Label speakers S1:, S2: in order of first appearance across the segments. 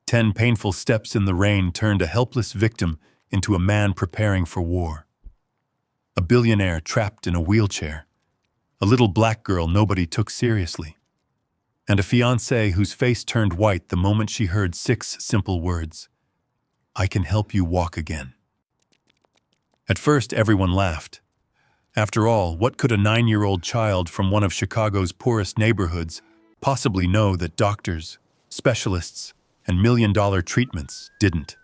S1: 10 painful steps in the rain turned a helpless victim into a man preparing for war. A billionaire trapped in a wheelchair. A little black girl nobody took seriously. And a fiancée whose face turned white the moment she heard 6 simple words. I can help you walk again. At first, everyone laughed. After all, what could a 9-year-old child from one of Chicago's poorest neighborhoods possibly know that doctors, specialists, and million-dollar treatments didn't?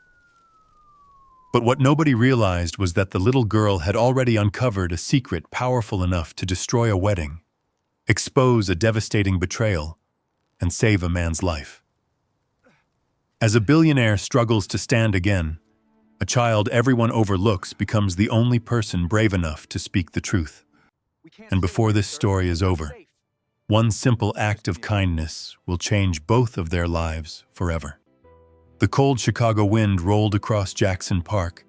S1: But what nobody realized was that the little girl had already uncovered a secret powerful enough to destroy a wedding, expose a devastating betrayal, and save a man's life. As a billionaire struggles to stand again, a child everyone overlooks becomes the only person brave enough to speak the truth. And before this story is over, one simple act of kindness will change both of their lives forever. The cold Chicago wind rolled across Jackson Park,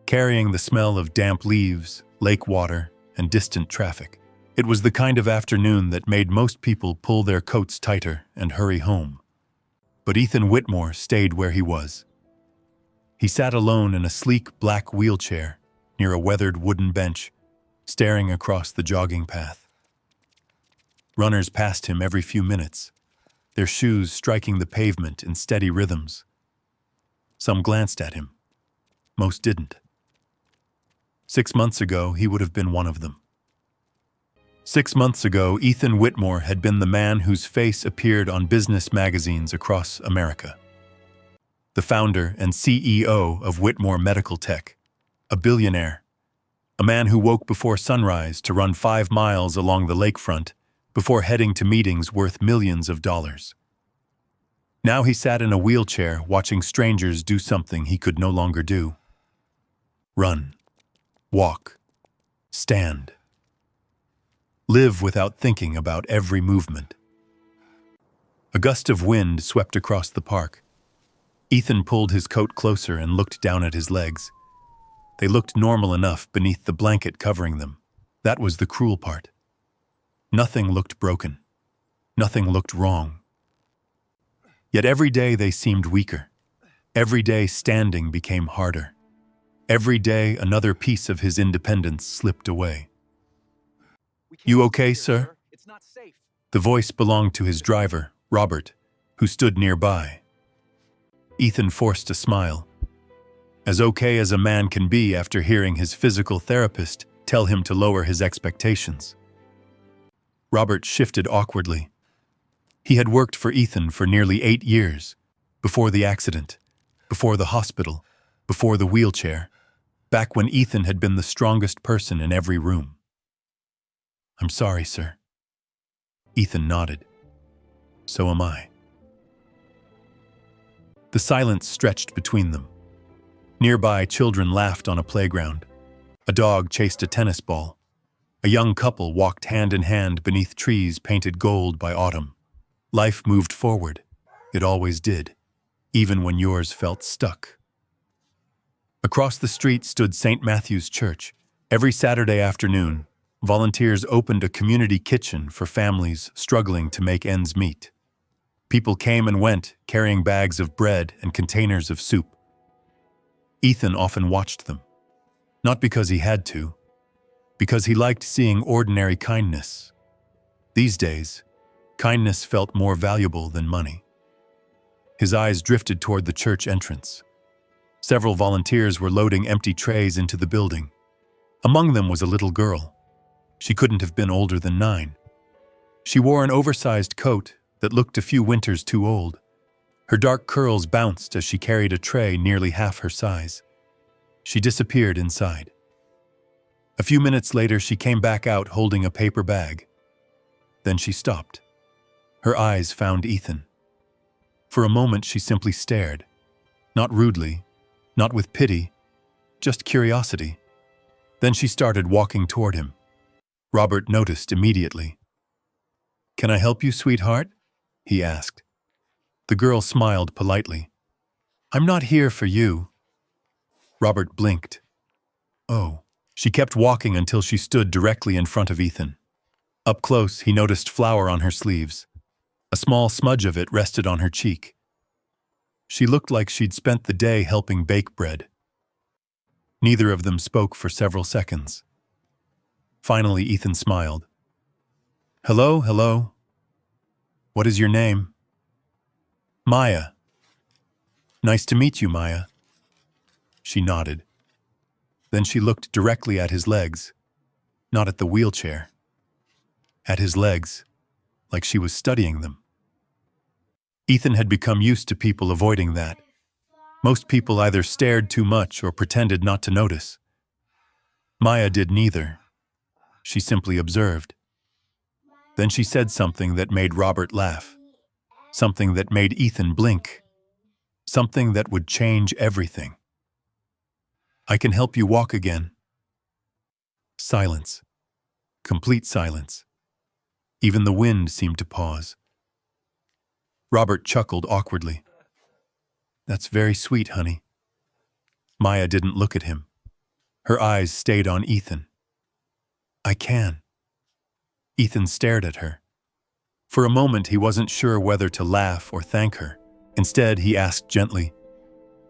S1: carrying the smell of damp leaves, lake water, and distant traffic. It was the kind of afternoon that made most people pull their coats tighter and hurry home. But Ethan Whitmore stayed where he was. He sat alone in a sleek black wheelchair near a weathered wooden bench, staring across the jogging path. Runners passed him every few minutes, their shoes striking the pavement in steady rhythms. Some glanced at him. Most didn't. 6 months ago, he would have been one of them. 6 months ago, Ethan Whitmore had been the man whose face appeared on business magazines across America. The founder and CEO of Whitmore Medical Tech, a billionaire, a man who woke before sunrise to run 5 miles along the lakefront before heading to meetings worth millions of dollars. Now he sat in a wheelchair watching strangers do something he could no longer do. Run, walk, stand. Live without thinking about every movement. A gust of wind swept across the park. Ethan pulled his coat closer and looked down at his legs. They looked normal enough beneath the blanket covering them. That was the cruel part. Nothing looked broken. Nothing looked wrong. Yet every day they seemed weaker. Every day standing became harder. Every day another piece of his independence slipped away. You okay, sir?
S2: It's not safe.
S1: The voice belonged to his driver, Robert, who stood nearby. Ethan forced a smile. As okay as a man can be after hearing his physical therapist tell him to lower his expectations. Robert shifted awkwardly. He had worked for Ethan for nearly 8 years, before the accident, before the hospital, before the wheelchair, back when Ethan had been the strongest person in every room. I'm sorry, sir. Ethan nodded. So am I. The silence stretched between them. Nearby, children laughed on a playground. A dog chased a tennis ball. A young couple walked hand in hand beneath trees painted gold by autumn. Life moved forward. It always did, even when yours felt stuck. Across the street stood St. Matthew's Church. Every Saturday afternoon, volunteers opened a community kitchen for families struggling to make ends meet. People came and went, carrying bags of bread and containers of soup. Ethan often watched them. Not because he had to, because he liked seeing ordinary kindness. These days, kindness felt more valuable than money. His eyes drifted toward the church entrance. Several volunteers were loading empty trays into the building. Among them was a little girl. She couldn't have been older than 9. She wore an oversized coat that looked a few winters too old. Her dark curls bounced as she carried a tray nearly half her size. She disappeared inside. A few minutes later, she came back out holding a paper bag. Then she stopped. Her eyes found Ethan. For a moment, she simply stared. Not rudely, not with pity, just curiosity. Then she started walking toward him. Robert noticed immediately. "Can I help you, sweetheart?" he asked. The girl smiled politely. "I'm not here for you." Robert blinked. Oh. She kept walking until she stood directly in front of Ethan. Up close, he noticed flour on her sleeves. A small smudge of it rested on her cheek. She looked like she'd spent the day helping bake bread. Neither of them spoke for several seconds. Finally, Ethan smiled. "Hello, hello. What is your name?" "Maya." "Nice to meet you, Maya." She nodded. Then she looked directly at his legs, not at the wheelchair. At his legs, like she was studying them. Ethan had become used to people avoiding that. Most people either stared too much or pretended not to notice. Maya did neither. She simply observed. Then she said something that made Robert laugh. Something that made Ethan blink. Something that would change everything. "I can help you walk again." Silence. Complete silence. Even the wind seemed to pause. Robert chuckled awkwardly. "That's very sweet, honey." Maya didn't look at him. Her eyes stayed on Ethan. "I can." Ethan stared at her. For a moment, he wasn't sure whether to laugh or thank her. Instead, he asked gently,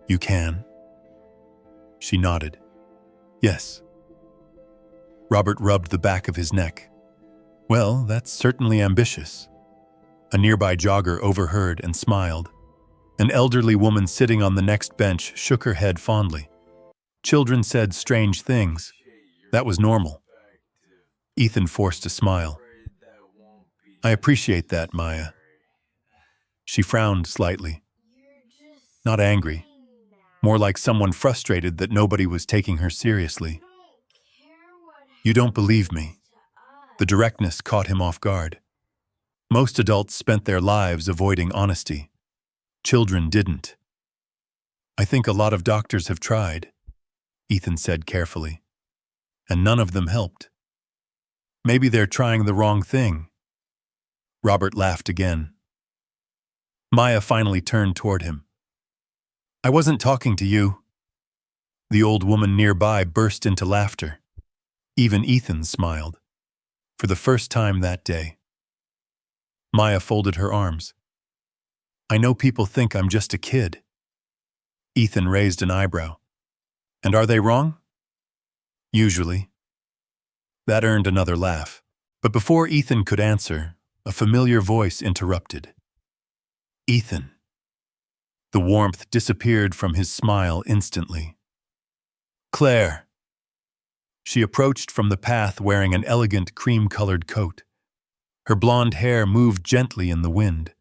S1: "You can?" She nodded. "Yes." Robert rubbed the back of his neck. "Well, that's certainly ambitious." A nearby jogger overheard and smiled. An elderly woman sitting on the next bench shook her head fondly. Children said strange things. That was normal. Ethan forced a smile. "I appreciate that, Maya." She frowned slightly. Not angry. More like someone frustrated that nobody was taking her seriously. "You don't believe me." The directness caught him off guard. Most adults spent their lives avoiding honesty. Children didn't. "I think a lot of doctors have tried," Ethan said carefully. "And none of them helped. Maybe they're trying the wrong thing." Robert laughed again. Maya finally turned toward him. "I wasn't talking to you." The old woman nearby burst into laughter. Even Ethan smiled. For the first time that day. Maya folded her arms. "I know people think I'm just a kid." Ethan raised an eyebrow. "And are they wrong?" "Usually." That earned another laugh. But before Ethan could answer, a familiar voice interrupted. "Ethan." The warmth disappeared from his smile instantly. "Claire." She approached from the path wearing an elegant cream-colored coat. Her blonde hair moved gently in the wind.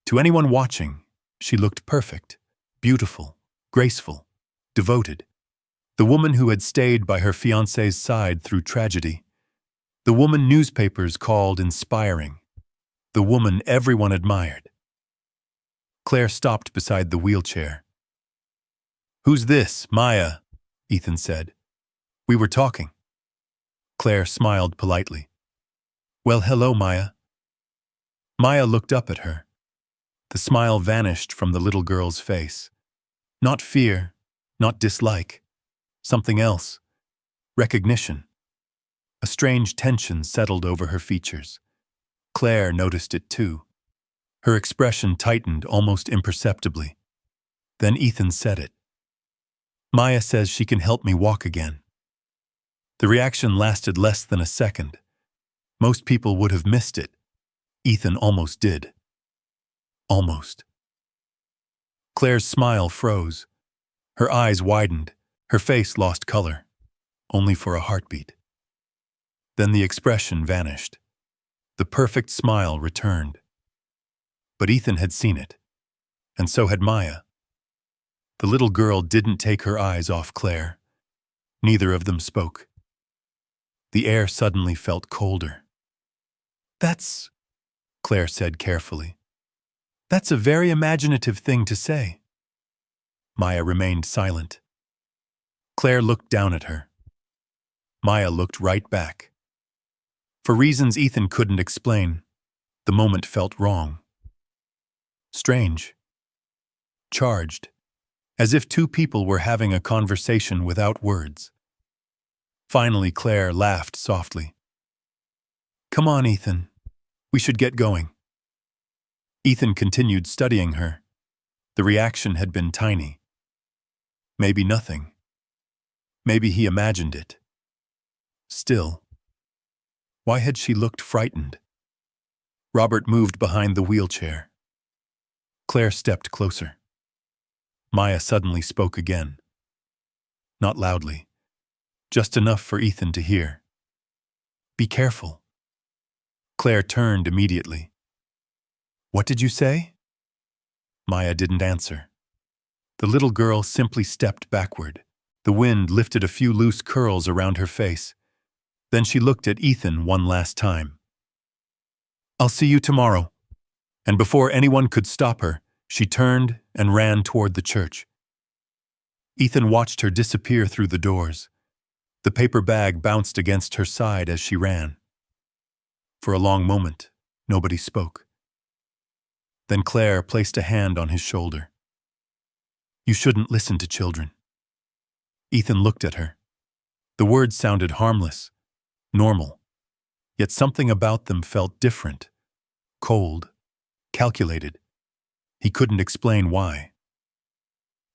S1: To anyone watching, she looked perfect, beautiful, graceful, devoted. The woman who had stayed by her fiancé's side through tragedy. The woman newspapers called inspiring. The woman everyone admired. Claire stopped beside the wheelchair. "Who's this, Maya?" Ethan said. "We were talking." Claire smiled politely. "Well, hello, Maya." Maya looked up at her. The smile vanished from the little girl's face. Not fear, not dislike. Something else. Recognition. A strange tension settled over her features. Claire noticed it too. Her expression tightened almost imperceptibly. Then Ethan said it. "Maya says she can help me walk again." The reaction lasted less than a second. Most people would have missed it. Ethan almost did. Almost. Claire's smile froze. Her eyes widened. Her face lost color, only for a heartbeat. Then the expression vanished. The perfect smile returned. But Ethan had seen it, and so had Maya. The little girl didn't take her eyes off Claire. Neither of them spoke. The air suddenly felt colder. "That's," Claire said carefully. "That's a very imaginative thing to say." Maya remained silent. Claire looked down at her. Maya looked right back. For reasons Ethan couldn't explain, the moment felt wrong. Strange. Charged. As if two people were having a conversation without words. Finally, Claire laughed softly. "Come on, Ethan. We should get going." Ethan continued studying her. The reaction had been tiny. Maybe nothing. Maybe he imagined it. Still, why had she looked frightened? Robert moved behind the wheelchair. Claire stepped closer. Maya suddenly spoke again. Not loudly, just enough for Ethan to hear. Be careful. Claire turned immediately. What did you say? Maya didn't answer. The little girl simply stepped backward. The wind lifted a few loose curls around her face. Then she looked at Ethan one last time. I'll see you tomorrow. And before anyone could stop her, she turned and ran toward the church. Ethan watched her disappear through the doors. The paper bag bounced against her side as she ran. For a long moment, nobody spoke. Then Claire placed a hand on his shoulder. You shouldn't listen to children. Ethan looked at her. The words sounded harmless, normal, yet something about them felt different, cold, calculated. He couldn't explain why.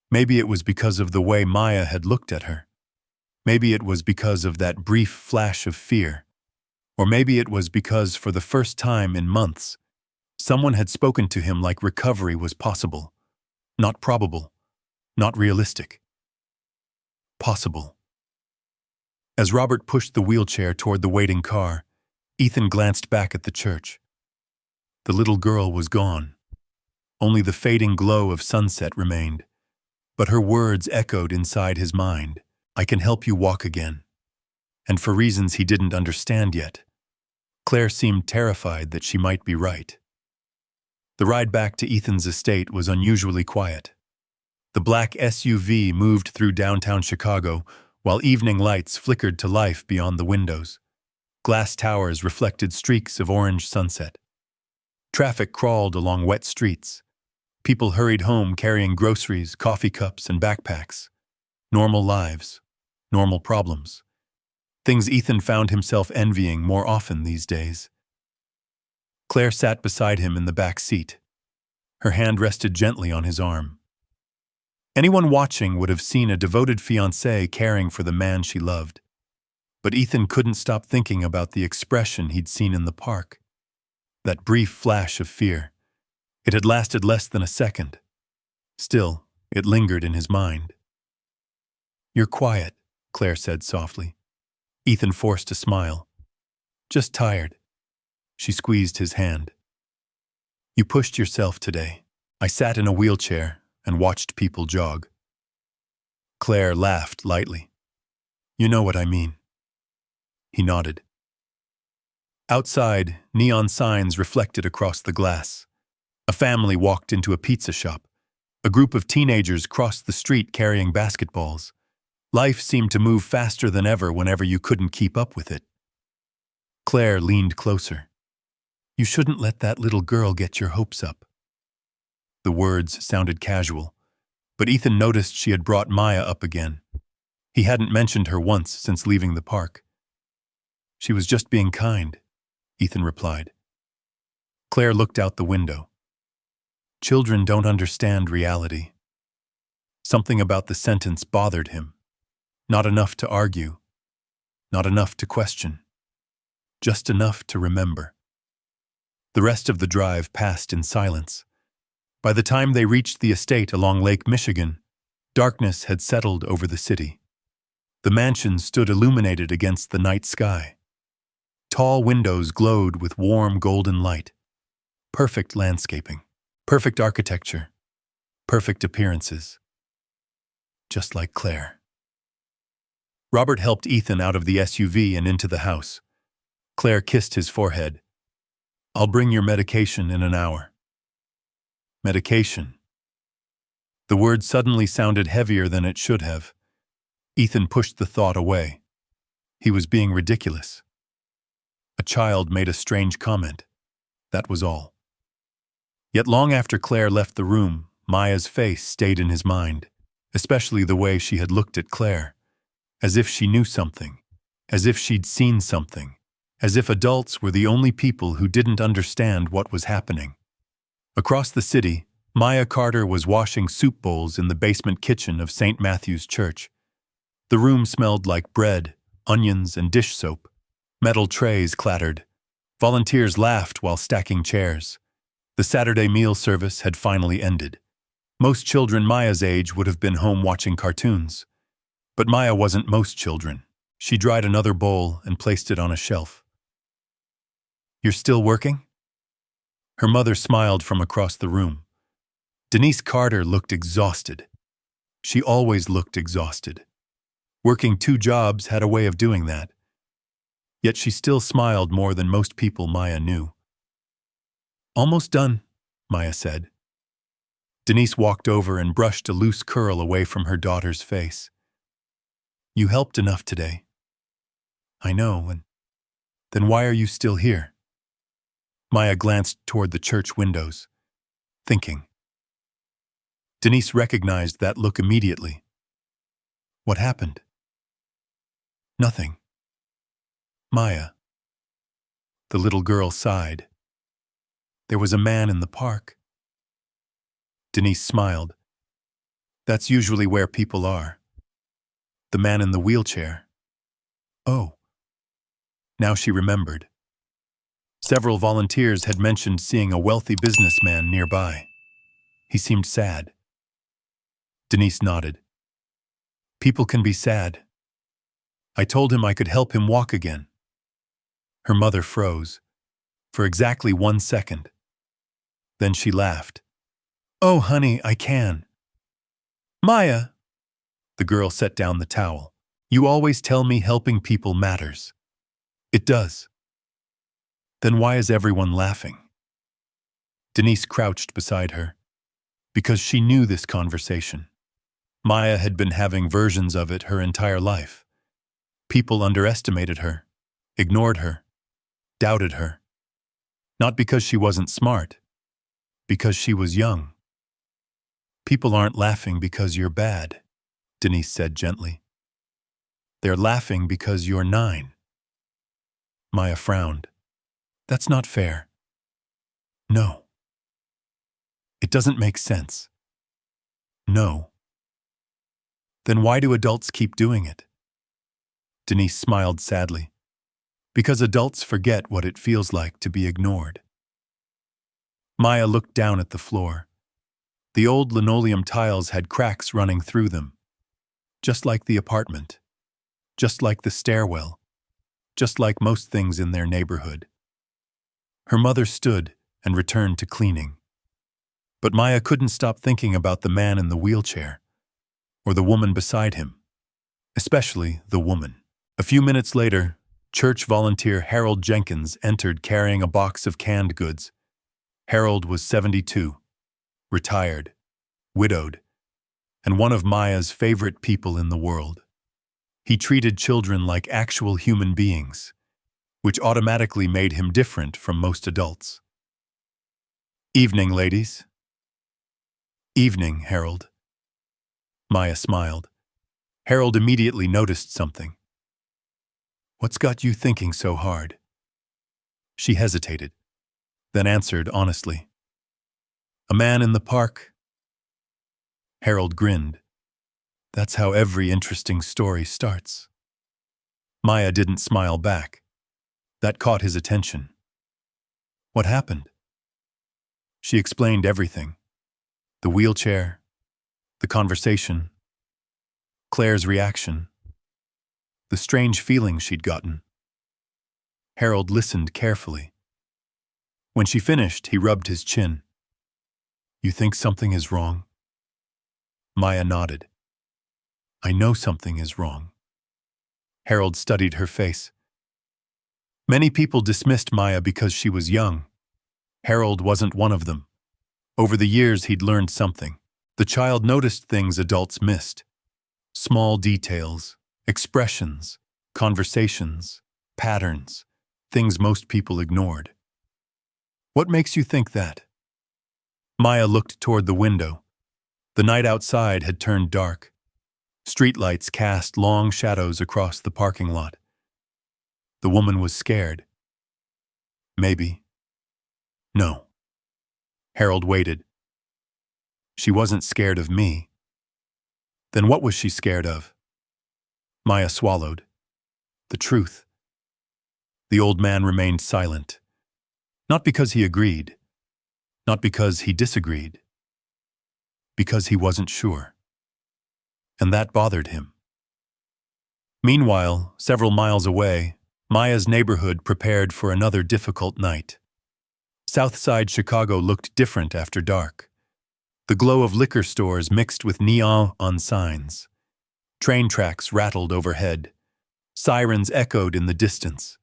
S1: Maybe it was because of the way Maya had looked at her. Maybe it was because of that brief flash of fear. Or maybe it was because, for the first time in months, someone had spoken to him like recovery was possible. Not probable. Not realistic. Possible. As Robert pushed the wheelchair toward the waiting car, Ethan glanced back at the church. The little girl was gone. Only the fading glow of sunset remained. But her words echoed inside his mind. I can help you walk again. And for reasons he didn't understand yet, Claire seemed terrified that she might be right. The ride back to Ethan's estate was unusually quiet. The black SUV moved through downtown Chicago, while evening lights flickered to life beyond the windows. Glass towers reflected streaks of orange sunset. Traffic crawled along wet streets. People hurried home carrying groceries, coffee cups, and backpacks. Normal lives, normal problems. Things Ethan found himself envying more often these days. Claire sat beside him in the back seat. Her hand rested gently on his arm. Anyone watching would have seen a devoted fiancée caring for the man she loved. But Ethan couldn't stop thinking about the expression he'd seen in the park. That brief flash of fear. It had lasted less than a second. Still, it lingered in his mind. You're quiet, Claire said softly. Ethan forced a smile. Just tired. She squeezed his hand. You pushed yourself today. I sat in a wheelchair and watched people jog. Claire laughed lightly. You know what I mean. He nodded. Outside, neon signs reflected across the glass. A family walked into a pizza shop. A group of teenagers crossed the street carrying basketballs. Life seemed to move faster than ever whenever you couldn't keep up with it. Claire leaned closer. You shouldn't let that little girl get your hopes up. The words sounded casual, but Ethan noticed she had brought Maya up again. He hadn't mentioned her once since leaving the park. She was just being kind, Ethan replied. Claire looked out the window. Children don't understand reality. Something about the sentence bothered him. Not enough to argue. Not enough to question. Just enough to remember. The rest of the drive passed in silence. By the time they reached the estate along Lake Michigan, darkness had settled over the city. The mansion stood illuminated against the night sky. Tall windows glowed with warm golden light. Perfect landscaping. Perfect architecture. Perfect appearances. Just like Claire. Robert helped Ethan out of the SUV and into the house. Claire kissed his forehead. I'll bring your medication in an hour. Medication. The word suddenly sounded heavier than it should have. Ethan pushed the thought away. He was being ridiculous. A child made a strange comment. That was all. Yet long after Claire left the room, Maya's face stayed in his mind, especially the way she had looked at Claire. As if she knew something, as if she'd seen something, as if adults were the only people who didn't understand what was happening. Across the city, Maya Carter was washing soup bowls in the basement kitchen of St. Matthew's Church. The room smelled like bread, onions, and dish soap. Metal trays clattered. Volunteers laughed while stacking chairs. The Saturday meal service had finally ended. Most children Maya's age would have been home watching cartoons. But Maya wasn't most children. She dried another bowl and placed it on a shelf. "You're still working?" Her mother smiled from across the room. Denise Carter looked exhausted. She always looked exhausted. Working 2 jobs had a way of doing that. Yet she still smiled more than most people Maya knew. "Almost done," Maya said. Denise walked over and brushed a loose curl away from her daughter's face. "You helped enough today." "I know, and then why are you still here?" Maya glanced toward the church windows, thinking. Denise recognized that look immediately. "What happened?" "Nothing." "Maya." The little girl sighed. "There was a man in the park." Denise smiled. "That's usually where people are. The man in the wheelchair." "Oh." Now she remembered. Several volunteers had mentioned seeing a wealthy businessman nearby. He seemed sad. Denise nodded. "People can be sad. I told him I could help him walk again." Her mother froze, for exactly 1 second. Then she laughed. "Oh, honey, I can." "Maya!" The girl set down the towel. "You always tell me helping people matters." "It does." "Then why is everyone laughing?" Denise crouched beside her, because she knew this conversation. Maya had been having versions of it her entire life. People underestimated her, ignored her, doubted her. Not because she wasn't smart, because she was young. "People aren't laughing because you're bad," Denise said gently. "They're laughing because you're 9. Maya frowned. "That's not fair." "No." "It doesn't make sense." "No." "Then why do adults keep doing it?" Denise smiled sadly. "Because adults forget what it feels like to be ignored." Maya looked down at the floor. The old linoleum tiles had cracks running through them. Just like the apartment. Just like the stairwell. Just like most things in their neighborhood. Her mother stood and returned to cleaning. But Maya couldn't stop thinking about the man in the wheelchair, or the woman beside him. Especially the woman. A few minutes later, church volunteer Harold Jenkins entered carrying a box of canned goods. Harold was 72, retired, widowed, and one of Maya's favorite people in the world. He treated children like actual human beings, which automatically made him different from most adults. "Evening, ladies." "Evening, Harold." Maya smiled. Harold immediately noticed something. "What's got you thinking so hard?" She hesitated, then answered honestly. "A man in the park." Harold grinned. "That's how every interesting story starts." Maya didn't smile back. That caught his attention. "What happened?" She explained everything. The wheelchair, the conversation, Claire's reaction, the strange feeling she'd gotten. Harold listened carefully. When she finished, he rubbed his chin. "You think something is wrong?" Maya nodded. "I know something is wrong." Harold studied her face. Many people dismissed Maya because she was young. Harold wasn't one of them. Over the years, he'd learned something. The child noticed things adults missed. Small details, expressions, conversations, patterns, things most people ignored. "What makes you think that?" Maya looked toward the window. The night outside had turned dark. Streetlights cast long shadows across the parking lot. The woman was scared. "Maybe." "No." Harold waited. She wasn't scared of me. Then what was she scared of? Maya swallowed. The truth. The old man remained silent. Not because he agreed. Not because he disagreed. Because he wasn't sure. And that bothered him. Meanwhile, several miles away, Maya's neighborhood prepared for another difficult night. Southside Chicago looked different after dark. The glow of liquor stores mixed with neon on signs. Train tracks rattled overhead. Sirens echoed in the distance.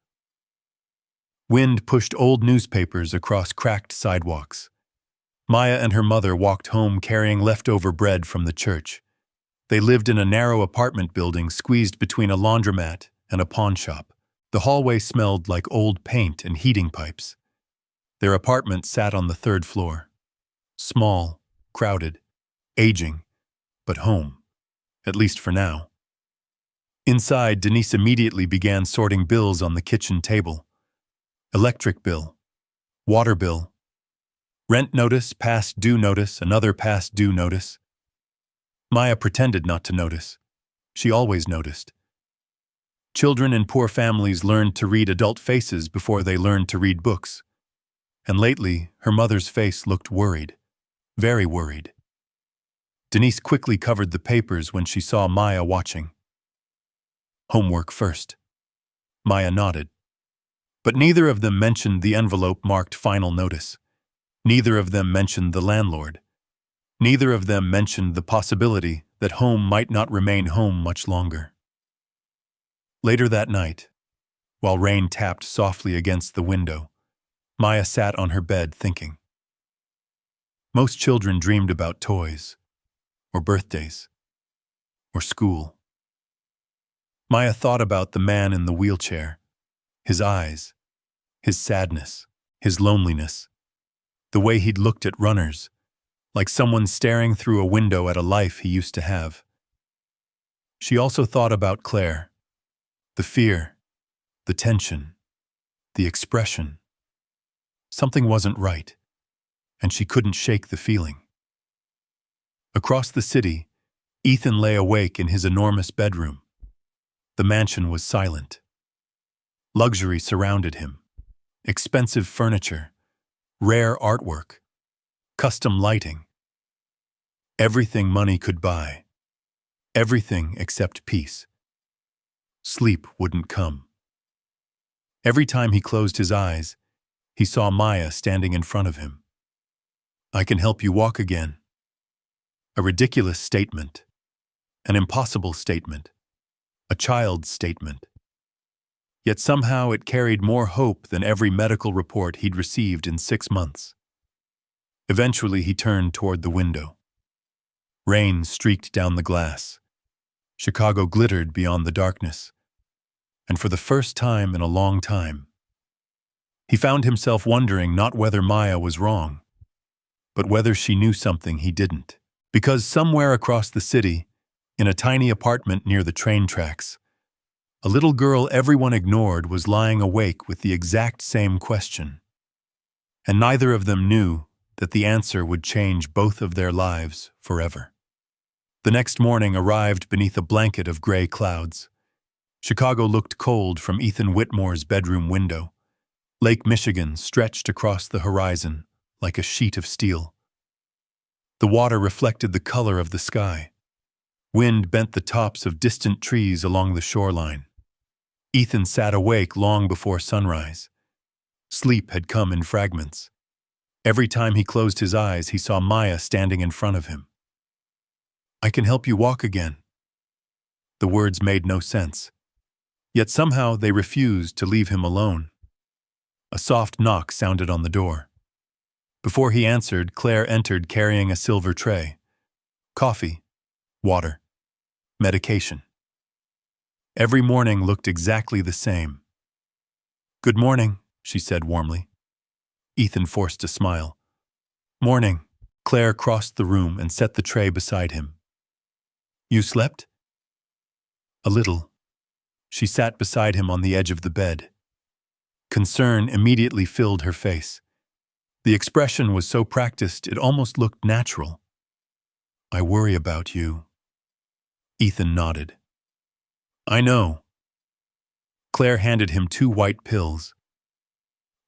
S1: Wind pushed old newspapers across cracked sidewalks. Maya and her mother walked home carrying leftover bread from the church. They lived in a narrow apartment building squeezed between a laundromat and a pawn shop. The hallway smelled like old paint and heating pipes. Their apartment sat on the third floor. Small, crowded, aging, but home, at least for now. Inside, Denise immediately began sorting bills on the kitchen table. Electric bill, water bill, rent notice, past due notice, another past due notice. Maya pretended not to notice. She always noticed. Children in poor families learned to read adult faces before they learned to read books. And lately, her mother's face looked worried, very worried. Denise quickly covered the papers when she saw Maya watching. Homework first. Maya nodded. But neither of them mentioned the envelope marked final notice. Neither of them mentioned the landlord. Neither of them mentioned the possibility that home might not remain home much longer. Later that night, while rain tapped softly against the window, Maya sat on her bed thinking. Most children dreamed about toys, or birthdays, or school. Maya thought about the man in the wheelchair, his eyes, his sadness, his loneliness, the way he'd looked at runners, like someone staring through a window at a life he used to have. She also thought about Claire, the fear, the tension, the expression. Something wasn't right, and she couldn't shake the feeling. Across the city, Ethan lay awake in his enormous bedroom. The mansion was silent. Luxury surrounded him. Expensive furniture, rare artwork, custom lighting. Everything money could buy. Everything except peace. Sleep wouldn't come. Every time he closed his eyes, he saw Maya standing in front of him. "I can help you walk again." A ridiculous statement. An impossible statement. A child's statement. Yet somehow it carried more hope than every medical report he'd received in 6 months. Eventually he turned toward the window. Rain streaked down the glass. Chicago glittered beyond the darkness. And for the first time in a long time, he found himself wondering not whether Maya was wrong, but whether she knew something he didn't. Because somewhere across the city, in a tiny apartment near the train tracks, a little girl everyone ignored was lying awake with the exact same question. And neither of them knew that the answer would change both of their lives forever. The next morning arrived beneath a blanket of gray clouds. Chicago looked cold from Ethan Whitmore's bedroom window. Lake Michigan stretched across the horizon like a sheet of steel. The water reflected the color of the sky. Wind bent the tops of distant trees along the shoreline. Ethan sat awake long before sunrise. Sleep had come in fragments. Every time he closed his eyes, he saw Maya standing in front of him. "I can help you walk again." The words made no sense. Yet somehow they refused to leave him alone. A soft knock sounded on the door. Before he answered, Claire entered carrying a silver tray. Coffee, water, medication. Every morning looked exactly the same. "Good morning," she said warmly. Ethan forced a smile. "Morning." Claire crossed the room and set the tray beside him. "You slept?" "A little." She sat beside him on the edge of the bed. Concern immediately filled her face. The expression was so practiced it almost looked natural. I worry about you. Ethan nodded. I know. Claire handed him 2 white pills.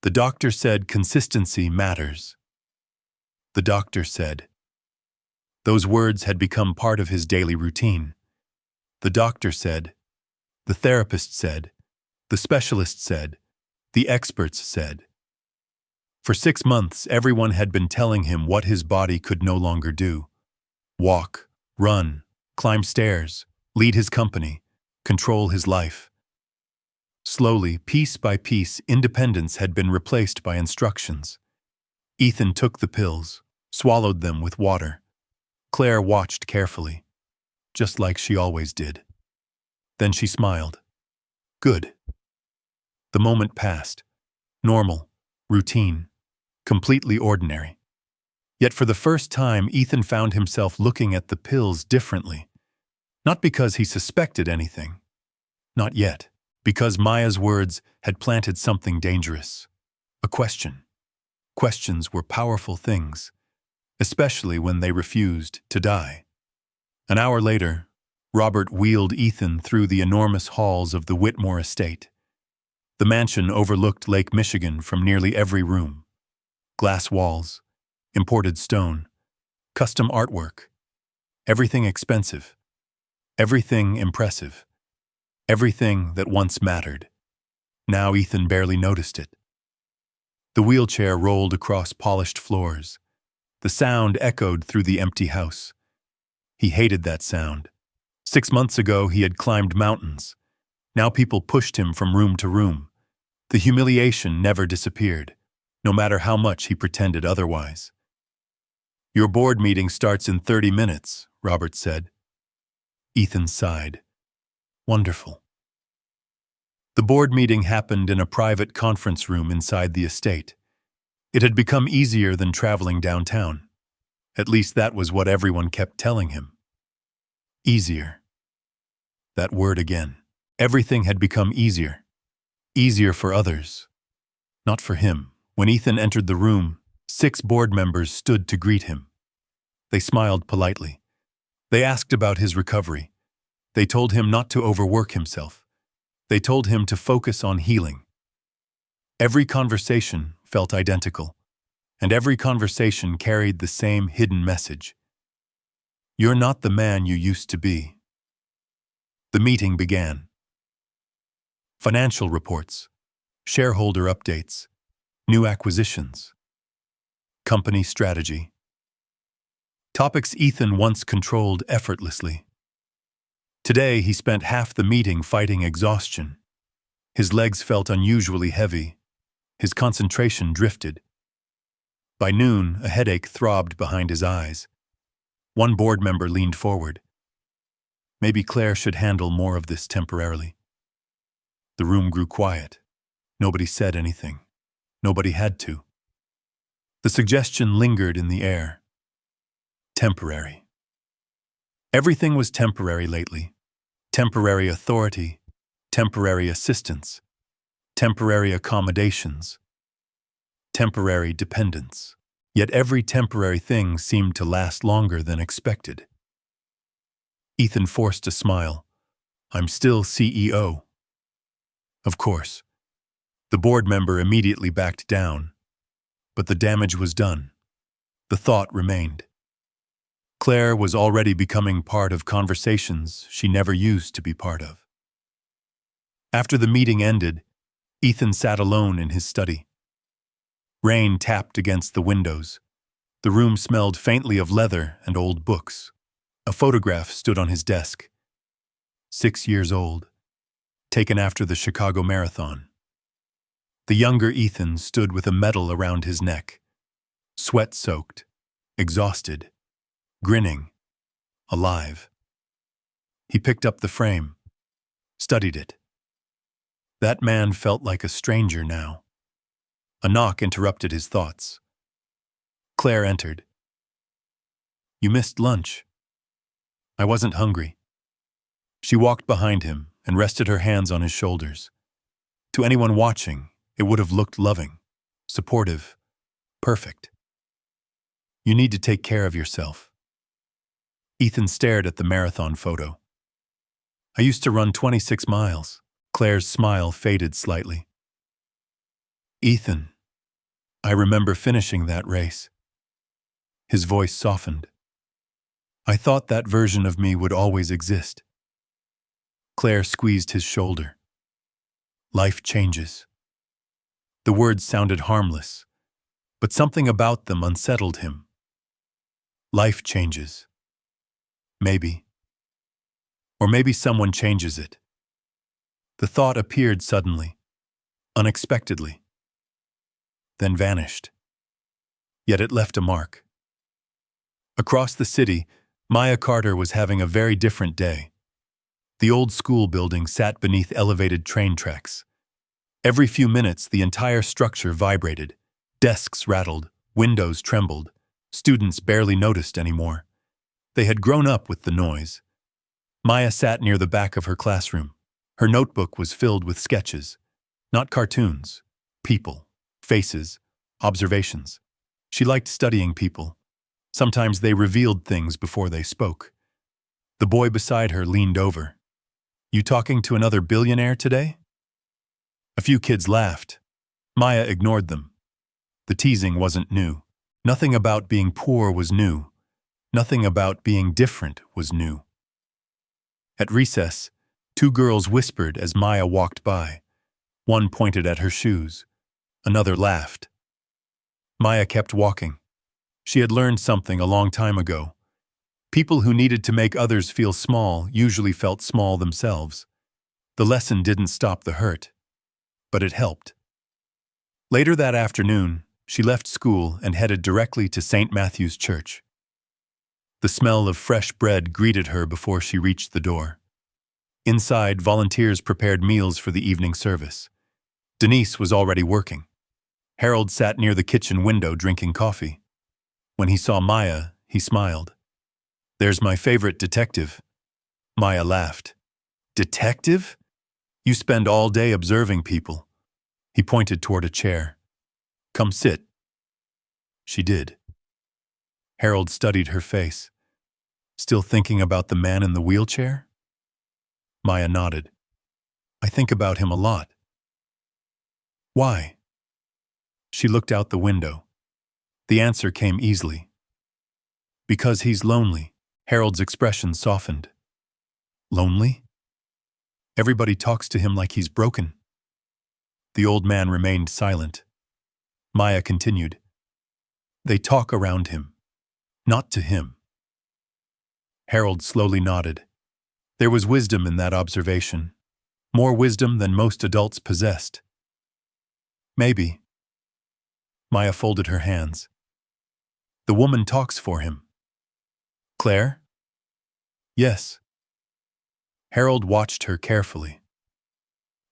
S1: The doctor said consistency matters. The doctor said. Those words had become part of his daily routine. The doctor said. The therapist said. The specialist said. The experts said. For 6 months, everyone had been telling him what his body could no longer do. Walk, run, climb stairs, lead his company, control his life. Slowly, piece by piece, independence had been replaced by instructions. Ethan took the pills, swallowed them with water. Claire watched carefully, just like she always did. Then she smiled. Good. The moment passed. Normal, routine, completely ordinary. Yet for the first time, Ethan found himself looking at the pills differently. Not because he suspected anything. Not yet. Because Maya's words had planted something dangerous. A question. Questions were powerful things, especially when they refused to die. An hour later, Robert wheeled Ethan through the enormous halls of the Whitmore estate. The mansion overlooked Lake Michigan from nearly every room. Glass walls, imported stone, custom artwork. Everything expensive. Everything impressive. Everything that once mattered. Now Ethan barely noticed it. The wheelchair rolled across polished floors. The sound echoed through the empty house. He hated that sound. 6 months ago, he had climbed mountains. Now people pushed him from room to room. The humiliation never disappeared, no matter how much he pretended otherwise. Your board meeting starts in 30 minutes, Robert said. Ethan sighed. Wonderful. The board meeting happened in a private conference room inside the estate. It had become easier than traveling downtown. At least that was what everyone kept telling him. Easier. That word again. Everything had become easier. Easier for others. Not for him. When Ethan entered the room, 6 board members stood to greet him. They smiled politely. They asked about his recovery. They told him not to overwork himself. They told him to focus on healing. Every conversation felt identical, and every conversation carried the same hidden message. You're not the man you used to be. The meeting began. Financial reports, shareholder updates, new acquisitions, company strategy. Topics Ethan once controlled effortlessly. Today, he spent half the meeting fighting exhaustion. His legs felt unusually heavy. His concentration drifted. By noon, a headache throbbed behind his eyes. One board member leaned forward. Maybe Claire should handle more of this temporarily. The room grew quiet. Nobody said anything. Nobody had to. The suggestion lingered in the air. Temporary. Everything was temporary lately. Temporary authority, temporary assistance, temporary accommodations, temporary dependence. Yet every temporary thing seemed to last longer than expected. Ethan forced a smile. I'm still CEO. Of course. The board member immediately backed down. But the damage was done. The thought remained. Claire was already becoming part of conversations she never used to be part of. After the meeting ended, Ethan sat alone in his study. Rain tapped against the windows. The room smelled faintly of leather and old books. A photograph stood on his desk. 6 years old, taken after the Chicago Marathon. The younger Ethan stood with a medal around his neck, sweat-soaked, exhausted, grinning, alive. He picked up the frame, studied it. That man felt like a stranger now. A knock interrupted his thoughts. Claire entered. You missed lunch. I wasn't hungry. She walked behind him and rested her hands on his shoulders. To anyone watching, it would have looked loving, supportive, perfect. You need to take care of yourself. Ethan stared at the marathon photo. I used to run 26 miles. Claire's smile faded slightly. Ethan, I remember finishing that race. His voice softened. I thought that version of me would always exist. Claire squeezed his shoulder. Life changes. The words sounded harmless, but something about them unsettled him. Life changes. Maybe. Or maybe someone changes it. The thought appeared suddenly, unexpectedly, then vanished. Yet it left a mark. Across the city, Maya Carter was having a very different day. The old school building sat beneath elevated train tracks. Every few minutes, the entire structure vibrated. Desks rattled, windows trembled. Students barely noticed anymore. They had grown up with the noise. Maya sat near the back of her classroom. Her notebook was filled with sketches. Not cartoons. People. Faces. Observations. She liked studying people. Sometimes they revealed things before they spoke. The boy beside her leaned over. You talking to another billionaire today? A few kids laughed. Maya ignored them. The teasing wasn't new. Nothing about being poor was new. Nothing about being different was new. At recess, two girls whispered as Maya walked by. One pointed at her shoes. Another laughed. Maya kept walking. She had learned something a long time ago. People who needed to make others feel small usually felt small themselves. The lesson didn't stop the hurt, but it helped. Later that afternoon, she left school and headed directly to St. Matthew's Church. The smell of fresh bread greeted her before she reached the door. Inside, volunteers prepared meals for the evening service. Denise was already working. Harold sat near the kitchen window drinking coffee. When he saw Maya, he smiled. There's my favorite detective. Maya laughed. Detective? You spend all day observing people. He pointed toward a chair. Come sit. She did. Harold studied her face. Still thinking about the man in the wheelchair? Maya nodded. I think about him a lot. Why? She looked out the window. The answer came easily. Because he's lonely. Harold's expression softened. Lonely? Everybody talks to him like he's broken. The old man remained silent. Maya continued. They talk around him, not to him. Harold slowly nodded. There was wisdom in that observation. More wisdom than most adults possessed. Maybe. Maya folded her hands. The woman talks for him. Claire? Yes. Harold watched her carefully.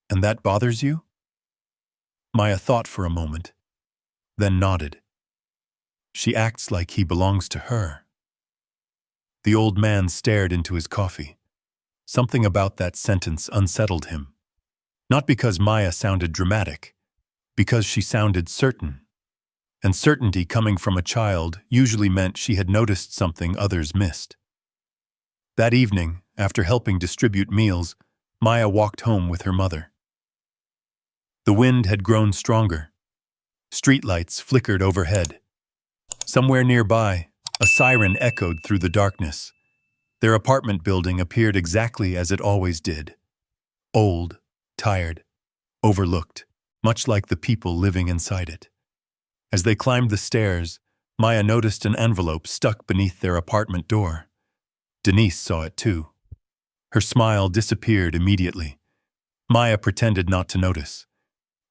S1: And that bothers you? Maya thought for a moment, then nodded. She acts like he belongs to her. The old man stared into his coffee. Something about that sentence unsettled him. Not because Maya sounded dramatic, because she sounded certain. And certainty coming from a child usually meant she had noticed something others missed. That evening, after helping distribute meals, Maya walked home with her mother. The wind had grown stronger. Streetlights flickered overhead. Somewhere nearby, a siren echoed through the darkness. Their apartment building appeared exactly as it always did. Old, tired, overlooked, much like the people living inside it. As they climbed the stairs, Maya noticed an envelope stuck beneath their apartment door. Denise saw it too. Her smile disappeared immediately. Maya pretended not to notice,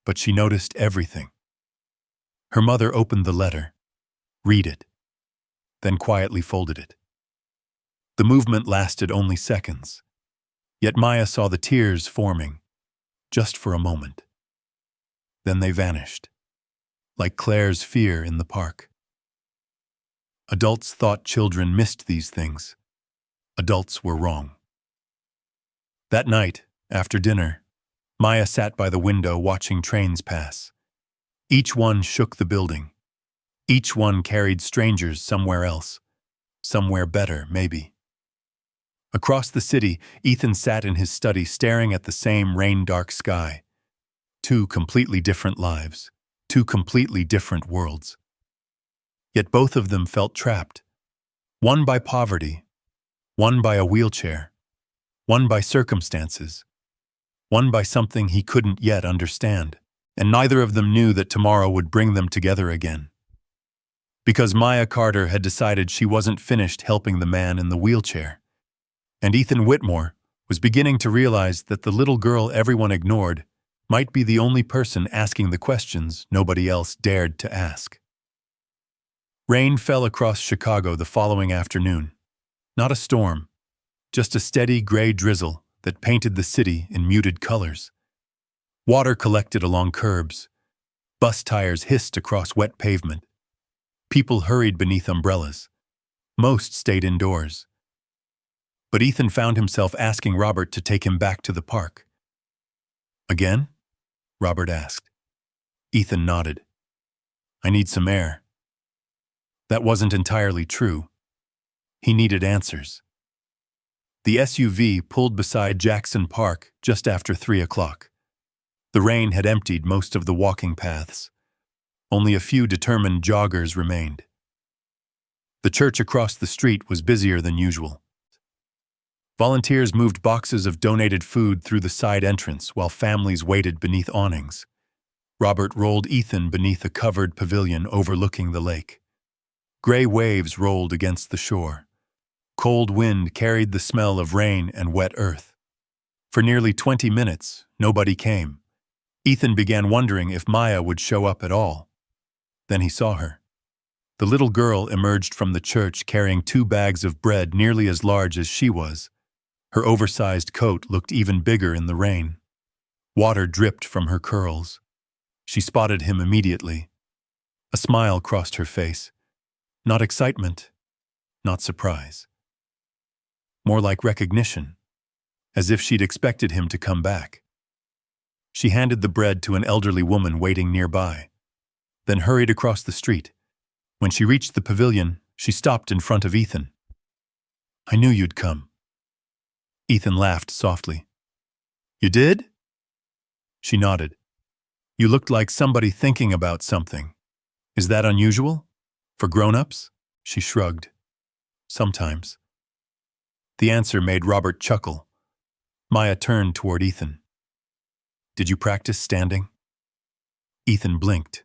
S1: but she noticed everything. Her mother opened the letter, read it, then quietly folded it. The movement lasted only seconds, yet Maya saw the tears forming, just for a moment. Then they vanished, like Claire's fear in the park. Adults thought children missed these things. Adults were wrong. That night, after dinner, Maya sat by the window watching trains pass. Each one shook the building. Each one carried strangers somewhere else. Somewhere better, maybe. Across the city, Ethan sat in his study staring at the same rain-dark sky. Two completely different lives, two completely different worlds. Yet both of them felt trapped. One by poverty, one by a wheelchair, one by circumstances, one by something he couldn't yet understand. And neither of them knew that tomorrow would bring them together again. Because Maya Carter had decided she wasn't finished helping the man in the wheelchair. And Ethan Whitmore was beginning to realize that the little girl everyone ignored might be the only person asking the questions nobody else dared to ask. Rain fell across Chicago the following afternoon. Not a storm, just a steady gray drizzle that painted the city in muted colors. Water collected along curbs. Bus tires hissed across wet pavement. People hurried beneath umbrellas. Most stayed indoors. But Ethan found himself asking Robert to take him back to the park. Again? Robert asked. Ethan nodded. I need some air. That wasn't entirely true. He needed answers. The SUV pulled beside Jackson Park just after 3 o'clock. The rain had emptied most of the walking paths. Only a few determined joggers remained. The church across the street was busier than usual. Volunteers moved boxes of donated food through the side entrance while families waited beneath awnings. Robert rolled Ethan beneath a covered pavilion overlooking the lake. Gray waves rolled against the shore. Cold wind carried the smell of rain and wet earth. For nearly 20 minutes, nobody came. Ethan began wondering if Maya would show up at all. Then he saw her. The little girl emerged from the church carrying 2 bags of bread nearly as large as she was. Her oversized coat looked even bigger in the rain. Water dripped from her curls. She spotted him immediately. A smile crossed her face. Not excitement, not surprise. More like recognition, as if she'd expected him to come back. She handed the bread to an elderly woman waiting nearby, then hurried across the street. When she reached the pavilion, she stopped in front of Ethan. I knew you'd come. Ethan laughed softly. You did? She nodded. You looked like somebody thinking about something. Is that unusual? For grown-ups? She shrugged. Sometimes. The answer made Robert chuckle. Maya turned toward Ethan. Did you practice standing? Ethan blinked.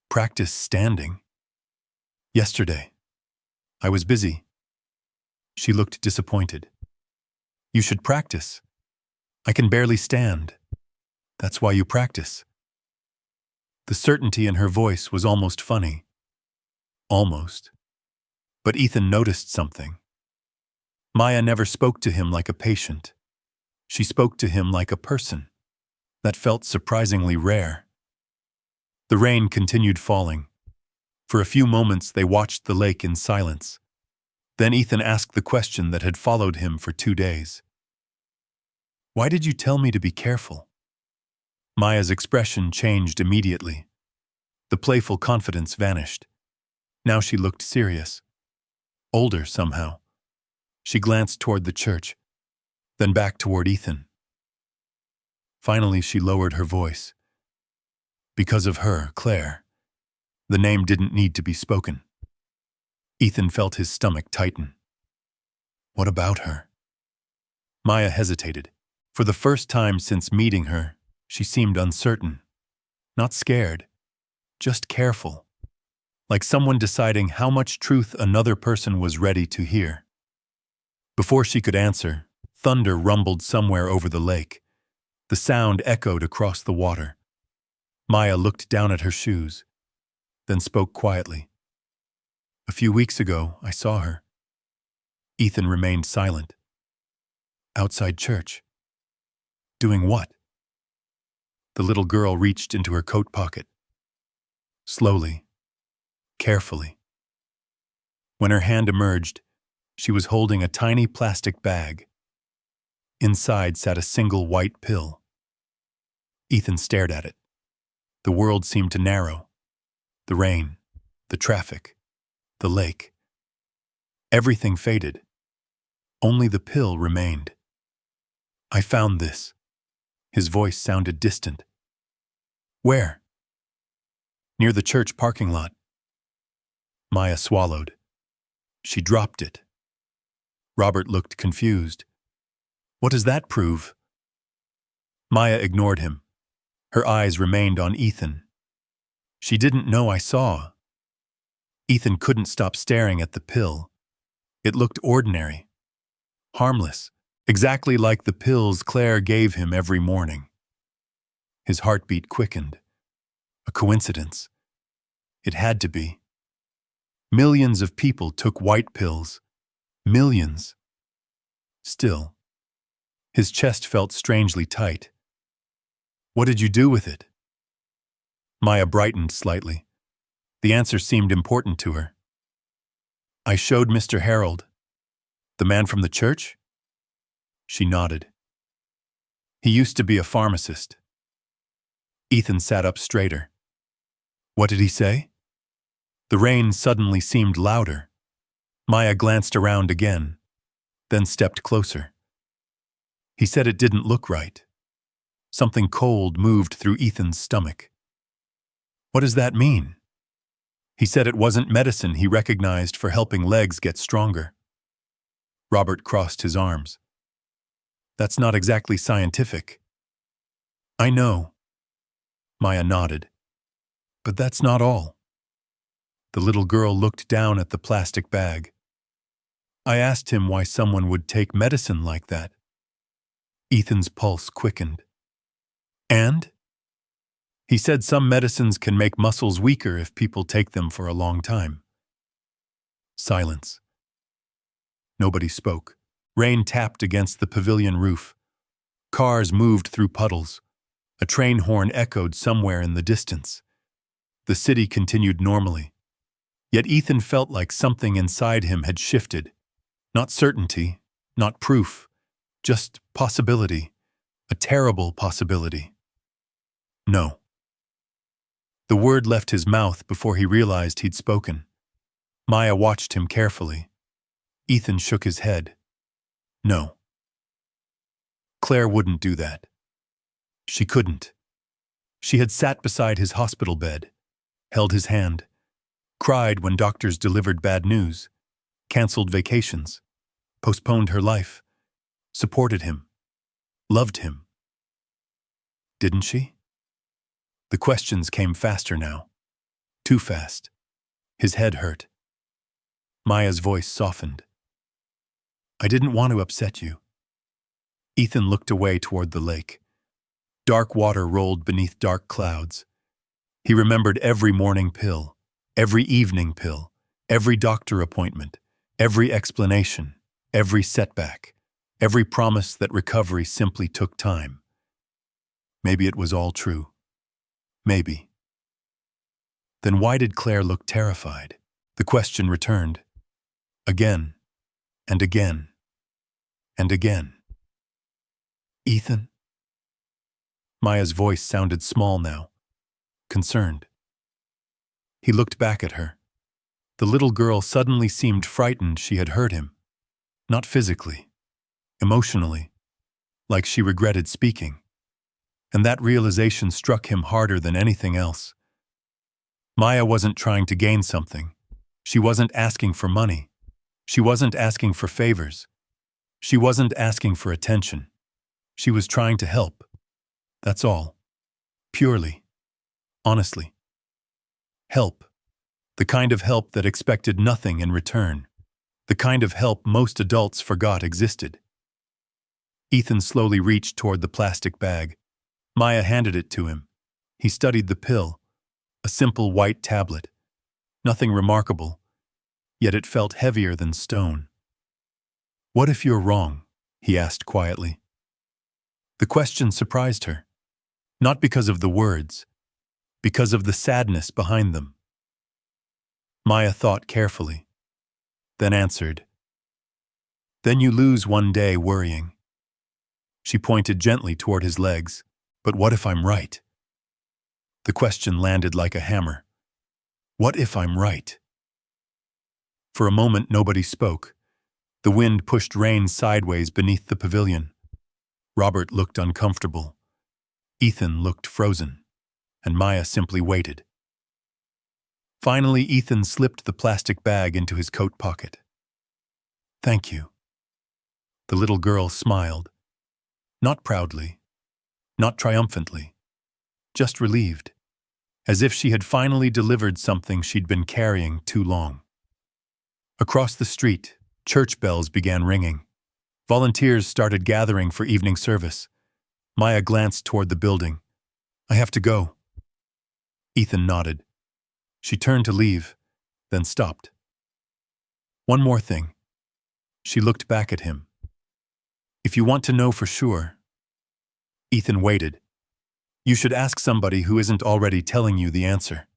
S1: Practice standing? Yesterday. I was busy. She looked disappointed. You should practice. I can barely stand. That's why you practice. The certainty in her voice was almost funny. Almost. But Ethan noticed something. Maya never spoke to him like a patient. She spoke to him like a person. That felt surprisingly rare. The rain continued falling. For a few moments they watched the lake in silence. Then Ethan asked the question that had followed him for 2 days. Why did you tell me to be careful? Maya's expression changed immediately. The playful confidence vanished. Now she looked serious. Older somehow. She glanced toward the church, then back toward Ethan. Finally, she lowered her voice. Because of her, Claire. The name didn't need to be spoken. Ethan felt his stomach tighten. What about her? Maya hesitated. For the first time since meeting her, she seemed uncertain. Not scared, just careful. Like someone deciding how much truth another person was ready to hear. Before she could answer, thunder rumbled somewhere over the lake. The sound echoed across the water. Maya looked down at her shoes, then spoke quietly. A few weeks ago, I saw her. Ethan remained silent. Outside church. Doing what? The little girl reached into her coat pocket. Slowly, carefully. When her hand emerged, she was holding a tiny plastic bag. Inside sat a single white pill. Ethan stared at it. The world seemed to narrow. The rain, the traffic, the lake. Everything faded. Only the pill remained. I found this. His voice sounded distant. Where? Near the church parking lot. Maya swallowed. She dropped it. Robert looked confused. What does that prove? Maya ignored him. Her eyes remained on Ethan. She didn't know I saw. Ethan couldn't stop staring at the pill. It looked ordinary, harmless, exactly like the pills Claire gave him every morning. His heartbeat quickened. A coincidence. It had to be. Millions of people took white pills. Millions. Still, his chest felt strangely tight. What did you do with it? Maya brightened slightly. The answer seemed important to her. I showed Mr. Harold. The man from the church? She nodded. He used to be a pharmacist. Ethan sat up straighter. What did he say? The rain suddenly seemed louder. Maya glanced around again, then stepped closer. He said it didn't look right. Something cold moved through Ethan's stomach. What does that mean? He said it wasn't medicine he recognized for helping legs get stronger. Robert crossed his arms. That's not exactly scientific. I know. Maya nodded. But that's not all. The little girl looked down at the plastic bag. I asked him why someone would take medicine like that. Ethan's pulse quickened. And? He said some medicines can make muscles weaker if people take them for a long time. Silence. Nobody spoke. Rain tapped against the pavilion roof. Cars moved through puddles. A train horn echoed somewhere in the distance. The city continued normally. Yet Ethan felt like something inside him had shifted. Not certainty, not proof, just possibility. A terrible possibility. No. The word left his mouth before he realized he'd spoken. Maya watched him carefully. Ethan shook his head. No. Claire wouldn't do that. She couldn't. She had sat beside his hospital bed, held his hand, cried when doctors delivered bad news, canceled vacations, postponed her life, supported him, loved him. Didn't she? The questions came faster now. Too fast. His head hurt. Maya's voice softened. I didn't want to upset you. Ethan looked away toward the lake. Dark water rolled beneath dark clouds. He remembered every morning pill, every evening pill, every doctor appointment, every explanation, every setback, every promise that recovery simply took time. Maybe it was all true. Maybe. Then why did Claire look terrified? The question returned. Again, and again, and again. Ethan? Maya's voice sounded small now, concerned. He looked back at her. The little girl suddenly seemed frightened she had hurt him. Not physically, emotionally, like she regretted speaking. And that realization struck him harder than anything else. Maya wasn't trying to gain something. She wasn't asking for money. She wasn't asking for favors. She wasn't asking for attention. She was trying to help. That's all. Purely. Honestly. Help. The kind of help that expected nothing in return. The kind of help most adults forgot existed. Ethan slowly reached toward the plastic bag. Maya handed it to him. He studied the pill. A simple white tablet. Nothing remarkable. Yet it felt heavier than stone. What if you're wrong? He asked quietly. The question surprised her. Not because of the words, because of the sadness behind them. Maya thought carefully, then answered, Then you lose one day worrying. She pointed gently toward his legs. But what if I'm right? The question landed like a hammer. What if I'm right? For a moment, nobody spoke. The wind pushed rain sideways beneath the pavilion. Robert looked uncomfortable. Ethan looked frozen, and Maya simply waited. Finally, Ethan slipped the plastic bag into his coat pocket. "Thank you." The little girl smiled. Not proudly, not triumphantly, just relieved, as if she had finally delivered something she'd been carrying too long. Across the street, church bells began ringing. Volunteers started gathering for evening service. Maya glanced toward the building. "I have to go." Ethan nodded. She turned to leave, then stopped. "One more thing." She looked back at him. "If you want to know for sure..." Ethan waited. "You should ask somebody who isn't already telling you the answer."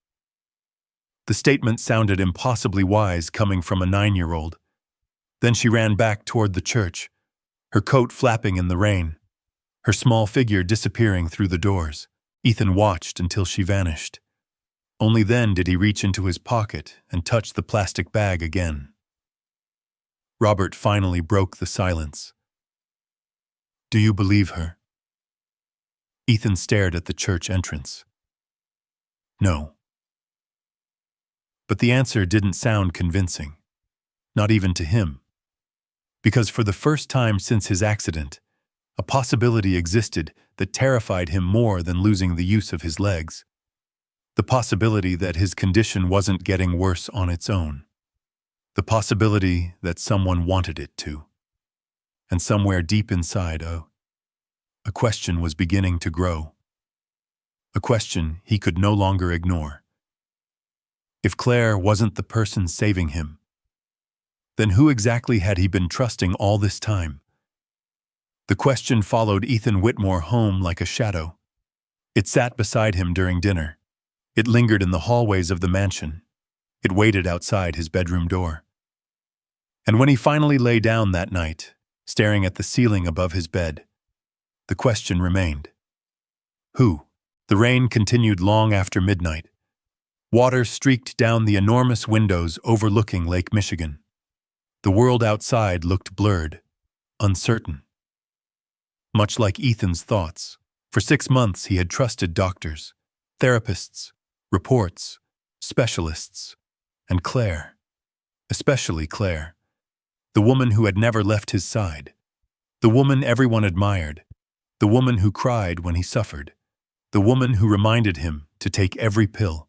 S1: The statement sounded impossibly wise coming from a 9-year-old. Then she ran back toward the church, her coat flapping in the rain, her small figure disappearing through the doors. Ethan watched until she vanished. Only then did he reach into his pocket and touch the plastic bag again. Robert finally broke the silence. "Do you believe her?" Ethan stared at the church entrance. "No." But the answer didn't sound convincing, not even to him. Because for the first time since his accident, a possibility existed that terrified him more than losing the use of his legs. The possibility that his condition wasn't getting worse on its own. The possibility that someone wanted it to. And somewhere deep inside, a question was beginning to grow. A question he could no longer ignore. If Claire wasn't the person saving him, then who exactly had he been trusting all this time? The question followed Ethan Whitmore home like a shadow. It sat beside him during dinner. It lingered in the hallways of the mansion. It waited outside his bedroom door. And when he finally lay down that night, staring at the ceiling above his bed, the question remained. Who? The rain continued long after midnight. Water streaked down the enormous windows overlooking Lake Michigan. The world outside looked blurred, uncertain. Much like Ethan's thoughts, for 6 months he had trusted doctors, therapists, reports, specialists, and Claire. Especially Claire, the woman who had never left his side, the woman everyone admired, the woman who cried when he suffered, the woman who reminded him to take every pill,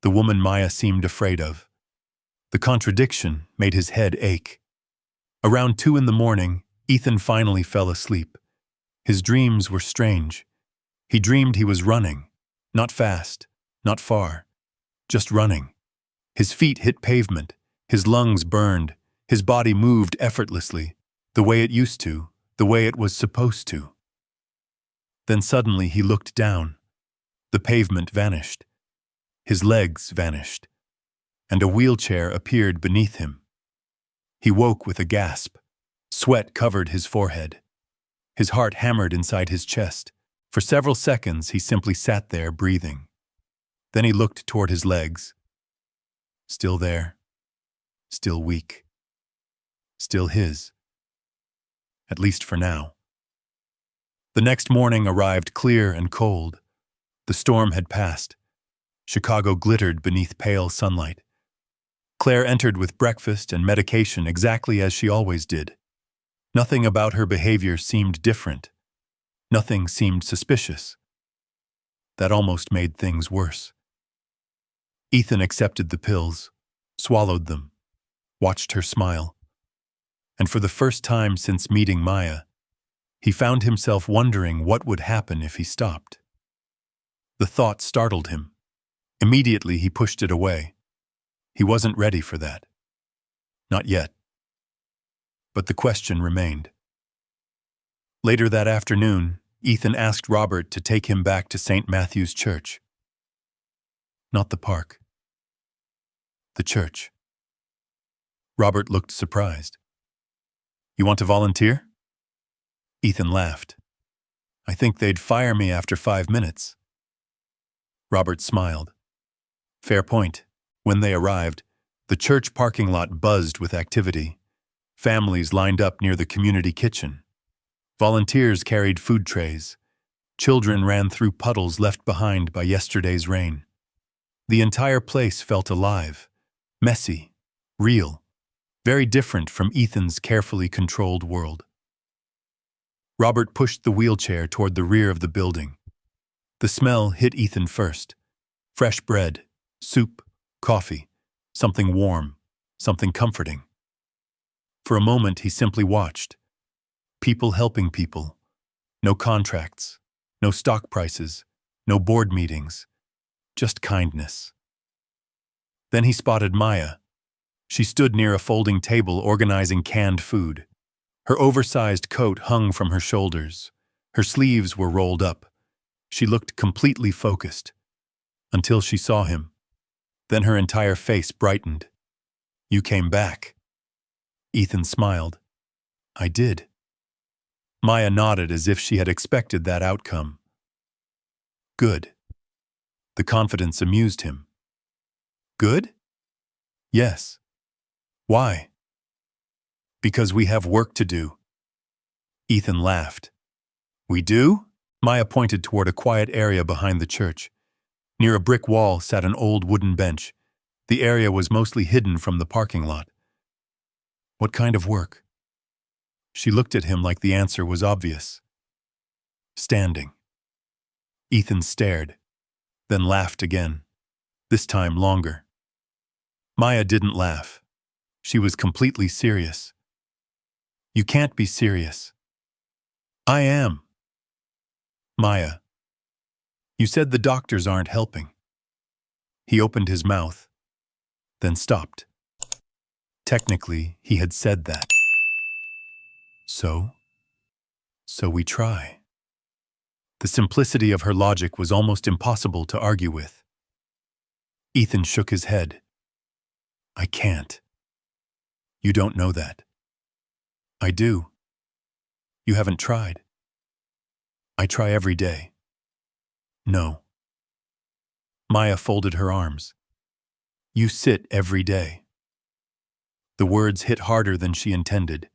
S1: the woman Maya seemed afraid of. The contradiction made his head ache. Around 2 a.m, Ethan finally fell asleep. His dreams were strange. He dreamed he was running, not fast, not far, just running. His feet hit pavement, his lungs burned, his body moved effortlessly, the way it used to, the way it was supposed to. Then suddenly he looked down. The pavement vanished. His legs vanished, and a wheelchair appeared beneath him. He woke with a gasp. Sweat covered his forehead. His heart hammered inside his chest. For several seconds he simply sat there breathing. Then he looked toward his legs. Still there. Still weak. Still his. At least for now. The next morning arrived clear and cold. The storm had passed. Chicago glittered beneath pale sunlight. Claire entered with breakfast and medication exactly as she always did. Nothing about her behavior seemed different. Nothing seemed suspicious. That almost made things worse. Ethan accepted the pills, swallowed them, watched her smile. And for the first time since meeting Maya, he found himself wondering what would happen if he stopped. The thought startled him. Immediately he pushed it away. He wasn't ready for that. Not yet. But the question remained. Later that afternoon, Ethan asked Robert to take him back to St. Matthew's Church. Not the park. The church. Robert looked surprised. You want to volunteer? Ethan laughed. I think they'd fire me after 5 minutes. Robert smiled. Fair point. When they arrived, the church parking lot buzzed with activity. Families lined up near the community kitchen. Volunteers carried food trays. Children ran through puddles left behind by yesterday's rain. The entire place felt alive, messy, real, very different from Ethan's carefully controlled world. Robert pushed the wheelchair toward the rear of the building. The smell hit Ethan first. Fresh bread, soup, coffee, something warm, something comforting. For a moment, he simply watched. People helping people. No contracts, no stock prices, no board meetings, just kindness. Then he spotted Maya. She stood near a folding table organizing canned food. Her oversized coat hung from her shoulders. Her sleeves were rolled up. She looked completely focused. Until she saw him. Then her entire face brightened. "You came back." Ethan smiled. "I did." Maya nodded as if she had expected that outcome. "Good." The confidence amused him. "Good?" "Yes." "Why?" "Because we have work to do." Ethan laughed. "We do?" Maya pointed toward a quiet area behind the church. Near a brick wall sat an old wooden bench. The area was mostly hidden from the parking lot. "What kind of work?" She looked at him like the answer was obvious. "Standing." Ethan stared, then laughed again, this time longer. Maya didn't laugh. She was completely serious. "You can't be serious." "I am." "Maya, you said the doctors aren't helping." He opened his mouth, then stopped. Technically, he had said that. So we try. The simplicity of her logic was almost impossible to argue with. Ethan shook his head. "I can't." "You don't know that." "I do." "You haven't tried." "I try every day." "No." Maya folded her arms. "You sit every day." The words hit harder than she intended,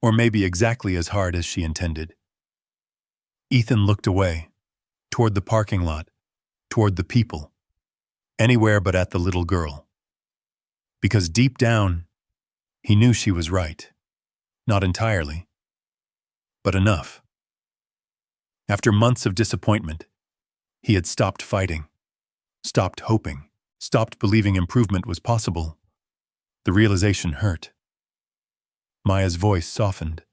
S1: or maybe exactly as hard as she intended. Ethan looked away, toward the parking lot, toward the people, anywhere but at the little girl. Because deep down, he knew she was right. Not entirely, but enough. After months of disappointment, he had stopped fighting, stopped hoping, stopped believing improvement was possible. The realization hurt. Maya's voice softened.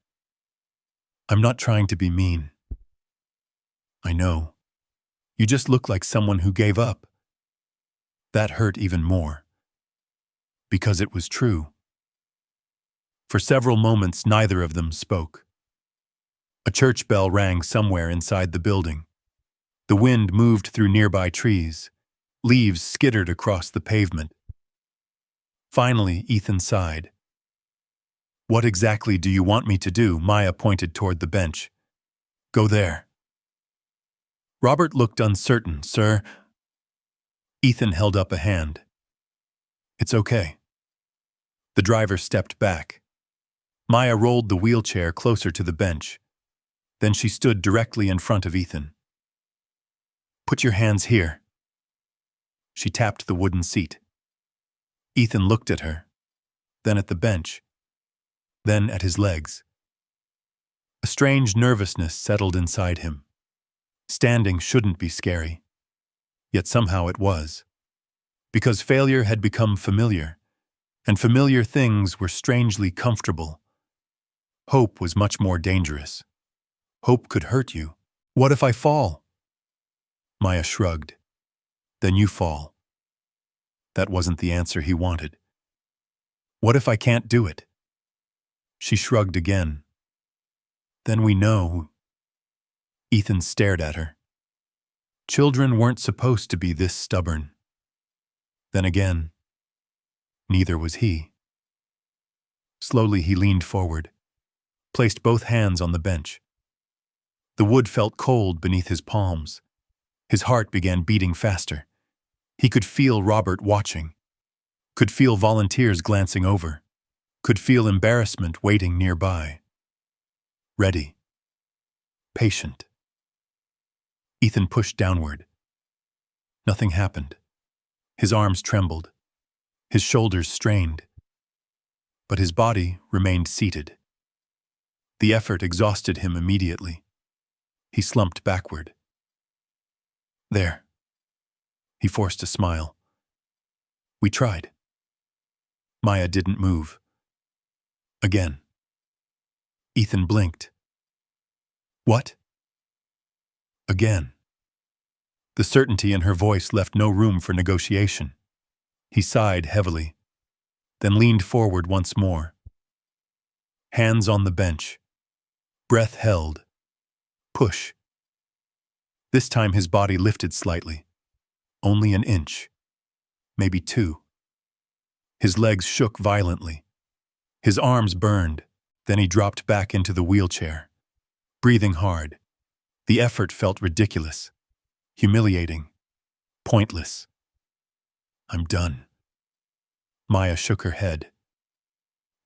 S1: "I'm not trying to be mean." "I know. You just look like someone who gave up." That hurt even more. Because it was true. For several moments, neither of them spoke. A church bell rang somewhere inside the building. The wind moved through nearby trees. Leaves skittered across the pavement. Finally, Ethan sighed. "What exactly do you want me to do?" Maya pointed toward the bench. "Go there." Robert looked uncertain. "Sir?" Ethan held up a hand. "It's okay." The driver stepped back. Maya rolled the wheelchair closer to the bench. Then she stood directly in front of Ethan. "Put your hands here." She tapped the wooden seat. Ethan looked at her, then at the bench, then at his legs. A strange nervousness settled inside him. Standing shouldn't be scary. Yet somehow it was. Because failure had become familiar, and familiar things were strangely comfortable. Hope was much more dangerous. Hope could hurt you. "What if I fall?" Maya shrugged. "Then you fall." That wasn't the answer he wanted. "What if I can't do it?" She shrugged again. "Then we know." Ethan stared at her. Children weren't supposed to be this stubborn. Then again, neither was he. Slowly he leaned forward, placed both hands on the bench. The wood felt cold beneath his palms. His heart began beating faster. He could feel Robert watching, could feel volunteers glancing over. could feel embarrassment waiting nearby. Ready. Patient. Ethan pushed downward. Nothing happened. His arms trembled. His shoulders strained. But his body remained seated. The effort exhausted him immediately. He slumped backward. There. He forced a smile. We tried. Maya didn't move. Again. Ethan blinked. What? Again. The certainty in her voice left no room for negotiation. He sighed heavily, then leaned forward once more. Hands on the bench. Breath held. Push. This time his body lifted slightly. Only an inch. Maybe 2. His legs shook violently. His arms burned. Then he dropped back into the wheelchair, breathing hard. The effort felt ridiculous, humiliating, pointless. I'm done. Maya shook her head.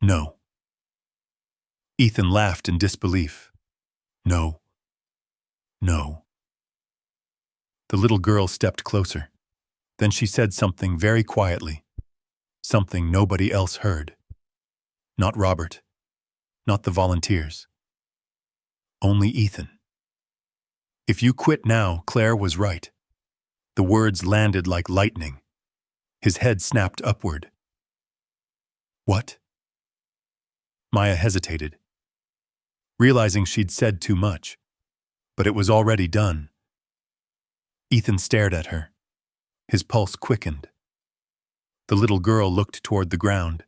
S1: No. Ethan laughed in disbelief. No. No. The little girl stepped closer. Then she said something very quietly, something nobody else heard. Not Robert. Not the volunteers. Only Ethan. If you quit now, Claire was right. The words landed like lightning. His head snapped upward. What? Maya hesitated, realizing she'd said too much, but it was already done. Ethan stared at her. His pulse quickened. The little girl looked toward the ground,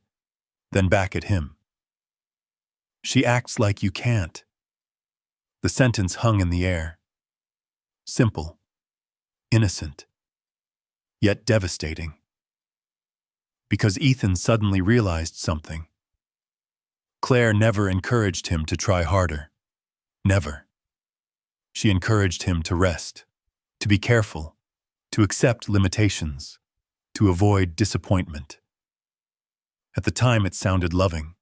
S1: then back at him. She acts like you can't. The sentence hung in the air. Simple, innocent, yet devastating. Because Ethan suddenly realized something. Claire never encouraged him to try harder. Never. She encouraged him to rest, to be careful, to accept limitations, to avoid disappointment. At the time it sounded loving.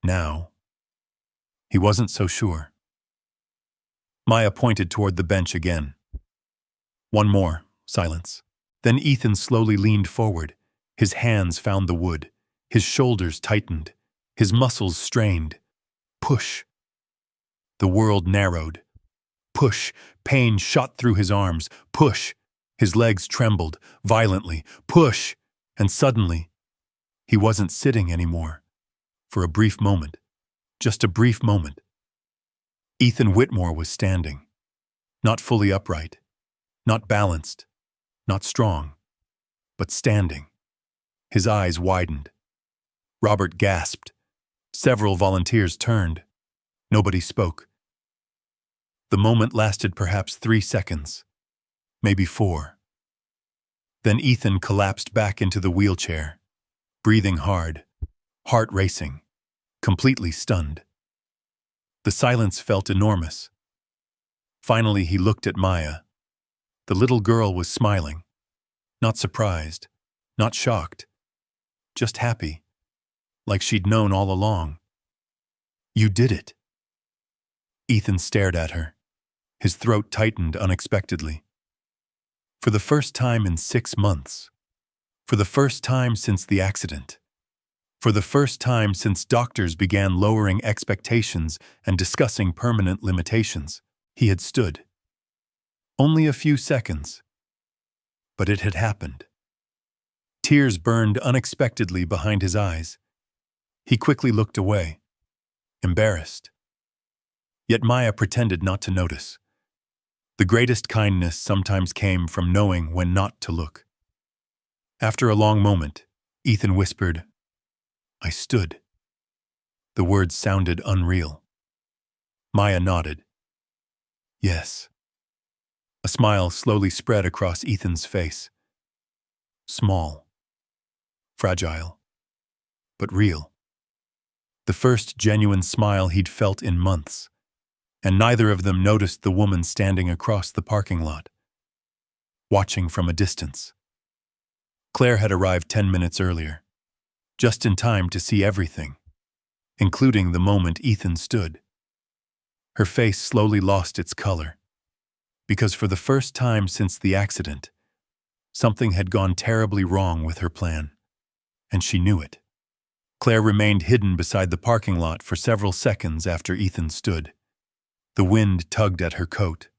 S1: Now, he wasn't so sure. Maya pointed toward the bench again. One more, silence. Then Ethan slowly leaned forward. His hands found the wood. His shoulders tightened. His muscles strained. Push. The world narrowed. Push. Pain shot through his arms. Push. His legs trembled violently. Push. And suddenly, he wasn't sitting anymore. For a brief moment. Just a brief moment. Ethan Whitmore was standing. Not fully upright. Not balanced. Not strong. But standing. His eyes widened. Robert gasped. Several volunteers turned. Nobody spoke. The moment lasted perhaps 3 seconds. Maybe 4. Then Ethan collapsed back into the wheelchair, breathing hard, heart racing, completely stunned. The silence felt enormous. Finally, he looked at Maya. The little girl was smiling, not surprised, not shocked, just happy, like she'd known all along. You did it. Ethan stared at her. His throat tightened unexpectedly. For the first time in 6 months. For the first time since the accident. For the first time since doctors began lowering expectations and discussing permanent limitations, he had stood. Only a few seconds. But it had happened. Tears burned unexpectedly behind his eyes. He quickly looked away, embarrassed. Yet Maya pretended not to notice. The greatest kindness sometimes came from knowing when not to look. After a long moment, Ethan whispered, I stood. The words sounded unreal. Maya nodded. Yes. A smile slowly spread across Ethan's face. Small. Fragile. But real. The first genuine smile he'd felt in months. And neither of them noticed the woman standing across the parking lot, watching from a distance. Claire had arrived 10 minutes earlier. just in time to see everything, including the moment Ethan stood. Her face slowly lost its color, because for the first time since the accident, something had gone terribly wrong with her plan, and she knew it. Claire remained hidden beside the parking lot for several seconds after Ethan stood. The wind tugged at her coat.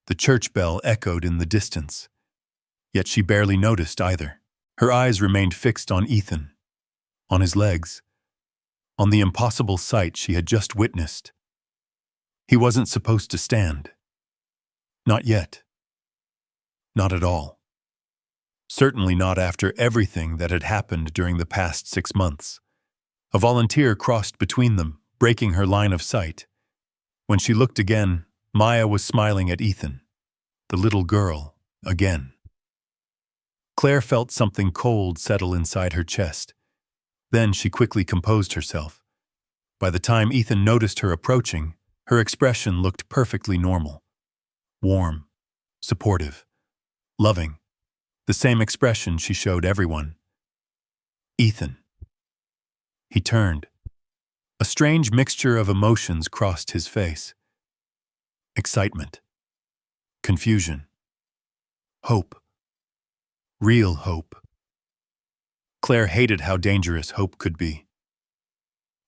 S1: The church bell echoed in the distance. Yet she barely noticed either. Her eyes remained fixed on Ethan, on his legs, on the impossible sight she had just witnessed. He wasn't supposed to stand. Not yet. Not at all. Certainly not after everything that had happened during the past 6 months. A volunteer crossed between them, breaking her line of sight. When she looked again, Maya was smiling at Ethan, the little girl, again. Claire felt something cold settle inside her chest. Then she quickly composed herself. By the time Ethan noticed her approaching, her expression looked perfectly normal. Warm, supportive, loving. The same expression she showed everyone. Ethan. He turned. A strange mixture of emotions crossed his face. Excitement. Confusion. Hope. Real hope. Claire hated how dangerous hope could be.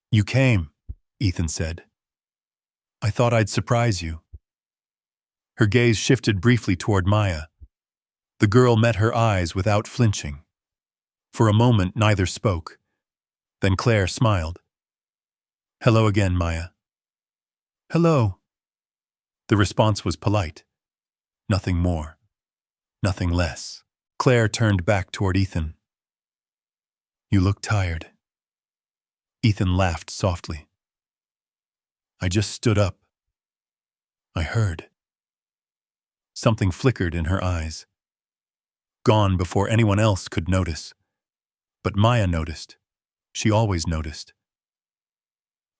S1: "You came," Ethan said. "I thought I'd surprise you." Her gaze shifted briefly toward Maya. The girl met her eyes without flinching. For a moment, neither spoke. Then Claire smiled. "Hello again, Maya." "Hello." The response was polite. Nothing more. Nothing less. Claire turned back toward Ethan. "You look tired." Ethan laughed softly. "I just stood up. I heard." Something flickered in her eyes. Gone before anyone else could notice. But Maya noticed. She always noticed.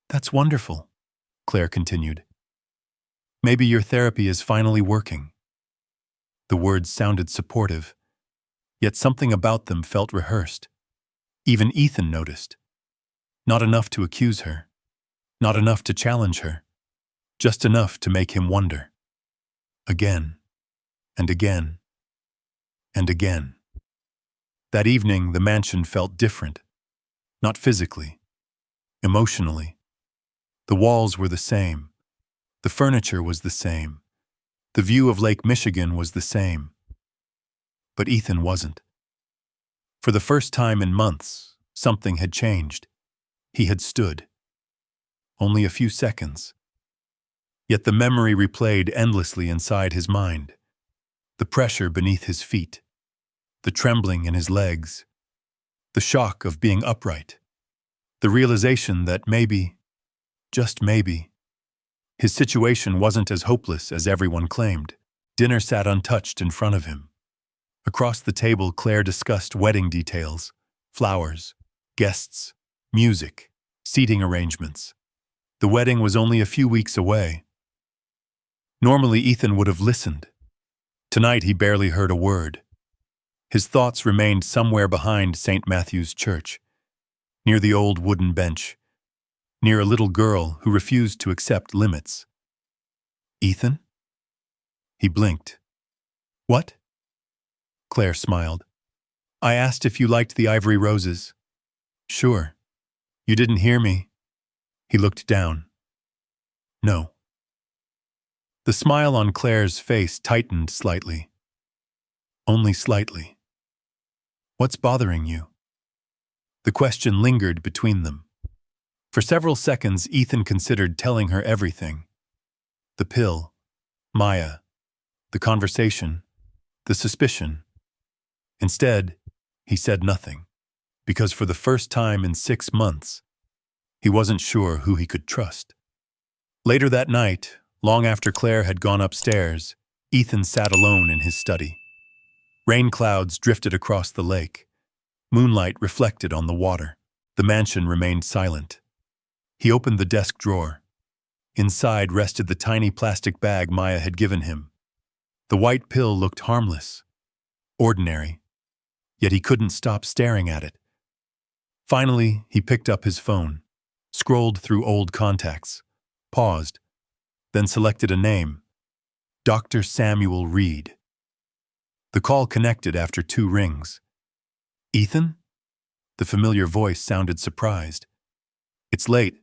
S1: "That's wonderful," Claire continued. "Maybe your therapy is finally working." The words sounded supportive, yet something about them felt rehearsed. Even Ethan noticed. Not enough to accuse her. Not enough to challenge her. Just enough to make him wonder. Again, and again, and again. That evening, the mansion felt different. Not physically. Emotionally. The walls were the same. The furniture was the same. The view of Lake Michigan was the same. But Ethan wasn't. For the first time in months, something had changed. He had stood. Only a few seconds. Yet the memory replayed endlessly inside his mind. The pressure beneath his feet. The trembling in his legs. The shock of being upright. The realization that maybe, just maybe, his situation wasn't as hopeless as everyone claimed. Dinner sat untouched in front of him. Across the table, Claire discussed wedding details, flowers, guests, music, seating arrangements. The wedding was only a few weeks away. Normally, Ethan would have listened. Tonight, he barely heard a word. His thoughts remained somewhere behind St. Matthew's Church, near the old wooden bench, near a little girl who refused to accept limits. "Ethan?" He blinked. "What?" Claire smiled. "I asked if you liked the ivory roses." "Sure." "You didn't hear me." He looked down. "No." The smile on Claire's face tightened slightly. Only slightly. "What's bothering you?" The question lingered between them. For several seconds, Ethan considered telling her everything. The pill, Maya, the conversation, the suspicion. Instead, he said nothing, because for the first time in 6 months, he wasn't sure who he could trust. Later that night, long after Claire had gone upstairs, Ethan sat alone in his study. Rain clouds drifted across the lake. Moonlight reflected on the water. The mansion remained silent. He opened the desk drawer. Inside rested the tiny plastic bag Maya had given him. The white pill looked harmless, ordinary, yet he couldn't stop staring at it. Finally, he picked up his phone, scrolled through old contacts, paused, then selected a name, Dr. Samuel Reed. The call connected after 2 rings. Ethan? The familiar voice sounded surprised. It's late.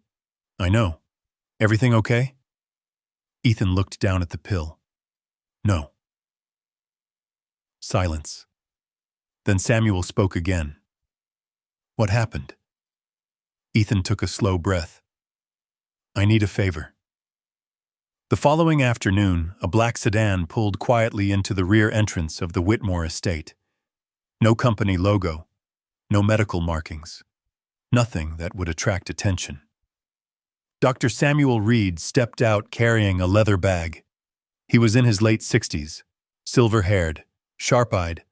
S1: I know. Everything okay? Ethan looked down at the pill. No. Silence. Then Samuel spoke again. What happened? Ethan took a slow breath. I need a favor. The following afternoon, a black sedan pulled quietly into the rear entrance of the Whitmore estate. No company logo, no medical markings, nothing that would attract attention. Dr. Samuel Reed stepped out carrying a leather bag. He was in his late 60s, silver-haired, sharp-eyed,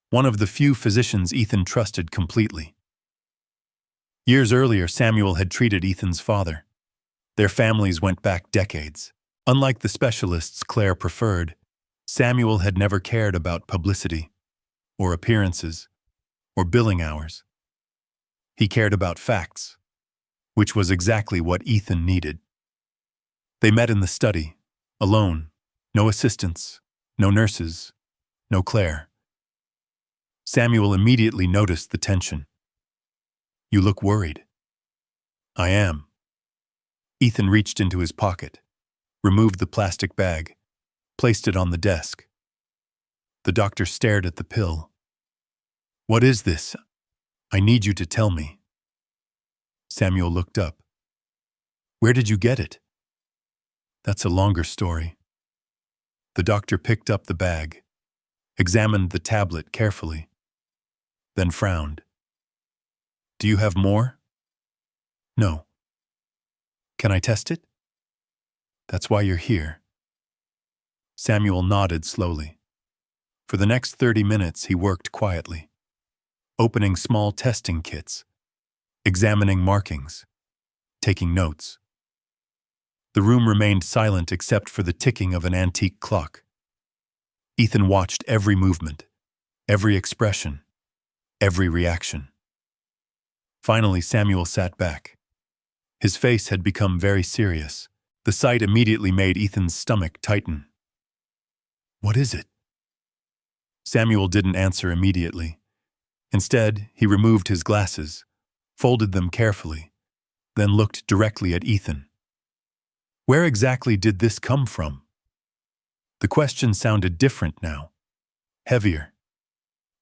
S1: one of the few physicians Ethan trusted completely. Years earlier, Samuel had treated Ethan's father. Their families went back decades. Unlike the specialists Claire preferred, Samuel had never cared about publicity, or appearances, or billing hours. He cared about facts, which was exactly what Ethan needed. They met in the study, alone, no assistants, no nurses, no Claire. Samuel immediately noticed the tension. You look worried. I am. Ethan reached into his pocket, removed the plastic bag, placed it on the desk. The doctor stared at the pill. What is this? I need you to tell me. Samuel looked up. Where did you get it? That's a longer story. The doctor picked up the bag, examined the tablet carefully, then frowned. Do you have more? No. Can I test it? That's why you're here. Samuel nodded slowly. For the next 30 minutes, he worked quietly, opening small testing kits, examining markings, taking notes. The room remained silent except for the ticking of an antique clock. Ethan watched every movement, every expression, every reaction. Finally, Samuel sat back. His face had become very serious. The sight immediately made Ethan's stomach tighten. What is it? Samuel didn't answer immediately. Instead, he removed his glasses, folded them carefully, then looked directly at Ethan. Where exactly did this come from? The question sounded different now, heavier,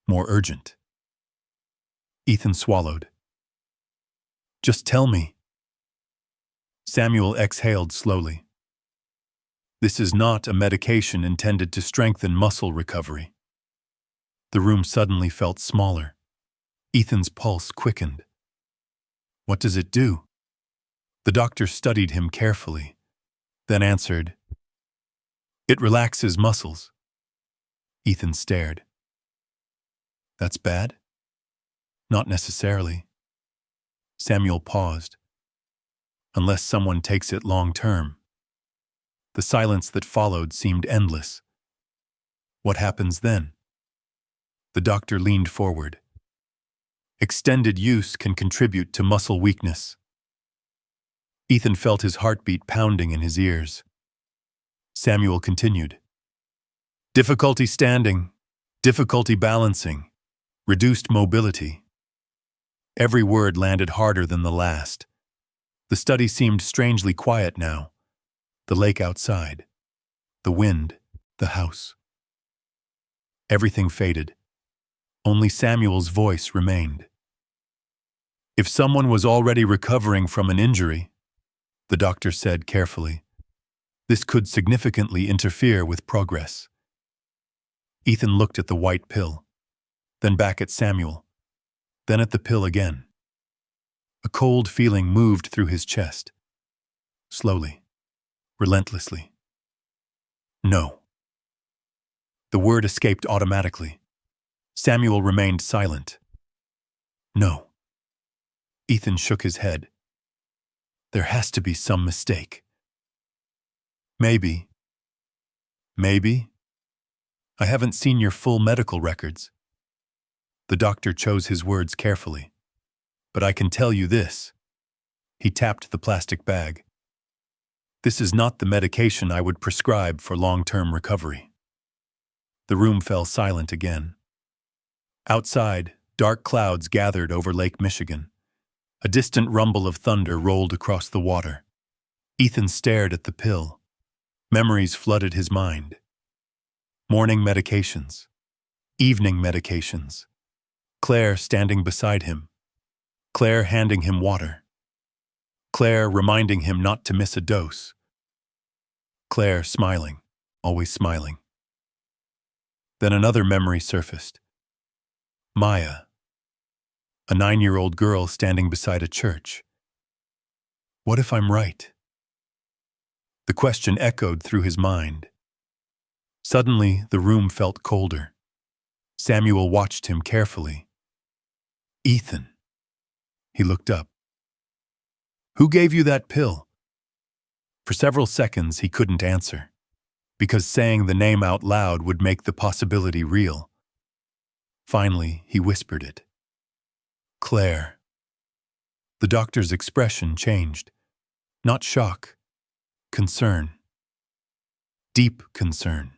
S1: more urgent. Ethan swallowed. Just tell me. Samuel exhaled slowly. This is not a medication intended to strengthen muscle recovery. The room suddenly felt smaller. Ethan's pulse quickened. What does it do? The doctor studied him carefully, then answered, It relaxes muscles. Ethan stared. That's bad? Not necessarily. Samuel paused. Unless someone takes it long term. The silence that followed seemed endless. What happens then? The doctor leaned forward. Extended use can contribute to muscle weakness. Ethan felt his heartbeat pounding in his ears. Samuel continued. Difficulty standing, difficulty balancing, reduced mobility. Every word landed harder than the last. The study seemed strangely quiet now. The lake outside, the wind, the house. Everything faded. Only Samuel's voice remained. If someone was already recovering from an injury, the doctor said carefully, this could significantly interfere with progress. Ethan looked at the white pill, then back at Samuel, then at the pill again. A cold feeling moved through his chest. Slowly, relentlessly. No. The word escaped automatically. Samuel remained silent. No. Ethan shook his head. There has to be some mistake. Maybe. Maybe. I haven't seen your full medical records. The doctor chose his words carefully. But I can tell you this. He tapped the plastic bag. This is not the medication I would prescribe for long-term recovery. The room fell silent again. Outside, dark clouds gathered over Lake Michigan. A distant rumble of thunder rolled across the water. Ethan stared at the pill. Memories flooded his mind. Morning medications. Evening medications. Claire standing beside him. Claire handing him water. Claire reminding him not to miss a dose. Claire smiling, always smiling. Then another memory surfaced. Maya, a 9-year-old girl standing beside a church. What if I'm right? The question echoed through his mind. Suddenly, the room felt colder. Samuel watched him carefully. Ethan. He looked up. Who gave you that pill? For several seconds, he couldn't answer, because saying the name out loud would make the possibility real. Finally, he whispered it. Claire. The doctor's expression changed. Not shock. Concern. Deep concern.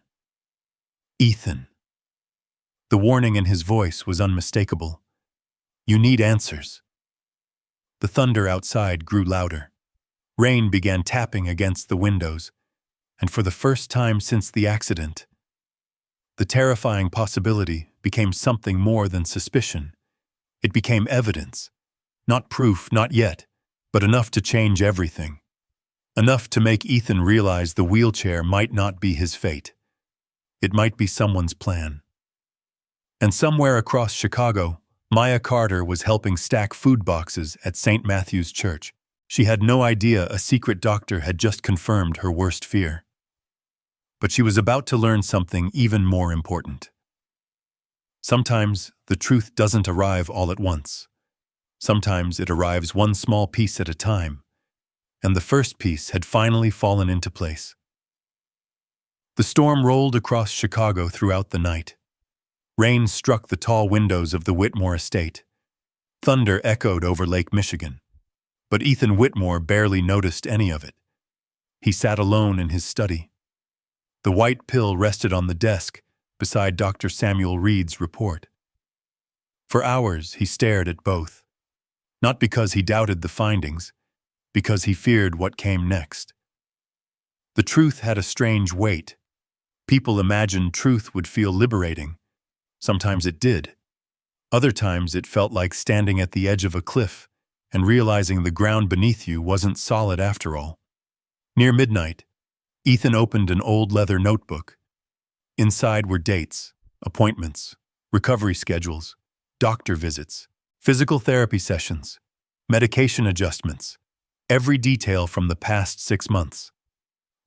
S1: Ethan. The warning in his voice was unmistakable. You need answers. The thunder outside grew louder. Rain began tapping against the windows, and for the first time since the accident, the terrifying possibility became something more than suspicion. It became evidence. Not proof, not yet, but enough to change everything. Enough to make Ethan realize the wheelchair might not be his fate. It might be someone's plan. And somewhere across Chicago, Maya Carter was helping stack food boxes at St. Matthew's Church. She had no idea a secret doctor had just confirmed her worst fear. But she was about to learn something even more important. Sometimes the truth doesn't arrive all at once. Sometimes it arrives one small piece at a time, and the first piece had finally fallen into place. The storm rolled across Chicago throughout the night. Rain struck the tall windows of the Whitmore estate. Thunder echoed over Lake Michigan. But Ethan Whitmore barely noticed any of it. He sat alone in his study. The white pill rested on the desk beside Dr. Samuel Reed's report. For hours, he stared at both. Not because he doubted the findings, because he feared what came next. The truth had a strange weight. People imagined truth would feel liberating. Sometimes it did. Other times it felt like standing at the edge of a cliff and realizing the ground beneath you wasn't solid after all. Near midnight, Ethan opened an old leather notebook. Inside were dates, appointments, recovery schedules, doctor visits, physical therapy sessions, medication adjustments, every detail from the past 6 months.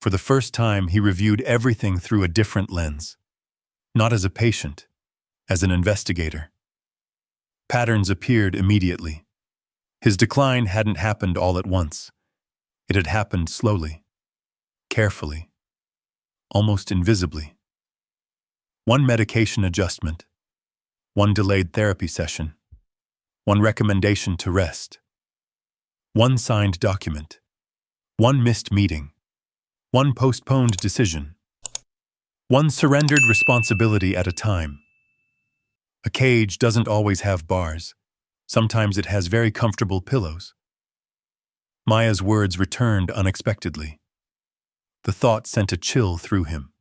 S1: For the first time, he reviewed everything through a different lens. Not as a patient, as an investigator. Patterns appeared immediately. His decline hadn't happened all at once. It had happened slowly, carefully, almost invisibly. One medication adjustment, one delayed therapy session, one recommendation to rest, one signed document, one missed meeting, one postponed decision, one surrendered responsibility at a time. A cage doesn't always have bars. Sometimes it has very comfortable pillows. Maya's words returned unexpectedly. The thought sent a chill through him.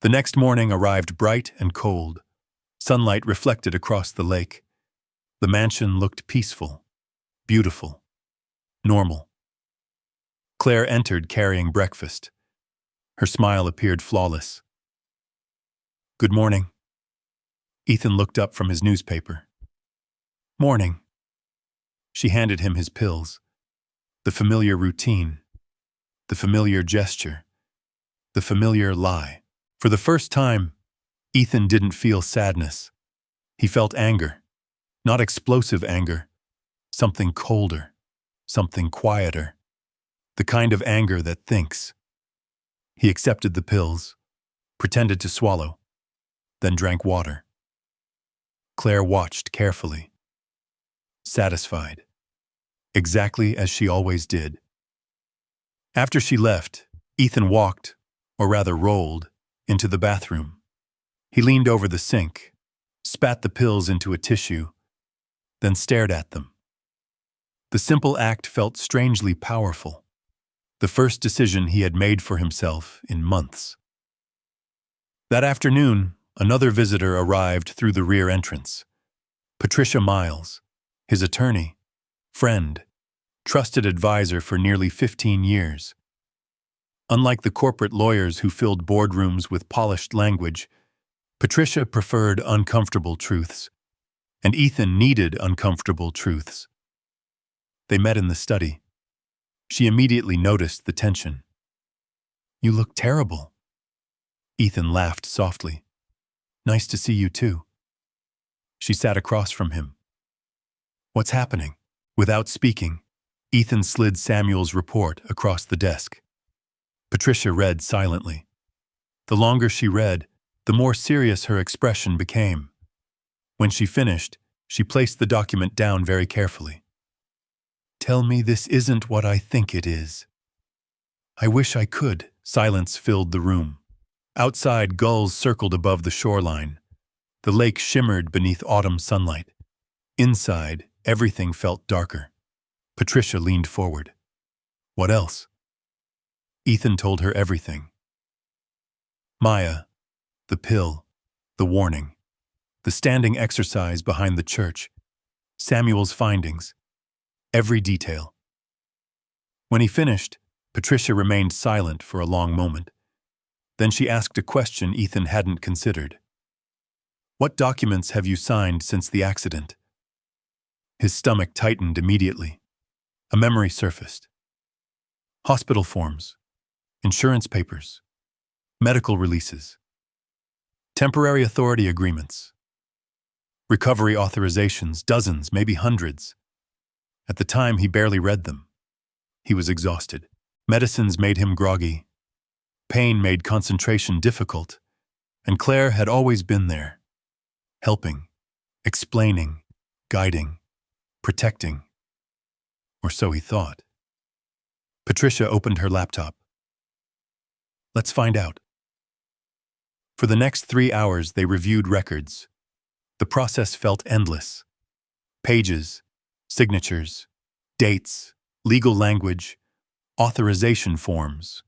S1: The next morning arrived bright and cold. Sunlight reflected across the lake. The mansion looked peaceful, beautiful, normal. Claire entered carrying breakfast. Her smile appeared flawless. Good morning. Ethan looked up from his newspaper. Morning. She handed him his pills. The familiar routine. The familiar gesture. The familiar lie. For the first time, Ethan didn't feel sadness. He felt anger. Not explosive anger. Something colder. Something quieter. The kind of anger that thinks. He accepted the pills, pretended to swallow, then drank water. Claire watched carefully. satisfied, exactly as she always did. After she left, Ethan walked, or rather rolled, into the bathroom. He leaned over the sink, spat the pills into a tissue, then stared at them. The simple act felt strangely powerful, the first decision he had made for himself in months. That afternoon, another visitor arrived through the rear entrance. Patricia Miles, his attorney, friend, trusted advisor for nearly 15 years. Unlike the corporate lawyers who filled boardrooms with polished language, Patricia preferred uncomfortable truths, and Ethan needed uncomfortable truths. They met in the study. She immediately noticed the tension. "You look terrible." Ethan laughed softly. "Nice to see you too." She sat across from him. "What's happening?" Without speaking, Ethan slid Samuel's report across the desk. Patricia read silently. The longer she read, the more serious her expression became. When she finished, she placed the document down very carefully. "Tell me this isn't what I think it is." "I wish I could." Silence filled the room. Outside, gulls circled above the shoreline. The lake shimmered beneath autumn sunlight. Inside, everything felt darker. Patricia leaned forward. "What else?" Ethan told her everything. Maya, the pill, the warning, the standing exercise behind the church, Samuel's findings, every detail. When he finished, Patricia remained silent for a long moment. Then she asked a question Ethan hadn't considered. "What documents have you signed since the accident?" His stomach tightened immediately. A memory surfaced. Hospital forms, insurance papers, medical releases, temporary authority agreements, recovery authorizations, dozens, maybe hundreds. At the time, he barely read them. He was exhausted. Medicines made him groggy. Pain made concentration difficult, and Claire had always been there, helping, explaining, guiding, protecting. Or so he thought. Patricia opened her laptop. "Let's find out." For the next 3 hours, they reviewed records. The process felt endless. Pages, signatures, dates, legal language, authorization forms.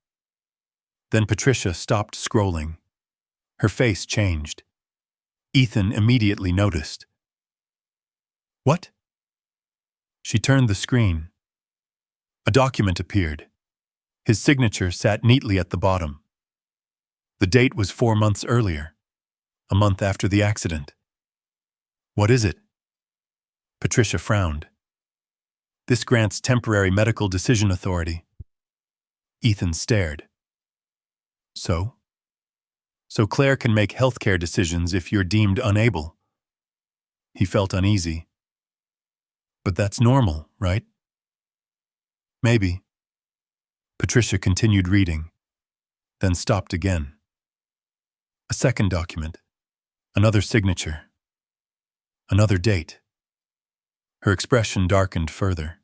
S1: Then Patricia stopped scrolling. Her face changed. Ethan immediately noticed. "What?" She turned the screen. A document appeared. His signature sat neatly at the bottom. The date was 4 months earlier, a month after the accident. "What is it?" Patricia frowned. "This grants temporary medical decision authority." Ethan stared. "So? So Claire can make healthcare decisions if you're deemed unable." He felt uneasy. "But that's normal, right?" "Maybe." Patricia continued reading, then stopped again. A second document, another signature, another date. Her expression darkened further.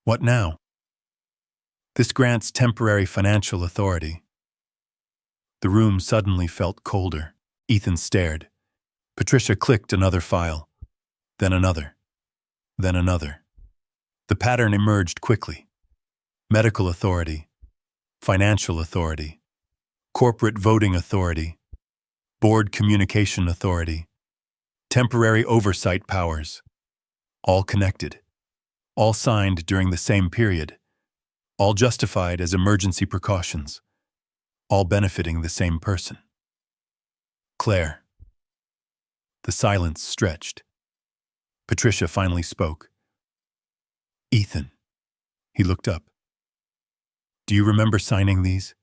S1: "What now?" "This grants temporary financial authority." The room suddenly felt colder. Ethan stared. Patricia clicked another file, then another, then another. The pattern emerged quickly. Medical authority, financial authority, corporate voting authority, board communication authority, temporary oversight powers, all connected, all signed during the same period, all justified as emergency precautions, all benefiting the same person. Claire. The silence stretched. Patricia finally spoke. "Ethan." He looked up. "Do you remember signing these?"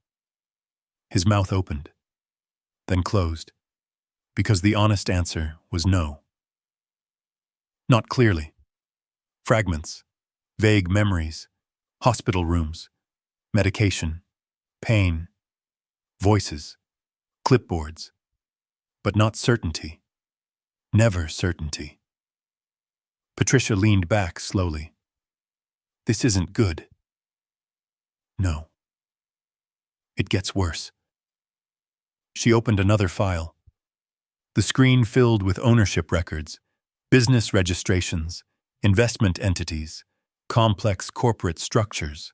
S1: His mouth opened, then closed, because the honest answer was no. Not clearly. Fragments, vague memories, hospital rooms, medication, pain, voices, clipboards, but not certainty. Never certainty. Patricia leaned back slowly. This isn't good. No. It gets worse. She opened another file. The screen filled with ownership records, business registrations, investment entities, complex corporate structures.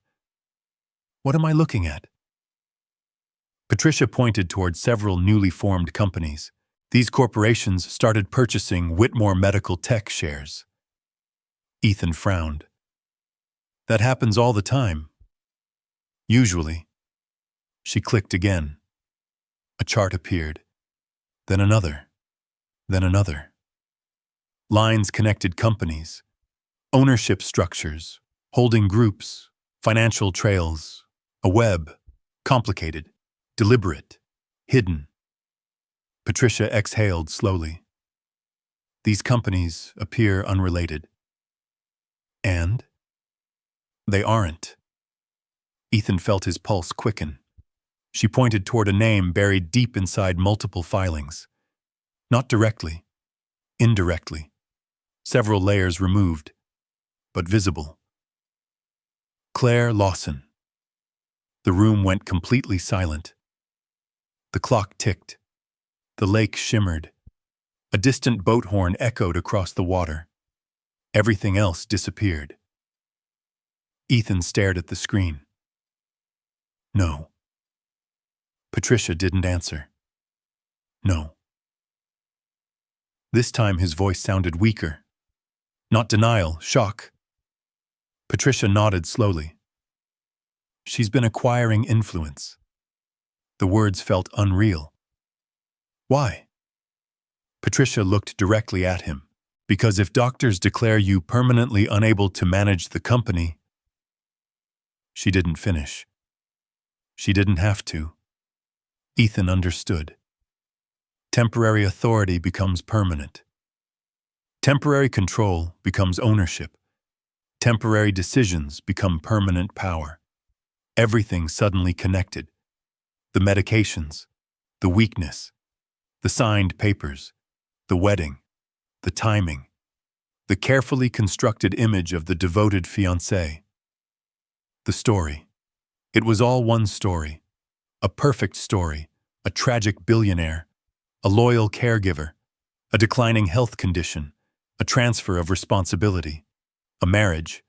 S1: What am I looking at? Patricia pointed toward several newly formed companies. These corporations started purchasing Whitmore Medical Tech shares. Ethan frowned. That happens all the time. Usually. She clicked again. A chart appeared. Then another. Then another. Lines connected companies, ownership structures, holding groups, financial trails, a web, complicated, deliberate, hidden. Patricia exhaled slowly. These companies appear unrelated. And? They aren't. Ethan felt his pulse quicken. She pointed toward a name buried deep inside multiple filings. Not directly, indirectly. Several layers removed, but visible. Claire Lawson. The room went completely silent. The clock ticked. The lake shimmered. A distant boat horn echoed across the water. Everything else disappeared. Ethan stared at the screen. No. Patricia didn't answer. No. This time his voice sounded weaker. Not denial, shock. Patricia nodded slowly. She's been acquiring influence. The words felt unreal. Why? Patricia looked directly at him. Because if doctors declare you permanently unable to manage the company... She didn't finish. She didn't have to. Ethan understood. Temporary authority becomes permanent. Temporary control becomes ownership. Temporary decisions become permanent power. Everything suddenly connected. The medications, the weakness, the signed papers, the wedding, the timing, the carefully constructed image of the devoted fiancé. The story. It was all one story. A perfect story. A tragic billionaire. A loyal caregiver. A declining health condition. A transfer of responsibility. A marriage.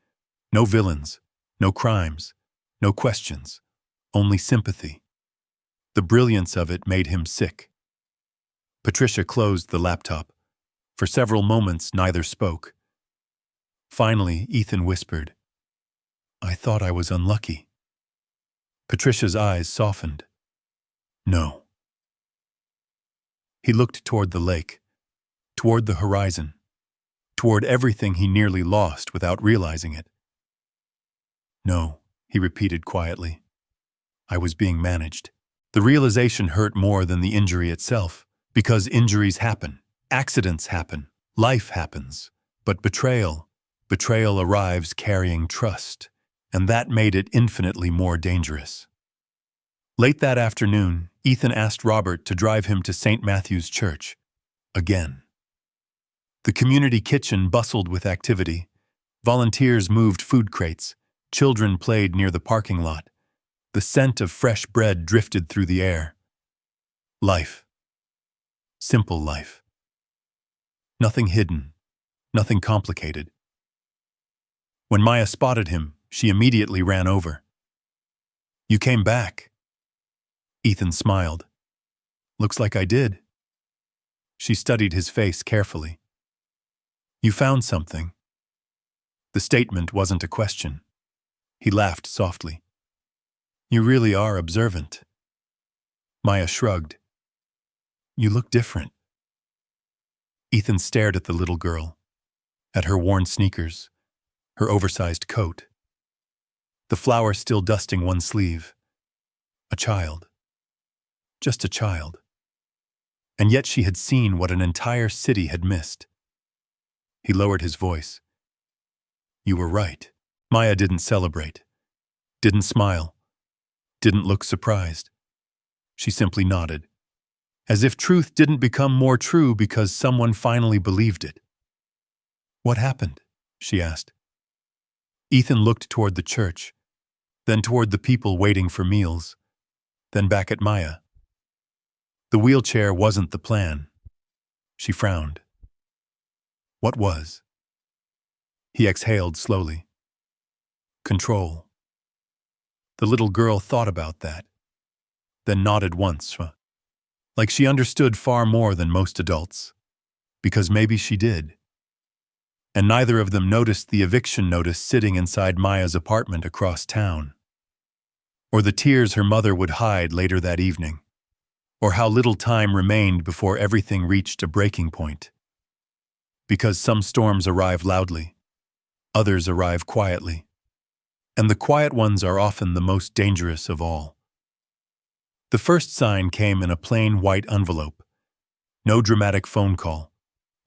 S1: No villains. No crimes. No questions. Only sympathy. The brilliance of it made him sick. Patricia closed the laptop. For several moments, neither spoke. Finally, Ethan whispered, I thought I was unlucky. Patricia's eyes softened. No. He looked toward the lake, toward the horizon, toward everything he nearly lost without realizing it. No, he repeated quietly. I was being managed. The realization hurt more than the injury itself, because injuries happen, accidents happen, life happens. But betrayal arrives carrying trust, and that made it infinitely more dangerous. Late that afternoon, Ethan asked Robert to drive him to St. Matthew's Church. Again. The community kitchen bustled with activity. Volunteers moved food crates. Children played near the parking lot. The scent of fresh bread drifted through the air. Life. Simple life. Nothing hidden. Nothing complicated. When Maya spotted him, she immediately ran over. You came back. Ethan smiled. Looks like I did. She studied his face carefully. You found something. The statement wasn't a question. He laughed softly. You really are observant. Maya shrugged. You look different. Ethan stared at the little girl, at her worn sneakers, her oversized coat, the flower still dusting one sleeve. A child. Just a child. And yet she had seen what an entire city had missed. He lowered his voice. You were right. Maya didn't celebrate, didn't smile, didn't look surprised. She simply nodded, as if truth didn't become more true because someone finally believed it. What happened? she asked. Ethan looked toward the church, then toward the people waiting for meals, then back at Maya. The wheelchair wasn't the plan. She frowned. What was? He exhaled slowly. Control. The little girl thought about that, then nodded once, like she understood far more than most adults, because maybe she did. And neither of them noticed the eviction notice sitting inside Maya's apartment across town, or the tears her mother would hide later that evening, or how little time remained before everything reached a breaking point. Because some storms arrive loudly, others arrive quietly, and the quiet ones are often the most dangerous of all. The first sign came in a plain white envelope. No dramatic phone call.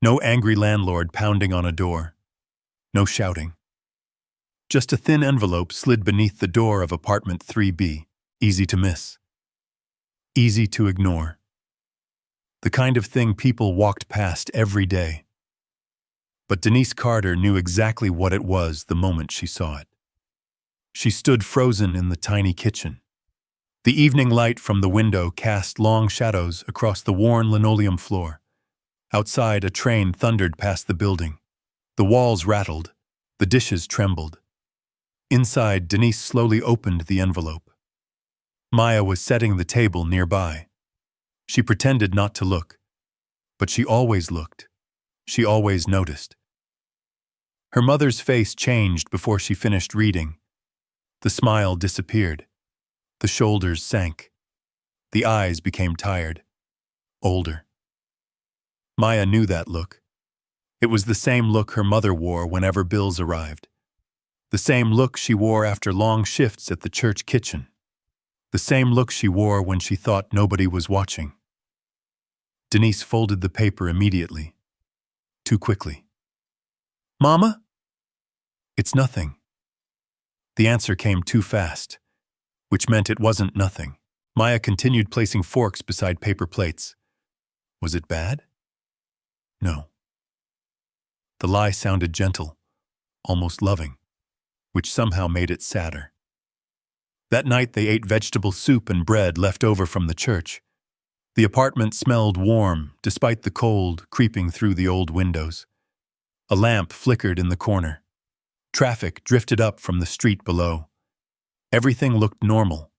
S1: No angry landlord pounding on a door. No shouting. Just a thin envelope slid beneath the door of apartment 3B, easy to miss. Easy to ignore. The kind of thing people walked past every day. But Denise Carter knew exactly what it was the moment she saw it. She stood frozen in the tiny kitchen. The evening light from the window cast long shadows across the worn linoleum floor. Outside, a train thundered past the building. The walls rattled. The dishes trembled. Inside, Denise slowly opened the envelope. Maya was setting the table nearby. She pretended not to look, but she always looked. She always noticed. Her mother's face changed before she finished reading. The smile disappeared. The shoulders sank. The eyes became tired, older. Maya knew that look. It was the same look her mother wore whenever bills arrived. The same look she wore after long shifts at the church kitchen. The same look she wore when she thought nobody was watching. Denise folded the paper immediately. Too quickly. Mama? It's nothing. The answer came too fast, which meant it wasn't nothing. Maya continued placing forks beside paper plates. Was it bad? No. The lie sounded gentle, almost loving, which somehow made it sadder. That night they ate vegetable soup and bread left over from the church. The apartment smelled warm, despite the cold creeping through the old windows. A lamp flickered in the corner. Traffic drifted up from the street below. Everything looked normal.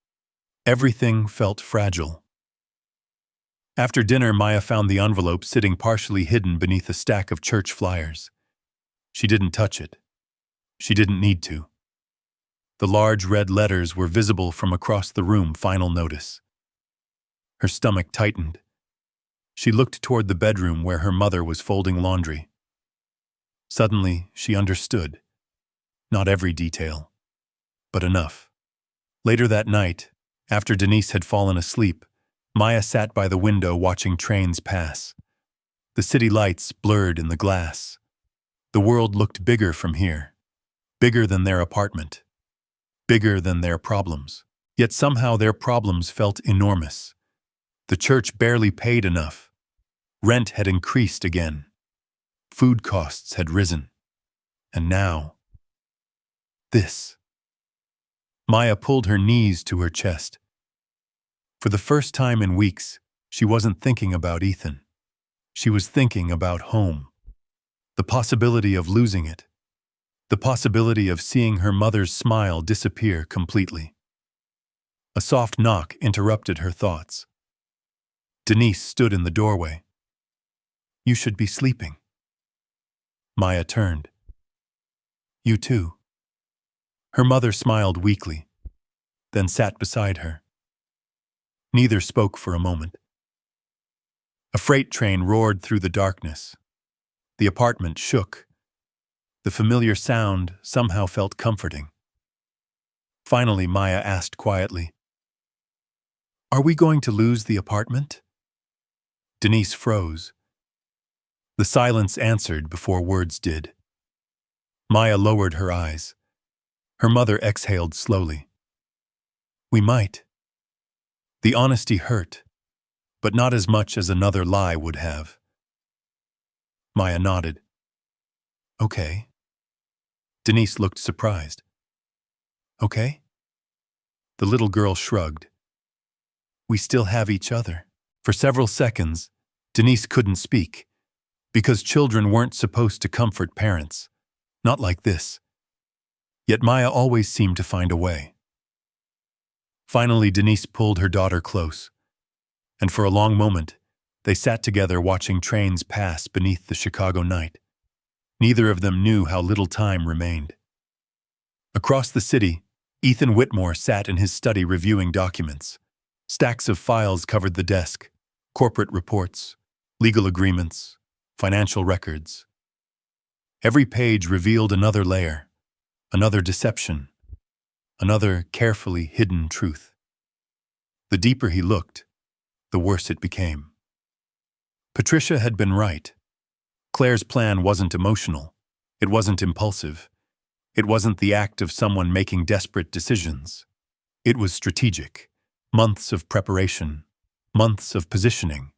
S1: Everything felt fragile. After dinner, Maya found the envelope sitting partially hidden beneath a stack of church flyers. She didn't touch it. She didn't need to. The large red letters were visible from across the room, final notice. Her stomach tightened. She looked toward the bedroom where her mother was folding laundry. Suddenly, she understood. Not every detail, but enough. Later that night, after Denise had fallen asleep, Maya sat by the window watching trains pass. The city lights blurred in the glass. The world looked bigger from here. Bigger than their apartment. Bigger than their problems. Yet somehow their problems felt enormous. The church barely paid enough. Rent had increased again. Food costs had risen. And now, this. Maya pulled her knees to her chest. For the first time in weeks, she wasn't thinking about Ethan. She was thinking about home. The possibility of losing it. The possibility of seeing her mother's smile disappear completely. A soft knock interrupted her thoughts. Denise stood in the doorway. You should be sleeping. Maya turned. You too. Her mother smiled weakly, then sat beside her. Neither spoke for a moment. A freight train roared through the darkness. The apartment shook. The familiar sound somehow felt comforting. Finally, Maya asked quietly, Are we going to lose the apartment? Denise froze. The silence answered before words did. Maya lowered her eyes. Her mother exhaled slowly. We might. The honesty hurt, but not as much as another lie would have. Maya nodded. Okay. Denise looked surprised. Okay? The little girl shrugged. We still have each other. For several seconds, Denise couldn't speak, because children weren't supposed to comfort parents. Not like this. Yet Maya always seemed to find a way. Finally, Denise pulled her daughter close, and for a long moment, they sat together watching trains pass beneath the Chicago night. Neither of them knew how little time remained. Across the city, Ethan Whitmore sat in his study reviewing documents. Stacks of files covered the desk: corporate reports, legal agreements, financial records. Every page revealed another layer, another deception, another carefully hidden truth. The deeper he looked, the worse it became. Patricia had been right. Claire's plan wasn't emotional. It wasn't impulsive. It wasn't the act of someone making desperate decisions. It was strategic. Months of preparation, months of positioning,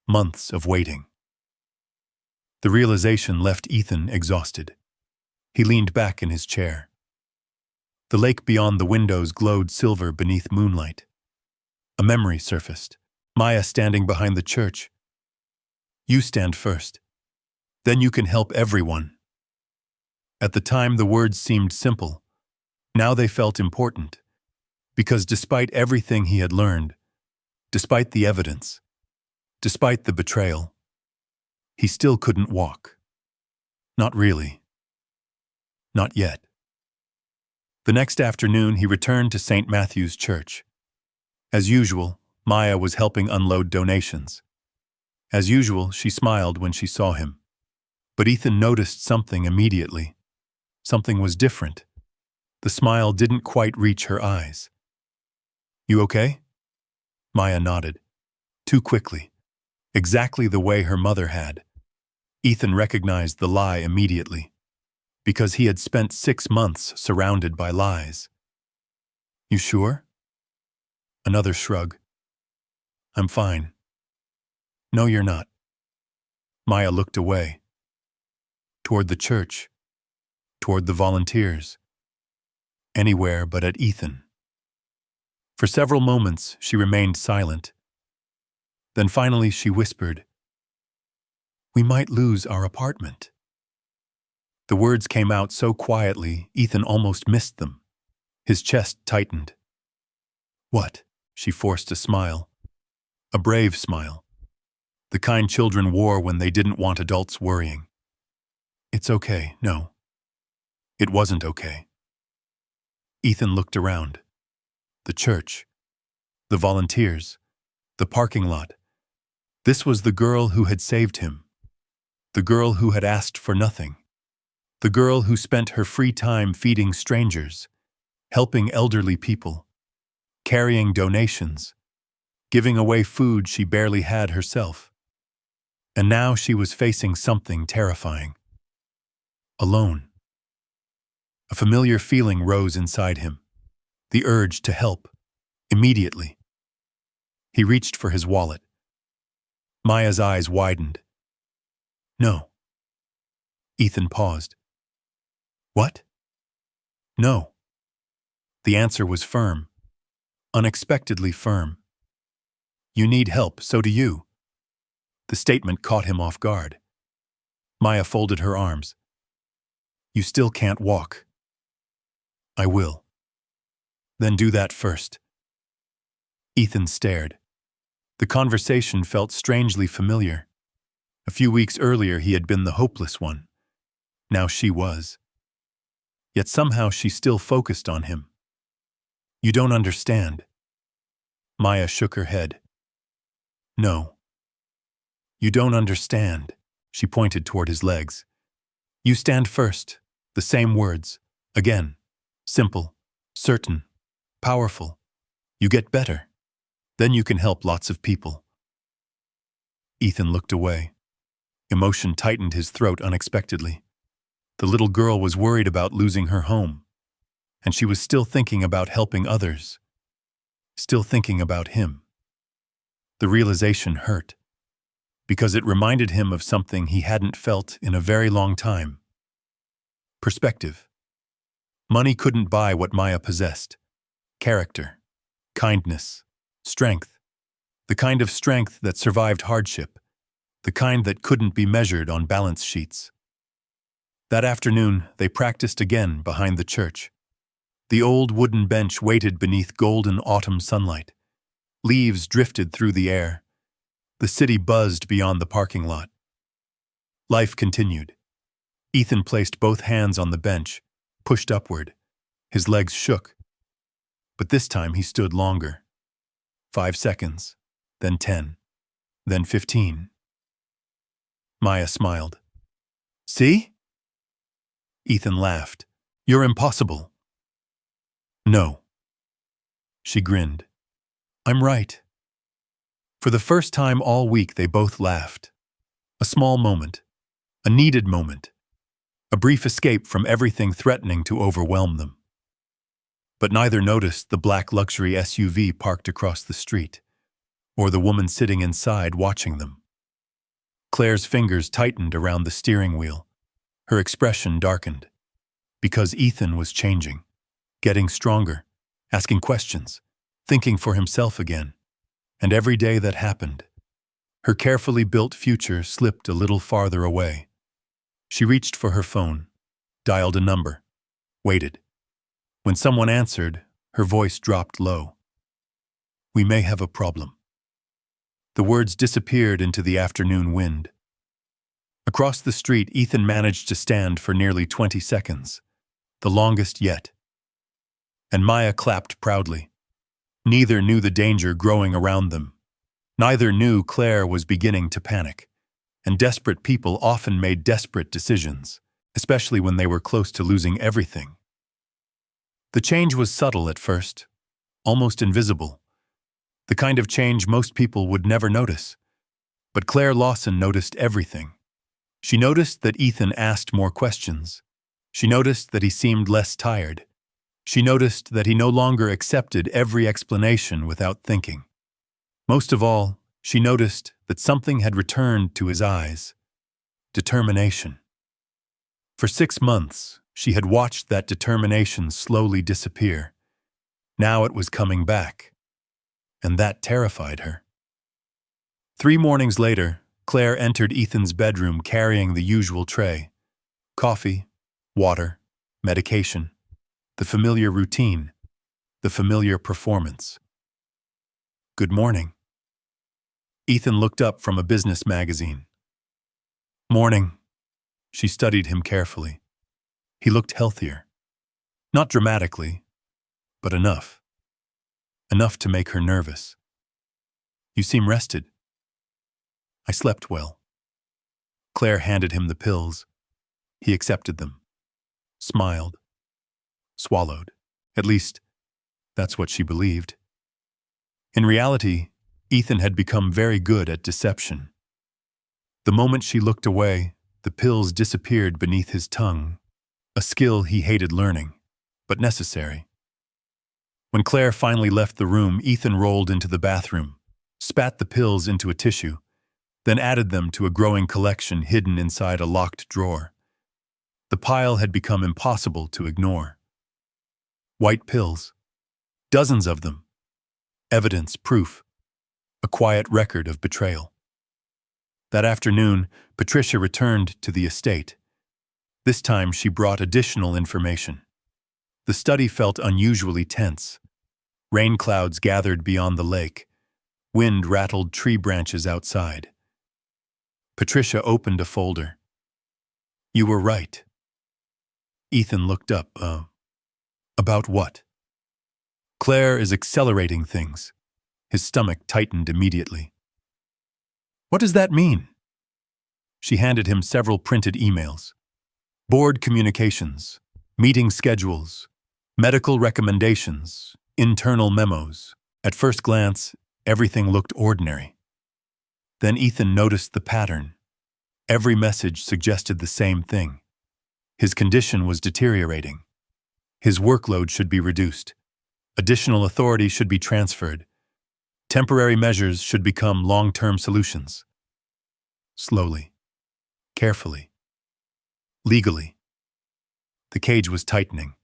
S1: months of waiting. The realization left Ethan exhausted. He leaned back in his chair. The lake beyond the windows glowed silver beneath moonlight. A memory surfaced. Maya standing behind the church. You stand first. Then you can help everyone. At the time, the words seemed simple. Now they felt important. Because despite everything he had learned, despite the evidence, despite the betrayal, he still couldn't walk. Not really. Not yet. The next afternoon, he returned to St. Matthew's Church. As usual, Maya was helping unload donations. As usual, she smiled when she saw him. But Ethan noticed something immediately. Something was different. The smile didn't quite reach her eyes. You okay? Maya nodded. Too quickly. Exactly the way her mother had. Ethan recognized the lie immediately, because he had spent 6 months surrounded by lies. You sure? Another shrug. I'm fine. No, you're not. Maya looked away. Toward the church. Toward the volunteers. Anywhere but at Ethan. For several moments, she remained silent. Then finally she whispered, We might lose our apartment. The words came out so quietly, Ethan almost missed them. His chest tightened. What? She forced a smile. A brave smile. The kind children wore when they didn't want adults worrying. It's okay, no. It wasn't okay. Ethan looked around. The church, the volunteers, the parking lot. This was the girl who had saved him. The girl who had asked for nothing. The girl who spent her free time feeding strangers, helping elderly people, carrying donations, giving away food she barely had herself. And now she was facing something terrifying. Alone. A familiar feeling rose inside him. The urge to help, immediately. He reached for his wallet. Maya's eyes widened. No. Ethan paused. What? No. The answer was firm. Unexpectedly firm. You need help, so do you. The statement caught him off guard. Maya folded her arms. You still can't walk. I will. Then do that first. Ethan stared. The conversation felt strangely familiar. A few weeks earlier he had been the hopeless one. Now she was. Yet somehow she still focused on him. You don't understand. Maya shook her head. No. You don't understand. She pointed toward his legs. You stand first. The same words. Again. Simple. Certain. Powerful. You get better. Then you can help lots of people. Ethan looked away. Emotion tightened his throat unexpectedly. The little girl was worried about losing her home, and she was still thinking about helping others. Still thinking about him. The realization hurt, because it reminded him of something he hadn't felt in a very long time. Perspective. Money couldn't buy what Maya possessed: character, kindness, strength, the kind of strength that survived hardship, the kind that couldn't be measured on balance sheets. That afternoon, they practiced again behind the church. The old wooden bench waited beneath golden autumn sunlight. Leaves drifted through the air. The city buzzed beyond the parking lot. Life continued. Ethan placed both hands on the bench, pushed upward. His legs shook. But this time he stood longer. 5 seconds, then 10, then 15. Maya smiled. "See?" Ethan laughed. "You're impossible." "No." She grinned. "I'm right." For the first time all week they both laughed. A small moment. A needed moment. A brief escape from everything threatening to overwhelm them. But neither noticed the black luxury SUV parked across the street, or the woman sitting inside watching them. Claire's fingers tightened around the steering wheel. Her expression darkened. Because Ethan was changing, getting stronger, asking questions, thinking for himself again. And every day that happened, her carefully built future slipped a little farther away. She reached for her phone, dialed a number, waited. When someone answered, her voice dropped low. "We may have a problem." The words disappeared into the afternoon wind. Across the street, Ethan managed to stand for nearly 20 seconds, the longest yet. And Maya clapped proudly. Neither knew the danger growing around them. Neither knew Claire was beginning to panic. And desperate people often made desperate decisions, especially when they were close to losing everything. The change was subtle at first, almost invisible. The kind of change most people would never notice. But Claire Lawson noticed everything. She noticed that Ethan asked more questions. She noticed that he seemed less tired. She noticed that he no longer accepted every explanation without thinking. Most of all, she noticed that something had returned to his eyes: determination. For 6 months, she had watched that determination slowly disappear. Now it was coming back, and that terrified her. 3 mornings later, Claire entered Ethan's bedroom carrying the usual tray: coffee, water, medication, the familiar routine, the familiar performance. "Good morning." Ethan looked up from a business magazine. "Morning." She studied him carefully. He looked healthier. Not dramatically, but enough. Enough to make her nervous. "You seem rested." "I slept well." Claire handed him the pills. He accepted them. Smiled. Swallowed. At least, that's what she believed. In reality, Ethan had become very good at deception. The moment she looked away, the pills disappeared beneath his tongue, a skill he hated learning, but necessary. When Claire finally left the room, Ethan rolled into the bathroom, spat the pills into a tissue, then added them to a growing collection hidden inside a locked drawer. The pile had become impossible to ignore. White pills. Dozens of them. Evidence, proof. A quiet record of betrayal. That afternoon, Patricia returned to the estate. This time she brought additional information. The study felt unusually tense. Rain clouds gathered beyond the lake. Wind rattled tree branches outside. Patricia opened a folder. "You were right." Ethan looked up. About what?" "Claire is accelerating things." His stomach tightened immediately. "What does that mean?" She handed him several printed emails. Board communications, meeting schedules, medical recommendations, internal memos. At first glance, everything looked ordinary. Then Ethan noticed the pattern. Every message suggested the same thing. His condition was deteriorating. His workload should be reduced. Additional authority should be transferred. Temporary measures should become long-term solutions. Slowly, carefully, legally. The cage was tightening.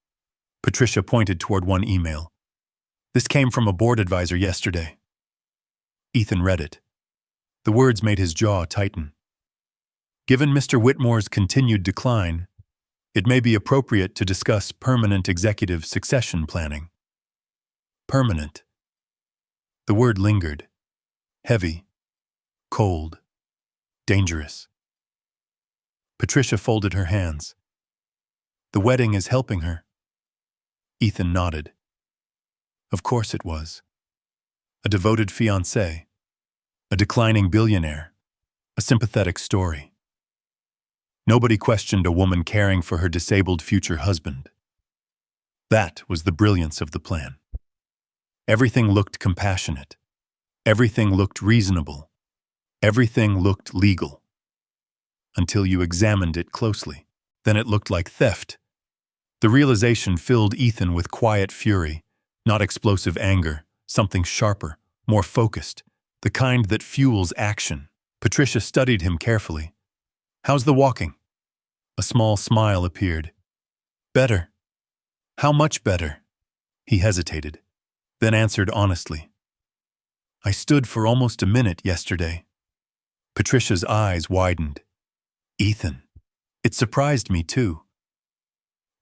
S1: Patricia pointed toward one email. This came from a board advisor yesterday. Ethan read it. The words made his jaw tighten. Given Mr. Whitmore's continued decline, it may be appropriate to discuss permanent executive succession planning. Permanent. The word lingered. Heavy. Cold. Dangerous. Patricia folded her hands. The wedding is helping her. Ethan nodded. Of course it was. A devoted fiancé. A declining billionaire. A sympathetic story. Nobody questioned a woman caring for her disabled future husband. That was the brilliance of the plan. Everything looked compassionate. Everything looked reasonable. Everything looked legal. Until you examined it closely. Then it looked like theft. The realization filled Ethan with quiet fury, not explosive anger, something sharper, more focused, the kind that fuels action. Patricia studied him carefully. How's the walking? A small smile appeared. Better. How much better? He hesitated, then answered honestly. I stood for almost a minute yesterday. Patricia's eyes widened. Ethan. It surprised me too.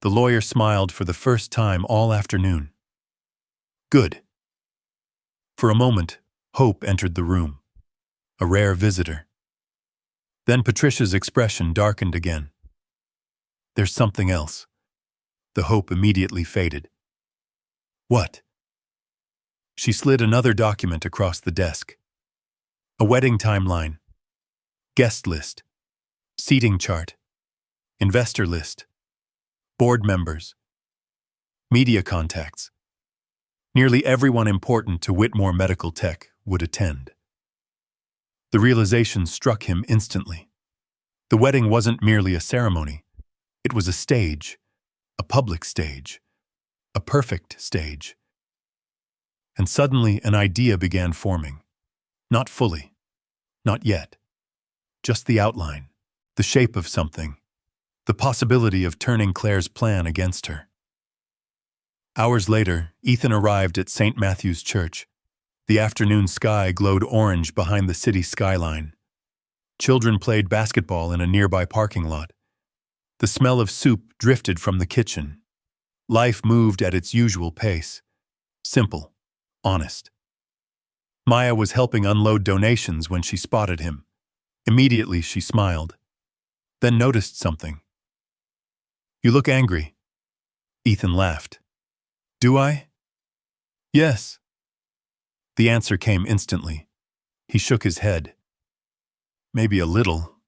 S1: The lawyer smiled for the first time all afternoon. Good. For a moment, hope entered the room. A rare visitor. Then Patricia's expression darkened again. There's something else. The hope immediately faded. What? She slid another document across the desk. A wedding timeline. Guest list. Seating chart. Investor list. Board members. Media contacts. Nearly everyone important to Whitmore Medical Tech would attend. The realization struck him instantly. The wedding wasn't merely a ceremony. It was a stage, a public stage, a perfect stage. And suddenly an idea began forming. Not fully, not yet. Just the outline, the shape of something, the possibility of turning Claire's plan against her. Hours later, Ethan arrived at St. Matthew's Church. The afternoon sky glowed orange behind the city skyline. Children played basketball in a nearby parking lot. The smell of soup drifted from the kitchen. Life moved at its usual pace. Simple, honest. Maya was helping unload donations when she spotted him. Immediately she smiled, then noticed something. You look angry. Ethan laughed. Do I? Yes. The answer came instantly. He shook his head. Maybe a little.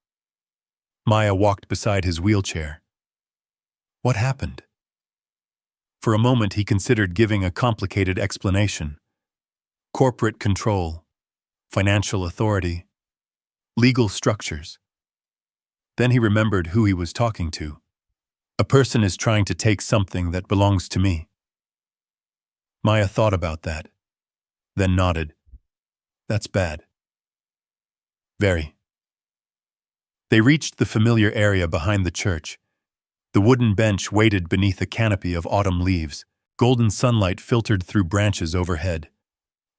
S1: Maya walked beside his wheelchair. What happened? For a moment he considered giving a complicated explanation. Corporate control, financial authority, legal structures. Then he remembered who he was talking to. A person is trying to take something that belongs to me. Maya thought about that, then nodded. That's bad. Very. They reached the familiar area behind the church. The wooden bench waited beneath a canopy of autumn leaves. Golden sunlight filtered through branches overhead.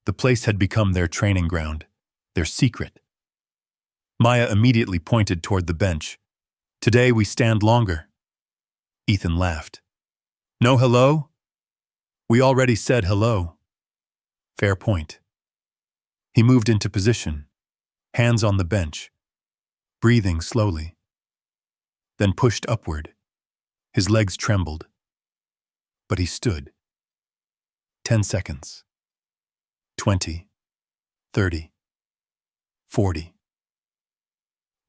S1: The place had become their training ground, their secret. Maya immediately pointed toward the bench. Today we stand longer. Ethan laughed. No hello? We already said hello. Fair point. He moved into position, hands on the bench, breathing slowly. Then pushed upward. His legs trembled. But he stood. 10 seconds. 20. 30. 40.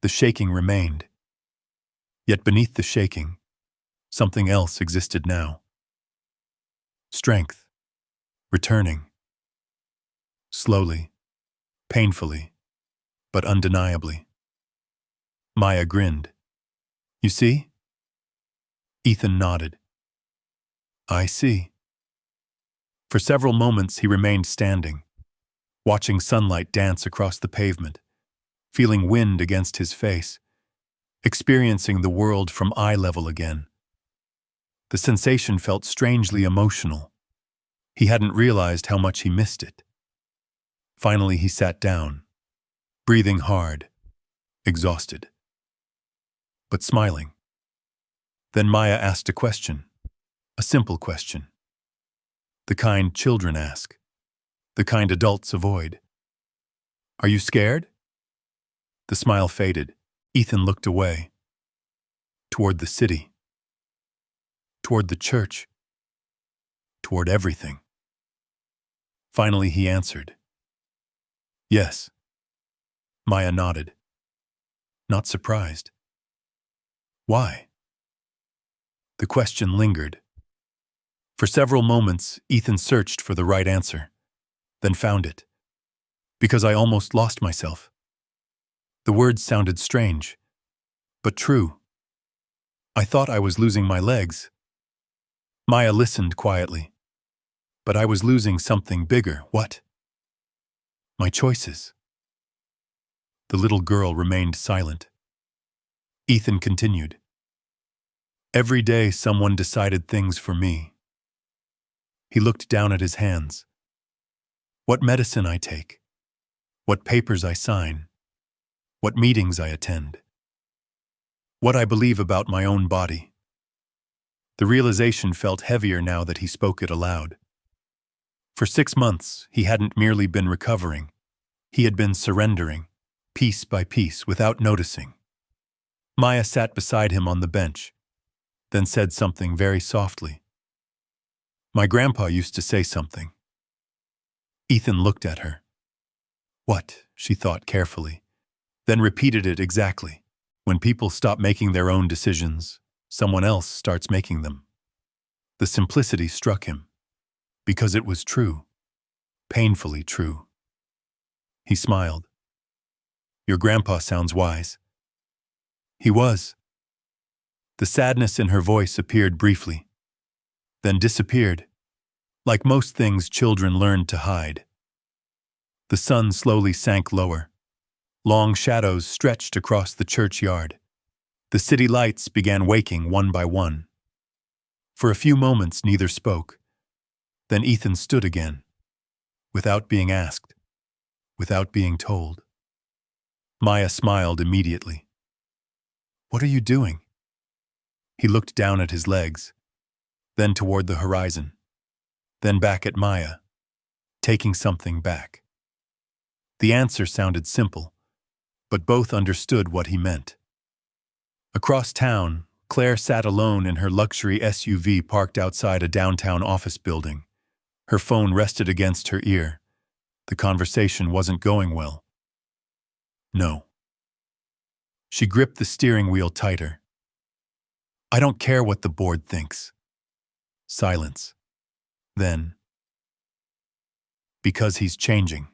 S1: The shaking remained. Yet beneath the shaking, something else existed now. Strength. Returning. Slowly. Painfully. But undeniably. Maya grinned. You see? Ethan nodded. I see. For several moments he remained standing, watching sunlight dance across the pavement, feeling wind against his face, experiencing the world from eye level again. The sensation felt strangely emotional. He hadn't realized how much he missed it. Finally, he sat down, breathing hard, exhausted, but smiling. Then Maya asked a question, a simple question. The kind children ask, the kind adults avoid. Are you scared? The smile faded. Ethan looked away, toward the city, toward the church, toward everything. Finally, he answered. Yes. Maya nodded, not surprised. Why? The question lingered. For several moments, Ethan searched for the right answer, then found it. Because I almost lost myself. The words sounded strange, but true. I thought I was losing my legs. Maya listened quietly. But I was losing something bigger. What? My choices. The little girl remained silent. Ethan continued. Every day someone decided things for me. He looked down at his hands. What medicine I take. What papers I sign. What meetings I attend. What I believe about my own body. The realization felt heavier now that he spoke it aloud. For 6 months, he hadn't merely been recovering. He had been surrendering, piece by piece, without noticing. Maya sat beside him on the bench, then said something very softly. My grandpa used to say something. Ethan looked at her. What? She thought carefully, then repeated it exactly. When people stop making their own decisions, someone else starts making them. The simplicity struck him, because it was true, painfully true. He smiled. Your grandpa sounds wise. He was. The sadness in her voice appeared briefly, then disappeared, like most things children learn to hide. The sun slowly sank lower. Long shadows stretched across the churchyard. The city lights began waking one by one. For a few moments, neither spoke. Then Ethan stood again, without being asked, without being told. Maya smiled immediately. What are you doing? He looked down at his legs, then toward the horizon, then back at Maya, taking something back. The answer sounded simple, but both understood what he meant. Across town, Claire sat alone in her luxury SUV parked outside a downtown office building. Her phone rested against her ear. The conversation wasn't going well. No. She gripped the steering wheel tighter. I don't care what the board thinks. Silence. Then, because he's changing.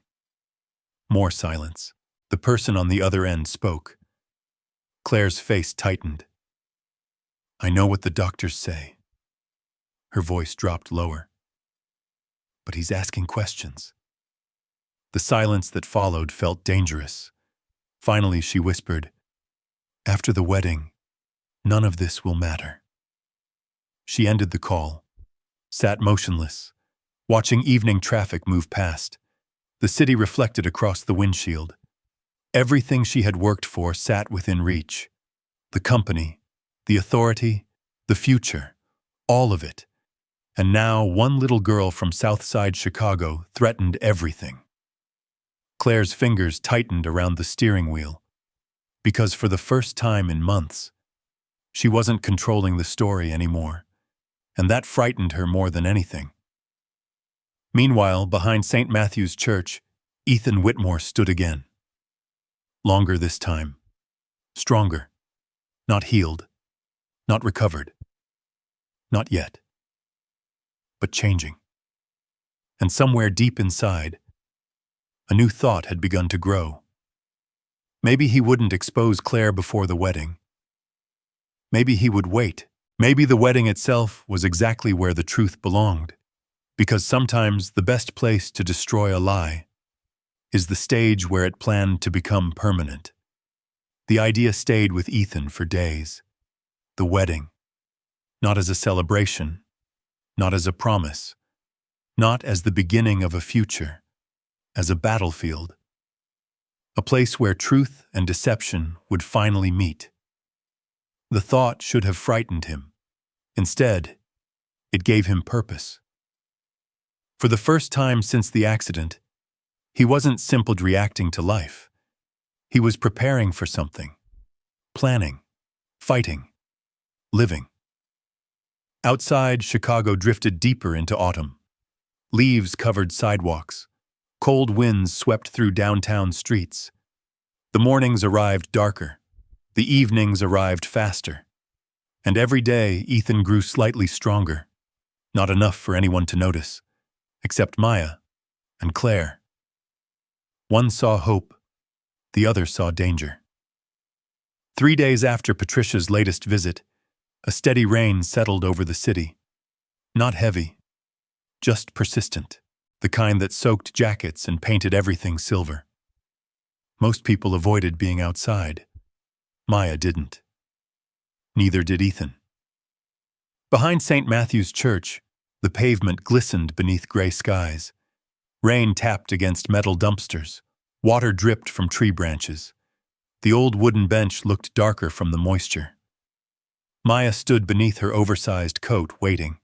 S1: More silence. The person on the other end spoke. Claire's face tightened. I know what the doctors say. Her voice dropped lower. But he's asking questions. The silence that followed felt dangerous. Finally, she whispered, after the wedding, none of this will matter. She ended the call, sat motionless, watching evening traffic move past. The city reflected across the windshield. Everything she had worked for sat within reach. The company, the authority, the future, all of it. And now one little girl from Southside Chicago threatened everything. Claire's fingers tightened around the steering wheel, because for the first time in months, she wasn't controlling the story anymore, and that frightened her more than anything. Meanwhile, behind St. Matthew's Church, Ethan Whitmore stood again. Longer this time. Stronger. Not healed. Not recovered. Not yet. But changing. And somewhere deep inside, a new thought had begun to grow. Maybe he wouldn't expose Claire before the wedding. Maybe he would wait. Maybe the wedding itself was exactly where the truth belonged. Because sometimes the best place to destroy a lie is the stage where it planned to become permanent. The idea stayed with Ethan for days. The wedding. Not as a celebration, not as a promise, not as the beginning of a future, as a battlefield. A place where truth and deception would finally meet. The thought should have frightened him. Instead, it gave him purpose. For the first time since the accident, he wasn't simply reacting to life. He was preparing for something, planning, fighting, living. Outside, Chicago drifted deeper into autumn. Leaves covered sidewalks. Cold winds swept through downtown streets. The mornings arrived darker. The evenings arrived faster. And every day, Ethan grew slightly stronger. Not enough for anyone to notice, except Maya and Claire. One saw hope, the other saw danger. 3 days after Patricia's latest visit, a steady rain settled over the city. Not heavy, just persistent, the kind that soaked jackets and painted everything silver. Most people avoided being outside. Maya didn't. Neither did Ethan. Behind St. Matthew's Church, the pavement glistened beneath gray skies. Rain tapped against metal dumpsters. Water dripped from tree branches. The old wooden bench looked darker from the moisture. Maya stood beneath her oversized coat, waiting.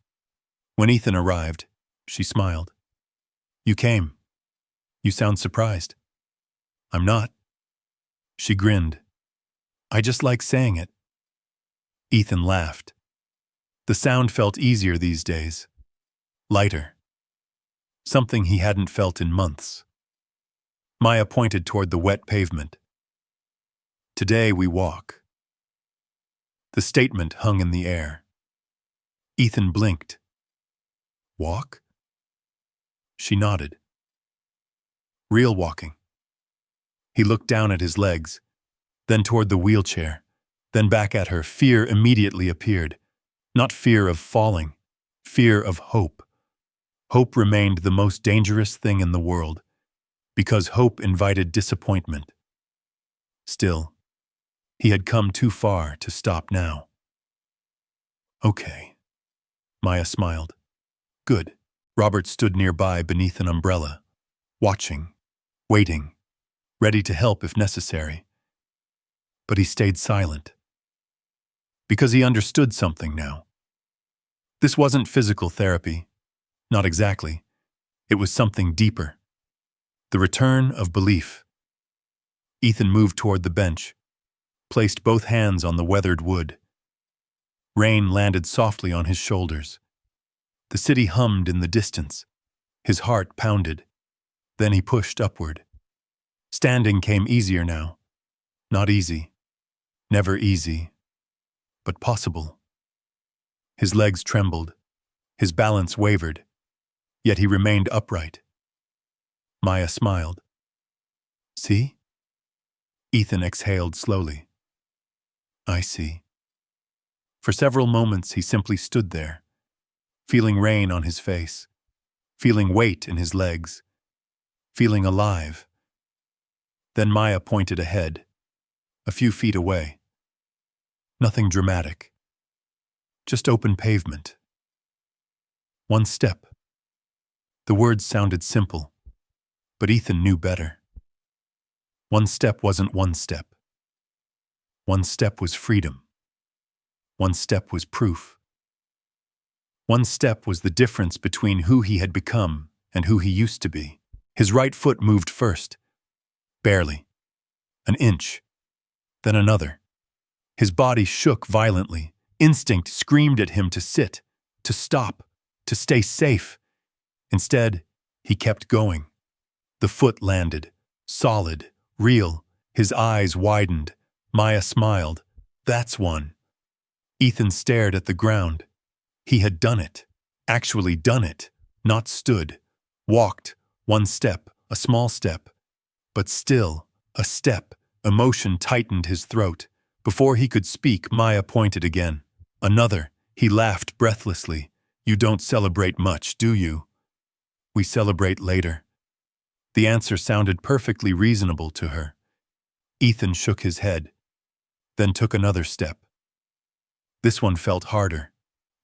S1: When Ethan arrived, she smiled. "You came. You sound surprised." "I'm not." She grinned. "I just like saying it." Ethan laughed. The sound felt easier these days. Lighter. Something he hadn't felt in months. Maya pointed toward the wet pavement. "Today we walk." The statement hung in the air. Ethan blinked. "Walk?" She nodded. "Real walking." He looked down at his legs, then toward the wheelchair, then back at her. Fear immediately appeared. Not fear of falling, fear of hope. Hope remained the most dangerous thing in the world, because hope invited disappointment. Still, he had come too far to stop now. "Okay." Maya smiled. "Good." Robert stood nearby beneath an umbrella, watching, waiting, ready to help if necessary. But he stayed silent. Because he understood something now. This wasn't physical therapy. Not exactly. It was something deeper. The return of belief. Ethan moved toward the bench, placed both hands on the weathered wood. Rain landed softly on his shoulders. The city hummed in the distance. His heart pounded. Then he pushed upward. Standing came easier now. Not easy. Never easy. But possible. His legs trembled. His balance wavered. Yet he remained upright. Maya smiled. "See?" Ethan exhaled slowly. "I see." For several moments he simply stood there, feeling rain on his face, feeling weight in his legs, feeling alive. Then Maya pointed ahead, a few feet away. Nothing dramatic. Just open pavement. One step. The words sounded simple, but Ethan knew better. One step wasn't one step. One step was freedom. One step was proof. One step was the difference between who he had become and who he used to be. His right foot moved first. Barely. An inch. Then another. His body shook violently. Instinct screamed at him to sit, to stop, to stay safe. Instead, he kept going. The foot landed. Solid. Real. His eyes widened. Maya smiled. "That's one." Ethan stared at the ground. He had done it. Actually done it. Not stood. Walked. One step. A small step. But still, a step. Emotion tightened his throat. Before he could speak, Maya pointed again. Another. He laughed breathlessly. "You don't celebrate much, do you?" "We celebrate later." The answer sounded perfectly reasonable to her. Ethan shook his head, then took another step. This one felt harder.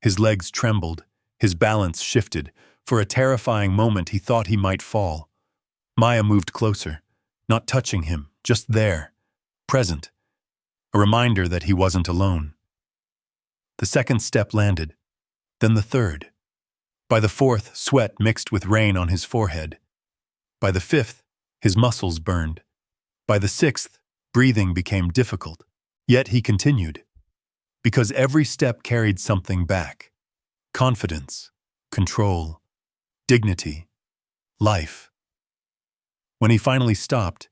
S1: His legs trembled, his balance shifted. For a terrifying moment he thought he might fall. Maya moved closer, not touching him, just there, present, a reminder that he wasn't alone. The second step landed, then the third. By the fourth, sweat mixed with rain on his forehead. By the fifth, his muscles burned. By the sixth, breathing became difficult. Yet he continued, because every step carried something back. Confidence, control, dignity, life. When he finally stopped,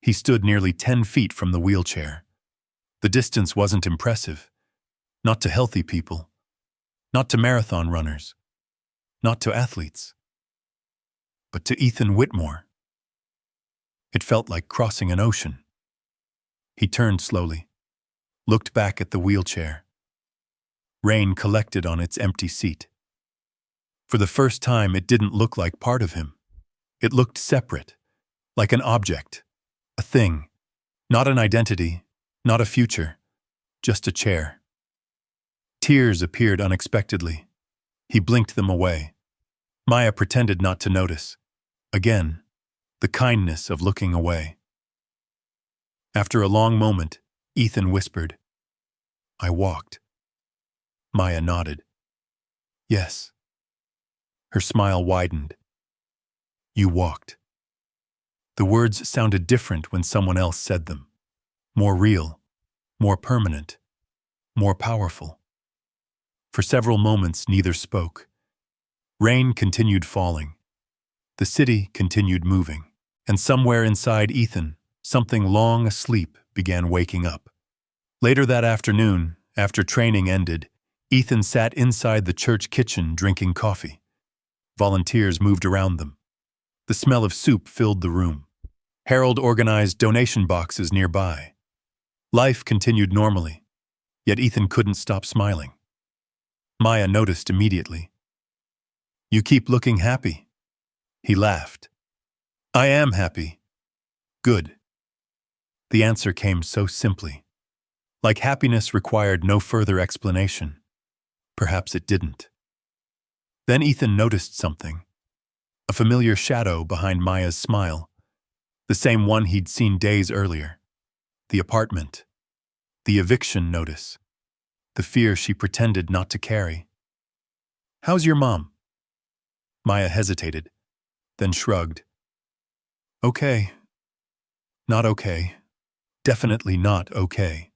S1: he stood nearly 10 feet from the wheelchair. The distance wasn't impressive, not to healthy people, not to marathon runners, not to athletes, but to Ethan Whitmore. It felt like crossing an ocean. He turned slowly, looked back at the wheelchair. Rain collected on its empty seat. For the first time, it didn't look like part of him. It looked separate, like an object, a thing, not an identity, not a future, just a chair. Tears appeared unexpectedly. He blinked them away. Maya pretended not to notice. Again, the kindness of looking away. After a long moment, Ethan whispered, "I walked." Maya nodded. "Yes." Her smile widened. "You walked." The words sounded different when someone else said them. More real, more permanent, more powerful. For several moments, neither spoke. Rain continued falling. The city continued moving. And somewhere inside Ethan, something long asleep began waking up. Later that afternoon, after training ended, Ethan sat inside the church kitchen drinking coffee. Volunteers moved around them. The smell of soup filled the room. Harold organized donation boxes nearby. Life continued normally, yet Ethan couldn't stop smiling. Maya noticed immediately. "You keep looking happy." He laughed. "I am happy." "Good." The answer came so simply. Like happiness required no further explanation. Perhaps it didn't. Then Ethan noticed something. A familiar shadow behind Maya's smile. The same one he'd seen days earlier. The apartment. The eviction notice. The fear she pretended not to carry. "How's your mom?" Maya hesitated, then shrugged. "Okay. Not okay. Definitely not okay."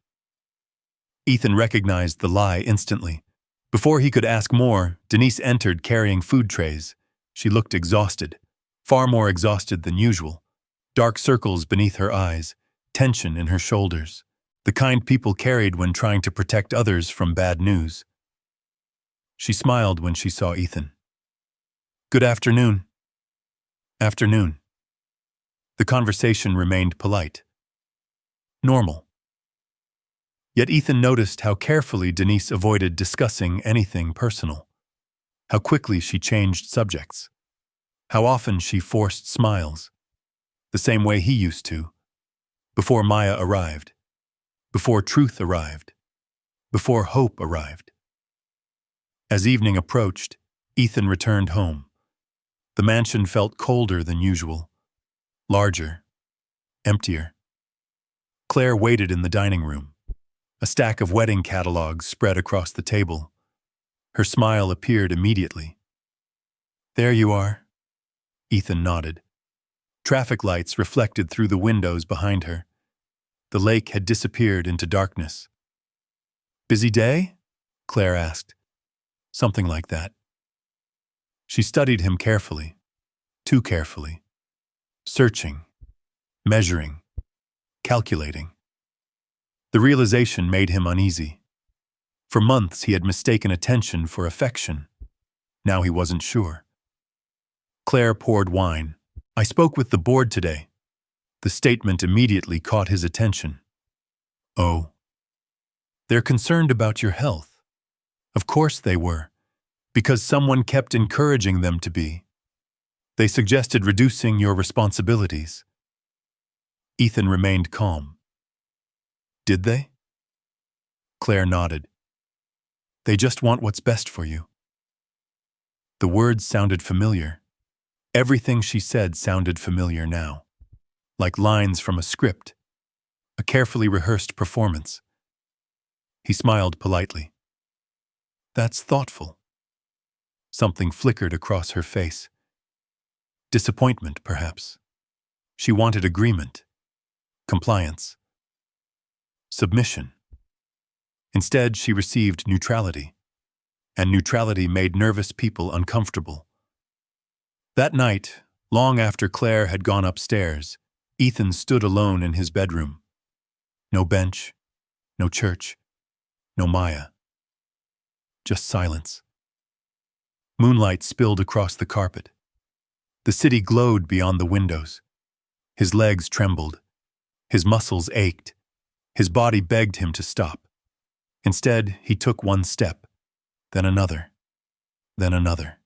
S1: Ethan recognized the lie instantly. Before he could ask more, Denise entered carrying food trays. She looked exhausted, far more exhausted than usual. Dark circles beneath her eyes, tension in her shoulders, the kind people carried when trying to protect others from bad news. She smiled when she saw Ethan. "Good afternoon." "Afternoon." The conversation remained polite. Normal. Yet Ethan noticed how carefully Denise avoided discussing anything personal. How quickly she changed subjects. How often she forced smiles. The same way he used to. Before Maya arrived. Before truth arrived. Before hope arrived. As evening approached, Ethan returned home. The mansion felt colder than usual. Larger. Emptier. Claire waited in the dining room. A stack of wedding catalogs spread across the table. Her smile appeared immediately. "There you are." Ethan nodded. Traffic lights reflected through the windows behind her. The lake had disappeared into darkness. "Busy day?" Claire asked. "Something like that." She studied him carefully. Too carefully. Searching. Measuring. Calculating. The realization made him uneasy. For months he had mistaken attention for affection. Now he wasn't sure. Claire poured wine. "I spoke with the board today." The statement immediately caught his attention. "Oh." "They're concerned about your health." Of course they were, because someone kept encouraging them to be. They suggested reducing your responsibilities. Ethan remained calm. "Did they?" Claire nodded. They just want what's best for you. The words sounded familiar. Everything she said sounded familiar now, like lines from a script, a carefully rehearsed performance. He smiled politely. That's thoughtful. Something flickered across her face. Disappointment, perhaps. She wanted agreement, compliance, submission. Instead, she received neutrality, and neutrality made nervous people uncomfortable. That night, long after Claire had gone upstairs, Ethan stood alone in his bedroom. No bench, no church, no Maya. Just silence. Moonlight spilled across the carpet. The city glowed beyond the windows. His legs trembled. His muscles ached. His body begged him to stop. Instead, he took one step, then another, then another.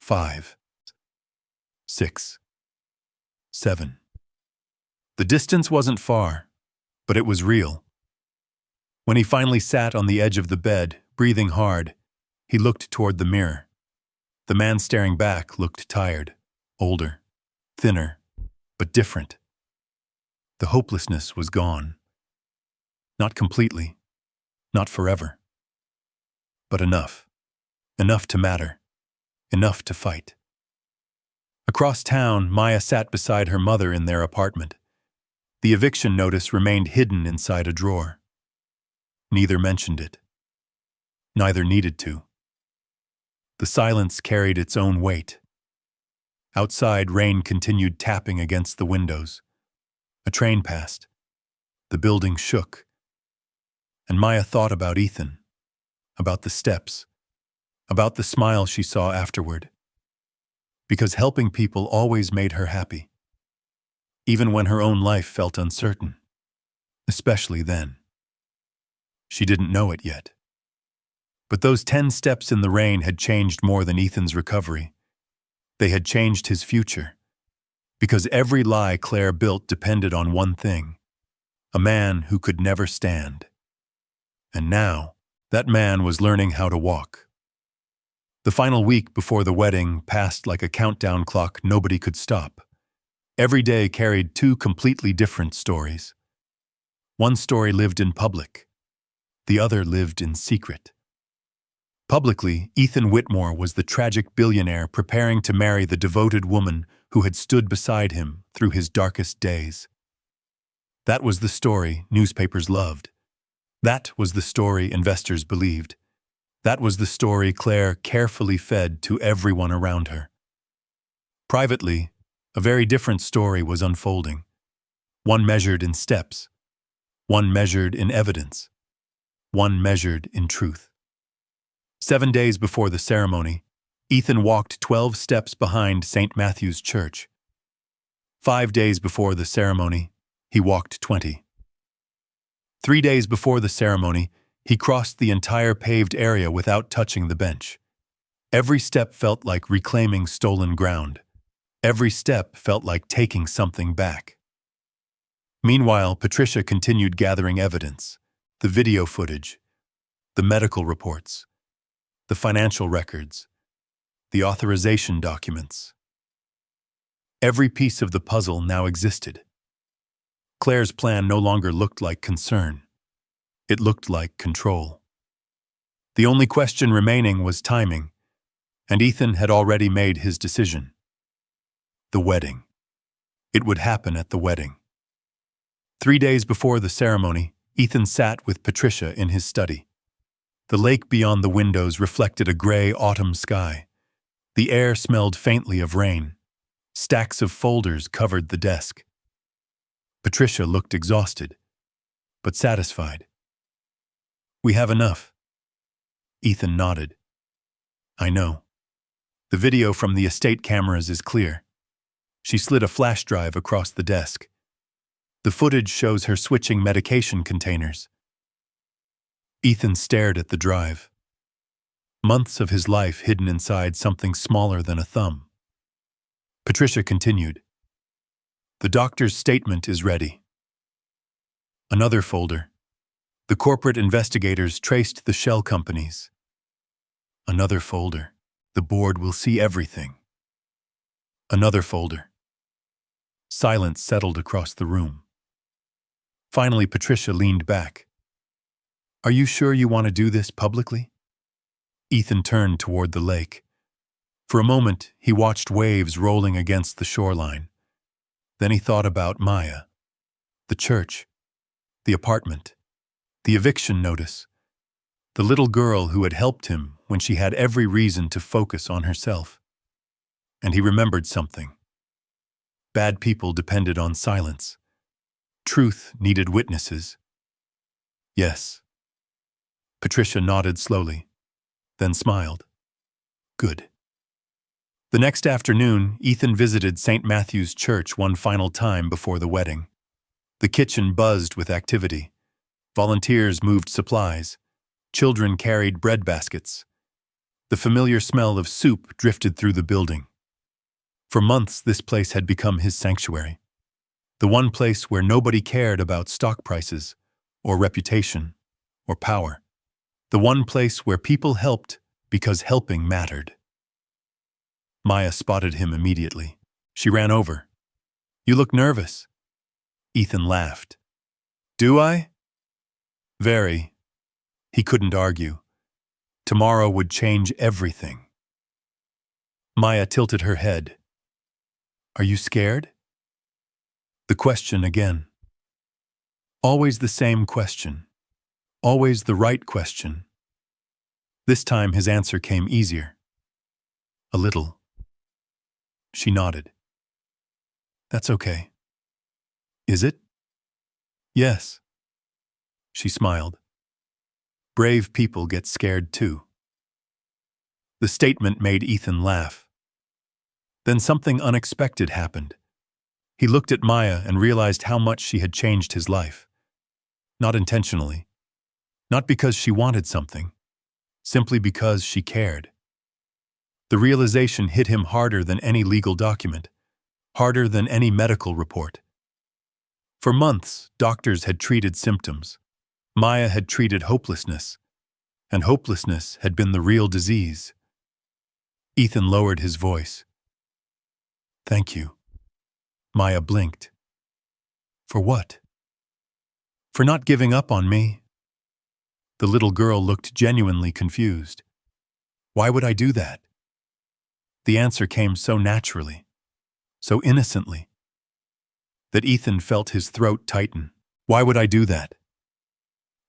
S1: 5, 6, 7. The distance wasn't far, but it was real. When he finally sat on the edge of the bed, breathing hard, he looked toward the mirror. The man staring back looked tired, older, thinner, but different. The hopelessness was gone. Not completely, not forever. But enough. Enough to matter. Enough to fight. Across town, Maya sat beside her mother in their apartment. The eviction notice remained hidden inside a drawer. Neither mentioned it. Neither needed to. The silence carried its own weight. Outside, rain continued tapping against the windows. A train passed. The building shook. And Maya thought about Ethan, about the steps, about the smile she saw afterward. Because helping people always made her happy, even when her own life felt uncertain, especially then. She didn't know it yet. But those 10 steps in the rain had changed more than Ethan's recovery. They had changed his future. Because every lie Claire built depended on one thing: a man who could never stand. And now, that man was learning how to walk. The final week before the wedding passed like a countdown clock nobody could stop. Every day carried 2 completely different stories. One story lived in public. The other lived in secret. Publicly, Ethan Whitmore was the tragic billionaire preparing to marry the devoted woman who had stood beside him through his darkest days. That was the story newspapers loved. That was the story investors believed. That was the story Claire carefully fed to everyone around her. Privately, a very different story was unfolding. One measured in steps. One measured in evidence. One measured in truth. 7 days before the ceremony, Ethan walked 12 steps behind St. Matthew's Church. 5 days before the ceremony, he walked 20. 3 days before the ceremony, he crossed the entire paved area without touching the bench. Every step felt like reclaiming stolen ground. Every step felt like taking something back. Meanwhile, Patricia continued gathering evidence: the video footage, the medical reports, the financial records, the authorization documents. Every piece of the puzzle now existed. Claire's plan no longer looked like concern. It looked like control. The only question remaining was timing, and Ethan had already made his decision. The wedding. It would happen at the wedding. 3 days before the ceremony, Ethan sat with Patricia in his study. The lake beyond the windows reflected a gray autumn sky. The air smelled faintly of rain. Stacks of folders covered the desk. Patricia looked exhausted, but satisfied. "We have enough." Ethan nodded. "I know. The video from the estate cameras is clear." She slid a flash drive across the desk. The footage shows her switching medication containers. Ethan stared at the drive. Months of his life hidden inside something smaller than a thumb. Patricia continued. "The doctor's statement is ready." Another folder. The corporate investigators traced the shell companies. Another folder. The board will see everything. Another folder. Silence settled across the room. Finally, Patricia leaned back. Are you sure you want to do this publicly? Ethan turned toward the lake. For a moment, he watched waves rolling against the shoreline. Then he thought about Maya, the church, the apartment, the eviction notice, the little girl who had helped him when she had every reason to focus on herself. And he remembered something. Bad people depended on silence. Truth needed witnesses. Yes. Patricia nodded slowly, then smiled. Good. The next afternoon, Ethan visited St. Matthew's Church one final time before the wedding. The kitchen buzzed with activity. Volunteers moved supplies. Children carried bread baskets. The familiar smell of soup drifted through the building. For months, this place had become his sanctuary. The one place where nobody cared about stock prices, or reputation, or power. The one place where people helped because helping mattered. Maya spotted him immediately. She ran over. You look nervous. Ethan laughed. Do I? Very. He couldn't argue. Tomorrow would change everything. Maya tilted her head. Are you scared? The question again. Always the same question. Always the right question. This time his answer came easier. A little. She nodded. That's okay. Is it? Yes. She smiled. Brave people get scared too. The statement made Ethan laugh. Then something unexpected happened. He looked at Maya and realized how much she had changed his life. Not intentionally. Not because she wanted something. Simply because she cared. The realization hit him harder than any legal document. Harder than any medical report. For months, doctors had treated symptoms. Maya had treated hopelessness. And hopelessness had been the real disease. Ethan lowered his voice. Thank you. Maya blinked. For what? For not giving up on me. The little girl looked genuinely confused. Why would I do that? The answer came so naturally, so innocently, that Ethan felt his throat tighten. Why would I do that?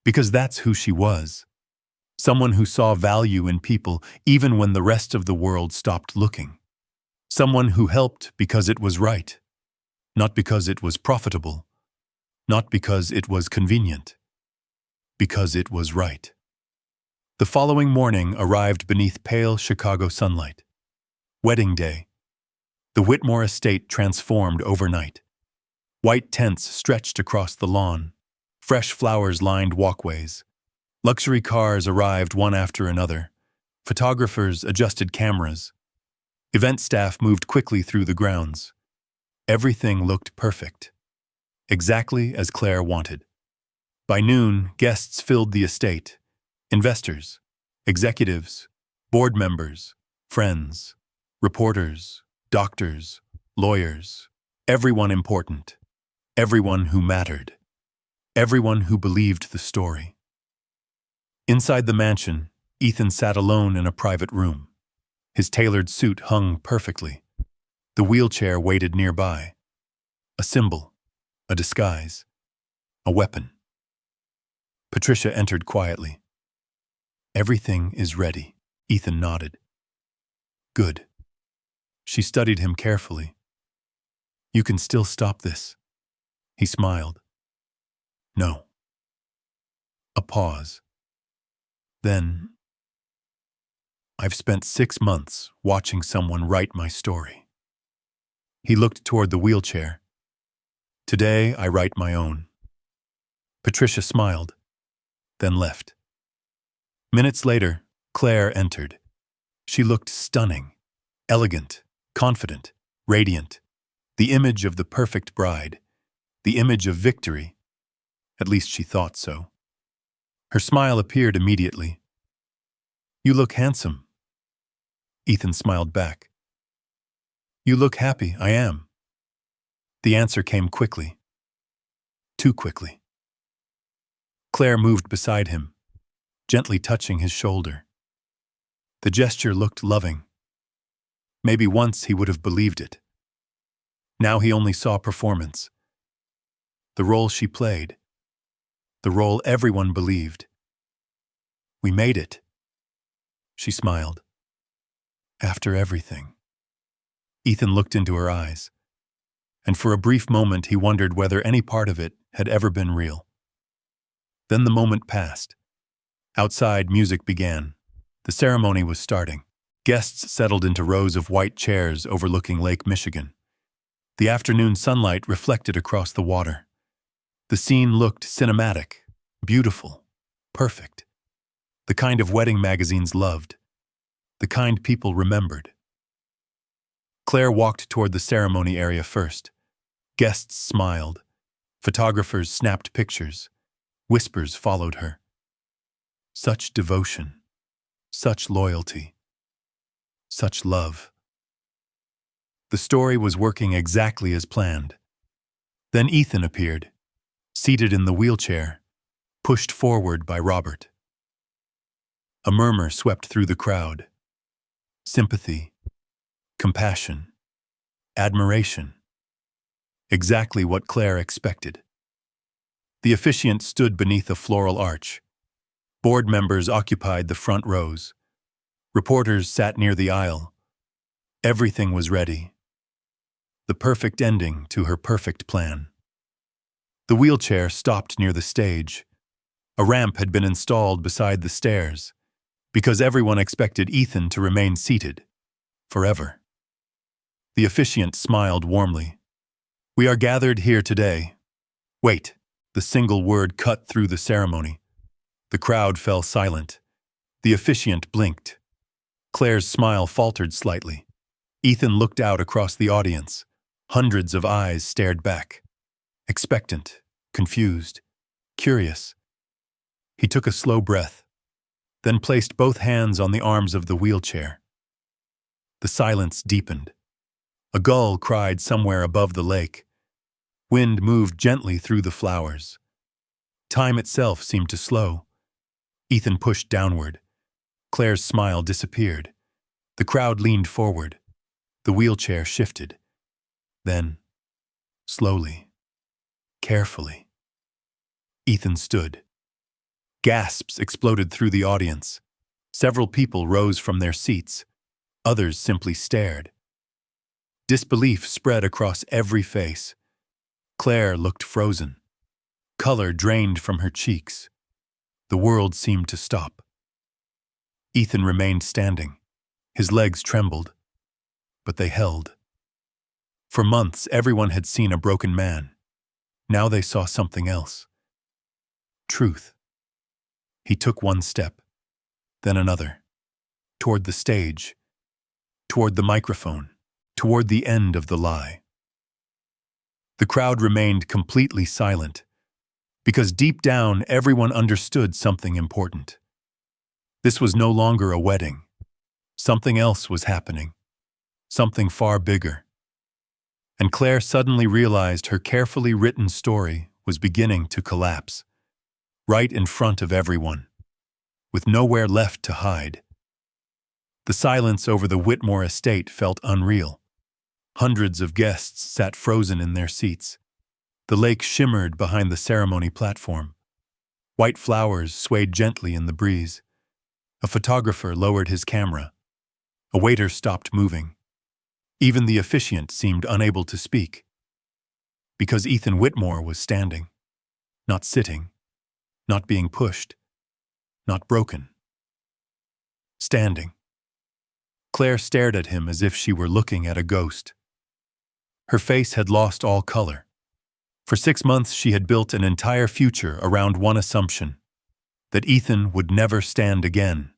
S1: Because that's who she was. Someone who saw value in people even when the rest of the world stopped looking. Someone who helped because it was right. Not because it was profitable. Not because it was convenient. Because it was right. The following morning arrived beneath pale Chicago sunlight. Wedding day. The Whitmore estate transformed overnight. White tents stretched across the lawn. Fresh flowers lined walkways. Luxury cars arrived one after another. Photographers adjusted cameras. Event staff moved quickly through the grounds. Everything looked perfect. Exactly as Claire wanted. By noon, guests filled the estate. Investors, executives, board members, friends, reporters, doctors, lawyers, everyone important, everyone who mattered, everyone who believed the story. Inside the mansion, Ethan sat alone in a private room. His tailored suit hung perfectly. The wheelchair waited nearby. A symbol, a disguise, a weapon. Patricia entered quietly. Everything is ready, Ethan nodded. Good. She studied him carefully. You can still stop this. He smiled. No. A pause. Then, I've spent 6 months watching someone write my story. He looked toward the wheelchair. Today, I write my own. Patricia smiled, then left. Minutes later, Claire entered. She looked stunning, elegant, confident, radiant. The image of the perfect bride. The image of victory. At least she thought so. Her smile appeared immediately. "You look handsome." Ethan smiled back. "You look happy." "I am." The answer came quickly. Too quickly. Claire moved beside him, gently touching his shoulder. The gesture looked loving. Maybe once he would have believed it. Now he only saw performance. The role she played. The role everyone believed. "We made it." She smiled. "After everything." Ethan looked into her eyes, and for a brief moment he wondered whether any part of it had ever been real. Then the moment passed. Outside, music began. The ceremony was starting. Guests settled into rows of white chairs overlooking Lake Michigan. The afternoon sunlight reflected across the water. The scene looked cinematic, beautiful, perfect. The kind of wedding magazines loved. The kind people remembered. Claire walked toward the ceremony area first. Guests smiled. Photographers snapped pictures. Whispers followed her. Such devotion. Such loyalty. Such love. The story was working exactly as planned. Then Ethan appeared, seated in the wheelchair, pushed forward by Robert. A murmur swept through the crowd. Sympathy, compassion, admiration. Exactly what Claire expected. The officiant stood beneath a floral arch. Board members occupied the front rows. Reporters sat near the aisle. Everything was ready. The perfect ending to her perfect plan. The wheelchair stopped near the stage. A ramp had been installed beside the stairs, because everyone expected Ethan to remain seated, forever. The officiant smiled warmly. "We are gathered here today." "Wait," the single word cut through the ceremony. The crowd fell silent. The officiant blinked. Claire's smile faltered slightly. Ethan looked out across the audience. Hundreds of eyes stared back. Expectant, confused, curious. He took a slow breath, then placed both hands on the arms of the wheelchair. The silence deepened. A gull cried somewhere above the lake. Wind moved gently through the flowers. Time itself seemed to slow. Ethan pushed downward. Claire's smile disappeared. The crowd leaned forward. The wheelchair shifted. Then, slowly, carefully, Ethan stood. Gasps exploded through the audience. Several people rose from their seats. Others simply stared. Disbelief spread across every face. Claire looked frozen. Color drained from her cheeks. The world seemed to stop. Ethan remained standing. His legs trembled, but they held. For months, everyone had seen a broken man. Now they saw something else. Truth. He took one step, then another, toward the stage, toward the microphone, toward the end of the lie. The crowd remained completely silent, because deep down everyone understood something important. This was no longer a wedding. Something else was happening, something far bigger. And Claire suddenly realized her carefully written story was beginning to collapse, right in front of everyone, with nowhere left to hide. The silence over the Whitmore estate felt unreal. Hundreds of guests sat frozen in their seats. The lake shimmered behind the ceremony platform. White flowers swayed gently in the breeze. A photographer lowered his camera. A waiter stopped moving. Even the officiant seemed unable to speak. Because Ethan Whitmore was standing, not sitting, not being pushed, not broken. Standing. Claire stared at him as if she were looking at a ghost. Her face had lost all color. For 6 months she had built an entire future around one assumption, that Ethan would never stand again.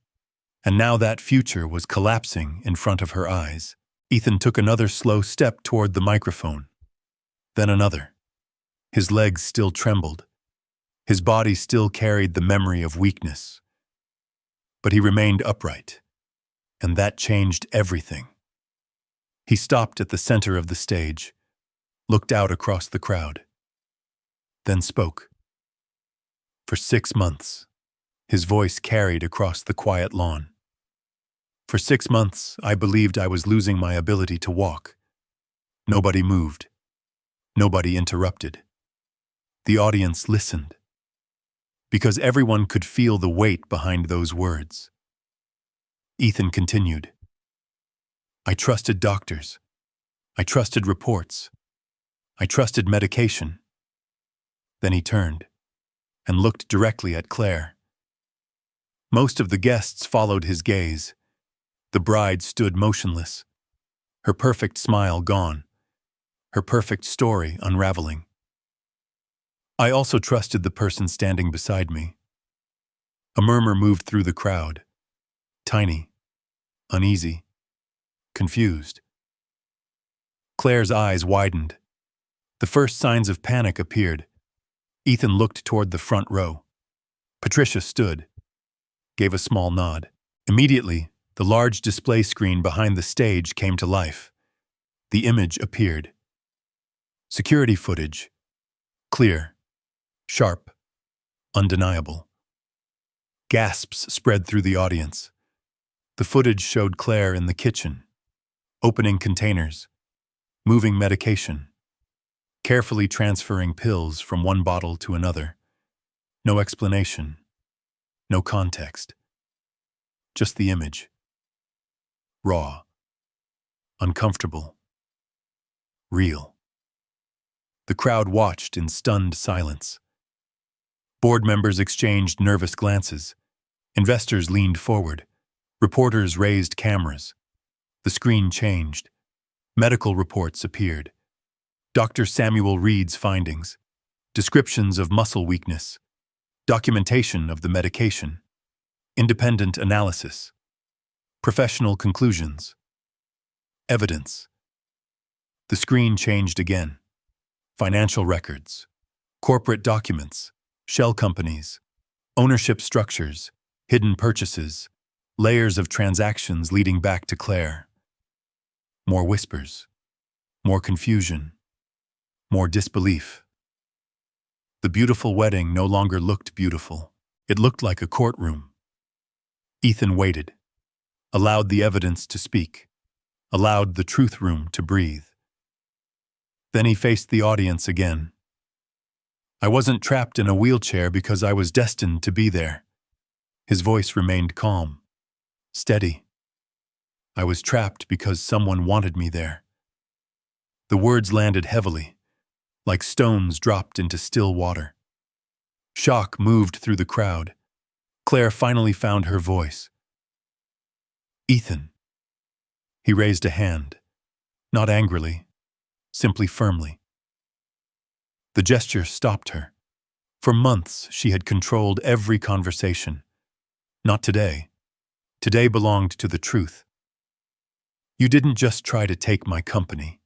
S1: And now that future was collapsing in front of her eyes. Ethan took another slow step toward the microphone, then another. His legs still trembled. His body still carried the memory of weakness, but he remained upright, and that changed everything. He stopped at the center of the stage, looked out across the crowd, then spoke. For 6 months, his voice carried across the quiet lawn. For 6 months, I believed I was losing my ability to walk. Nobody moved. Nobody interrupted. The audience listened, because everyone could feel the weight behind those words. Ethan continued. I trusted doctors. I trusted reports. I trusted medication. Then he turned and looked directly at Claire. Most of the guests followed his gaze. The bride stood motionless, her perfect smile gone, her perfect story unraveling. I also trusted the person standing beside me. A murmur moved through the crowd, tiny, uneasy, confused. Claire's eyes widened. The first signs of panic appeared. Ethan looked toward the front row. Patricia stood, gave a small nod. Immediately, the large display screen behind the stage came to life. The image appeared. Security footage. Clear, sharp, undeniable. Gasps spread through the audience. The footage showed Claire in the kitchen, opening containers, moving medication, carefully transferring pills from one bottle to another. No explanation, no context. Just the image. Raw, uncomfortable, real. The crowd watched in stunned silence. Board members exchanged nervous glances. Investors leaned forward. Reporters raised cameras. The screen changed. Medical reports appeared. Dr. Samuel Reed's findings, descriptions of muscle weakness, documentation of the medication, independent analysis, professional conclusions, evidence. The screen changed again. Financial records, corporate documents, shell companies, ownership structures, hidden purchases, layers of transactions leading back to Claire. More whispers, more confusion, more disbelief. The beautiful wedding no longer looked beautiful. It looked like a courtroom. Ethan waited, allowed the evidence to speak, allowed the truth room to breathe. Then he faced the audience again. I wasn't trapped in a wheelchair because I was destined to be there. His voice remained calm, steady. I was trapped because someone wanted me there. The words landed heavily, like stones dropped into still water. Shock moved through the crowd. Claire finally found her voice. Ethan. He raised a hand, not angrily, simply firmly. The gesture stopped her. For months, she had controlled every conversation. Not today. Today belonged to the truth. You didn't just try to take my company.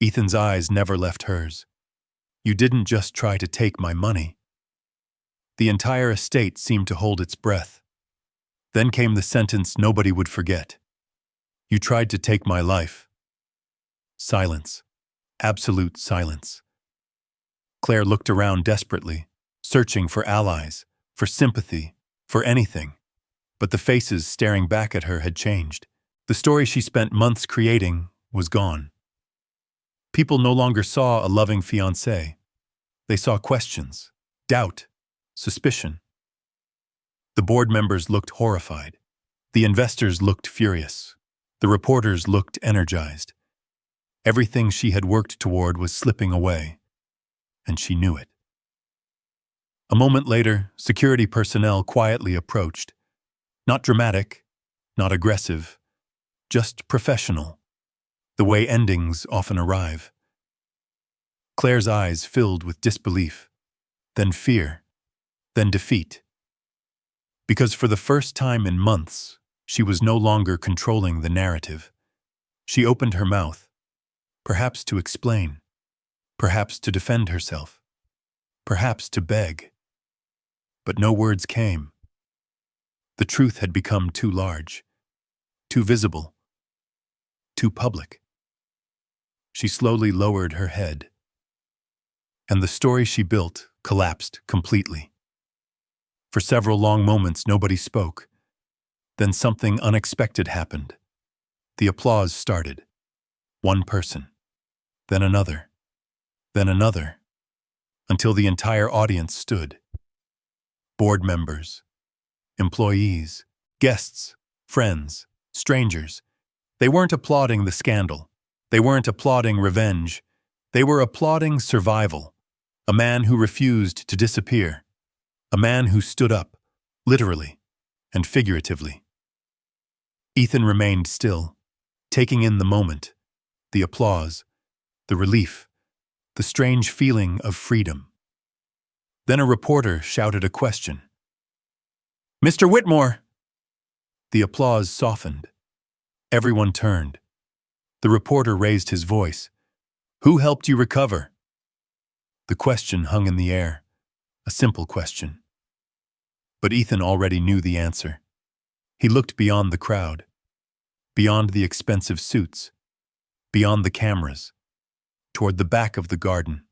S1: Ethan's eyes never left hers. You didn't just try to take my money. The entire estate seemed to hold its breath. Then came the sentence nobody would forget. You tried to take my life. Silence. Absolute silence. Claire looked around desperately, searching for allies, for sympathy, for anything. But the faces staring back at her had changed. The story she spent months creating was gone. People no longer saw a loving fiancé. They saw questions, doubt, suspicion. The board members looked horrified. The investors looked furious. The reporters looked energized. Everything she had worked toward was slipping away, and she knew it. A moment later, security personnel quietly approached. Not dramatic, not aggressive, just professional, the way endings often arrive. Claire's eyes filled with disbelief, then fear, then defeat. Because for the first time in months, she was no longer controlling the narrative. She opened her mouth, perhaps to explain, perhaps to defend herself. perhaps to beg. But no words came. The truth had become too large, too visible, too public. She slowly lowered her head, and the story she built collapsed completely. For several long moments, nobody spoke. Then something unexpected happened. The applause started. One person, then another, until the entire audience stood. Board members, employees, guests, friends, strangers. They weren't applauding the scandal. They weren't applauding revenge. They were applauding survival. A man who refused to disappear. A man who stood up, literally and figuratively. Ethan remained still, taking in the moment, the applause, the relief, the strange feeling of freedom. Then a reporter shouted a question. "Mr. Whitmore!" The applause softened. Everyone turned. The reporter raised his voice. "Who helped you recover?" The question hung in the air, a simple question. But Ethan already knew the answer. He looked beyond the crowd, beyond the expensive suits, beyond the cameras, toward the back of the garden.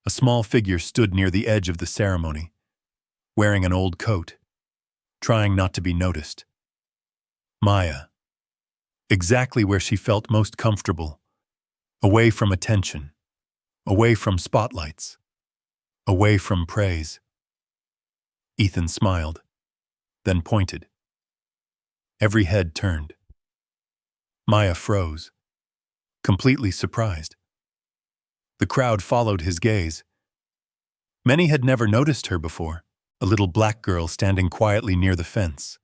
S1: A small figure stood near the edge of the ceremony, wearing an old coat, trying not to be noticed. Maya. Exactly where she felt most comfortable, away from attention, away from spotlights, away from praise. Ethan smiled, then pointed. Every head turned. Maya froze, completely surprised. The crowd followed his gaze. Many had never noticed her before, a little black girl standing quietly near the fence,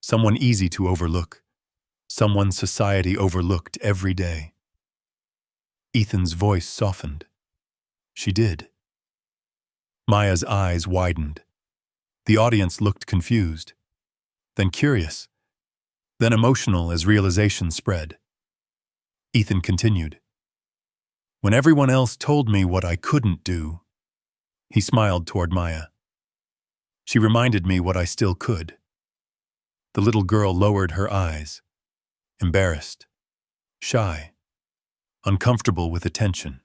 S1: someone easy to overlook, someone society overlooked every day. Ethan's voice softened. She did. Maya's eyes widened. The audience looked confused, then curious, then emotional as realization spread. Ethan continued. "When everyone else told me what I couldn't do," he smiled toward Maya. "She reminded me what I still could." The little girl lowered her eyes, embarrassed, shy, uncomfortable with attention.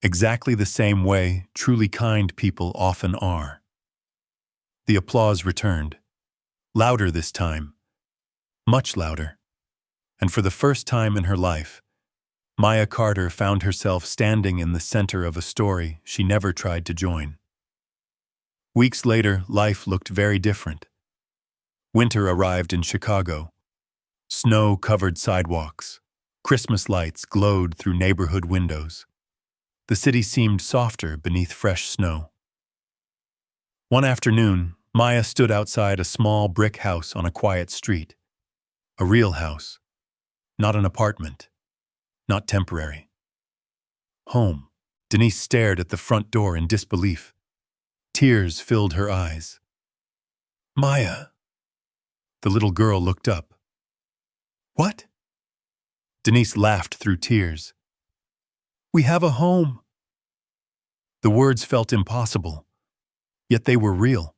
S1: Exactly the same way truly kind people often are. The applause returned, louder this time, much louder, and for the first time in her life, Maya Carter found herself standing in the center of a story she never tried to join. Weeks later, life looked very different. Winter arrived in Chicago. Snow covered sidewalks. Christmas lights glowed through neighborhood windows. The city seemed softer beneath fresh snow. One afternoon, Maya stood outside a small brick house on a quiet street. A real house, not an apartment, not temporary. Home. Denise stared at the front door in disbelief. Tears filled her eyes. "Maya." The little girl looked up. "What?" Denise laughed through tears. "We have a home." The words felt impossible, yet they were real.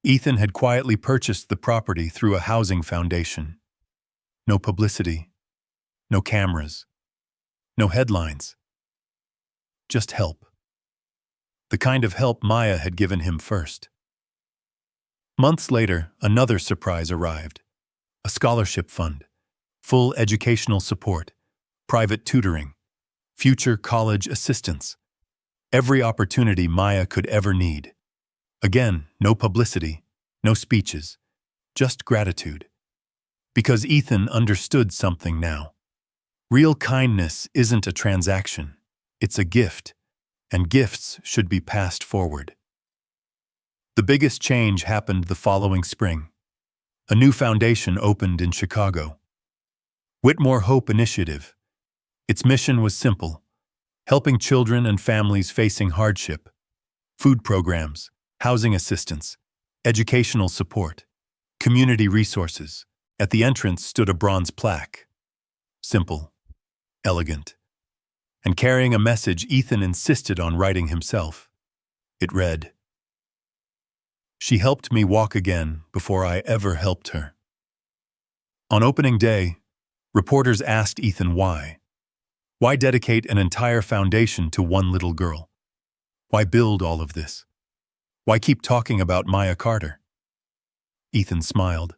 S1: Ethan had quietly purchased the property through a housing foundation. No publicity, no cameras, no headlines. Just help. The kind of help Maya had given him first. Months later, another surprise arrived. A scholarship fund, full educational support, private tutoring, future college assistance. Every opportunity Maya could ever need. Again, no publicity, no speeches, just gratitude. Because Ethan understood something now. Real kindness isn't a transaction, it's a gift, and gifts should be passed forward. The biggest change happened the following spring. A new foundation opened in Chicago. Whitmore Hope Initiative. Its mission was simple: helping children and families facing hardship. Food programs, housing assistance, educational support, community resources. At the entrance stood a bronze plaque. Simple, elegant, and carrying a message Ethan insisted on writing himself. It read, "She helped me walk again before I ever helped her." On opening day, reporters asked Ethan why. Why dedicate an entire foundation to one little girl? Why build all of this? Why keep talking about Maya Carter? Ethan smiled,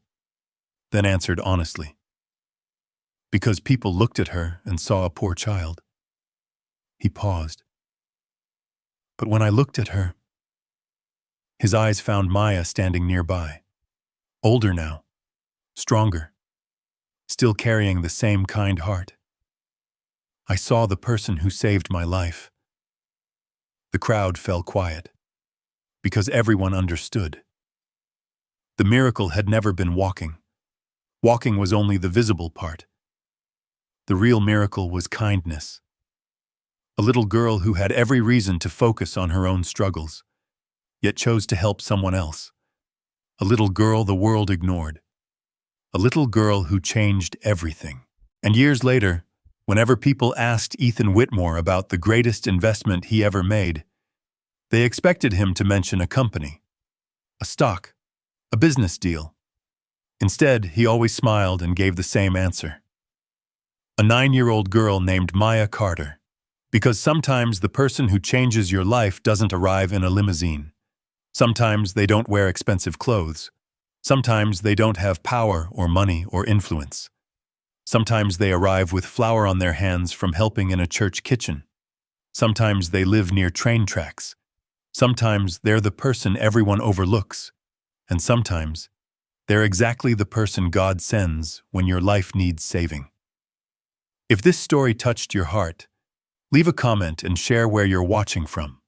S1: then answered honestly. Because people looked at her and saw a poor child. He paused. But when I looked at her, his eyes found Maya standing nearby, older now, stronger, still carrying the same kind heart. I saw the person who saved my life. The crowd fell quiet, because everyone understood. The miracle had never been walking. Walking was only the visible part. The real miracle was kindness. A little girl who had every reason to focus on her own struggles, yet chose to help someone else. A little girl the world ignored. A little girl who changed everything. And years later, whenever people asked Ethan Whitmore about the greatest investment he ever made, they expected him to mention a company, a stock, a business deal. Instead, he always smiled and gave the same answer. A 9-year-old girl named Maya Carter. Because sometimes the person who changes your life doesn't arrive in a limousine. Sometimes they don't wear expensive clothes. Sometimes they don't have power or money or influence. Sometimes they arrive with flour on their hands from helping in a church kitchen. Sometimes they live near train tracks. Sometimes they're the person everyone overlooks. And sometimes they're exactly the person God sends when your life needs saving. If this story touched your heart, leave a comment and share where you're watching from.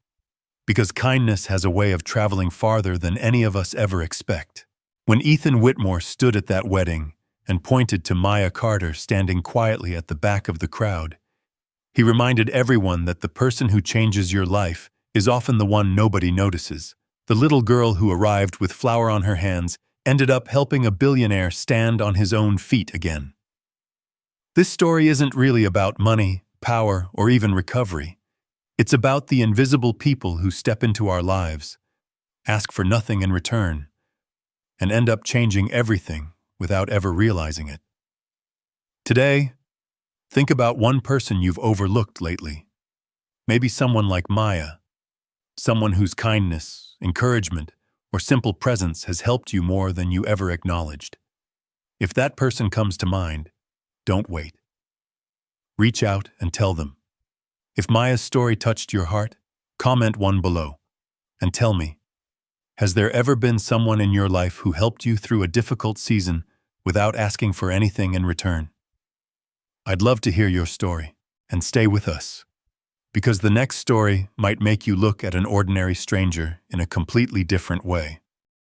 S1: Because kindness has a way of traveling farther than any of us ever expect. When Ethan Whitmore stood at that wedding and pointed to Maya Carter standing quietly at the back of the crowd, he reminded everyone that the person who changes your life is often the one nobody notices. The little girl who arrived with flour on her hands ended up helping a billionaire stand on his own feet again. This story isn't really about money, power, or even recovery. It's about the invisible people who step into our lives, ask for nothing in return, and end up changing everything without ever realizing it. Today, think about one person you've overlooked lately. Maybe someone like Maya, someone whose kindness, encouragement, or simple presence has helped you more than you ever acknowledged. If that person comes to mind, don't wait. Reach out and tell them. If Maya's story touched your heart, comment one below and tell me, has there ever been someone in your life who helped you through a difficult season without asking for anything in return? I'd love to hear your story, and stay with us, because the next story might make you look at an ordinary stranger in a completely different way.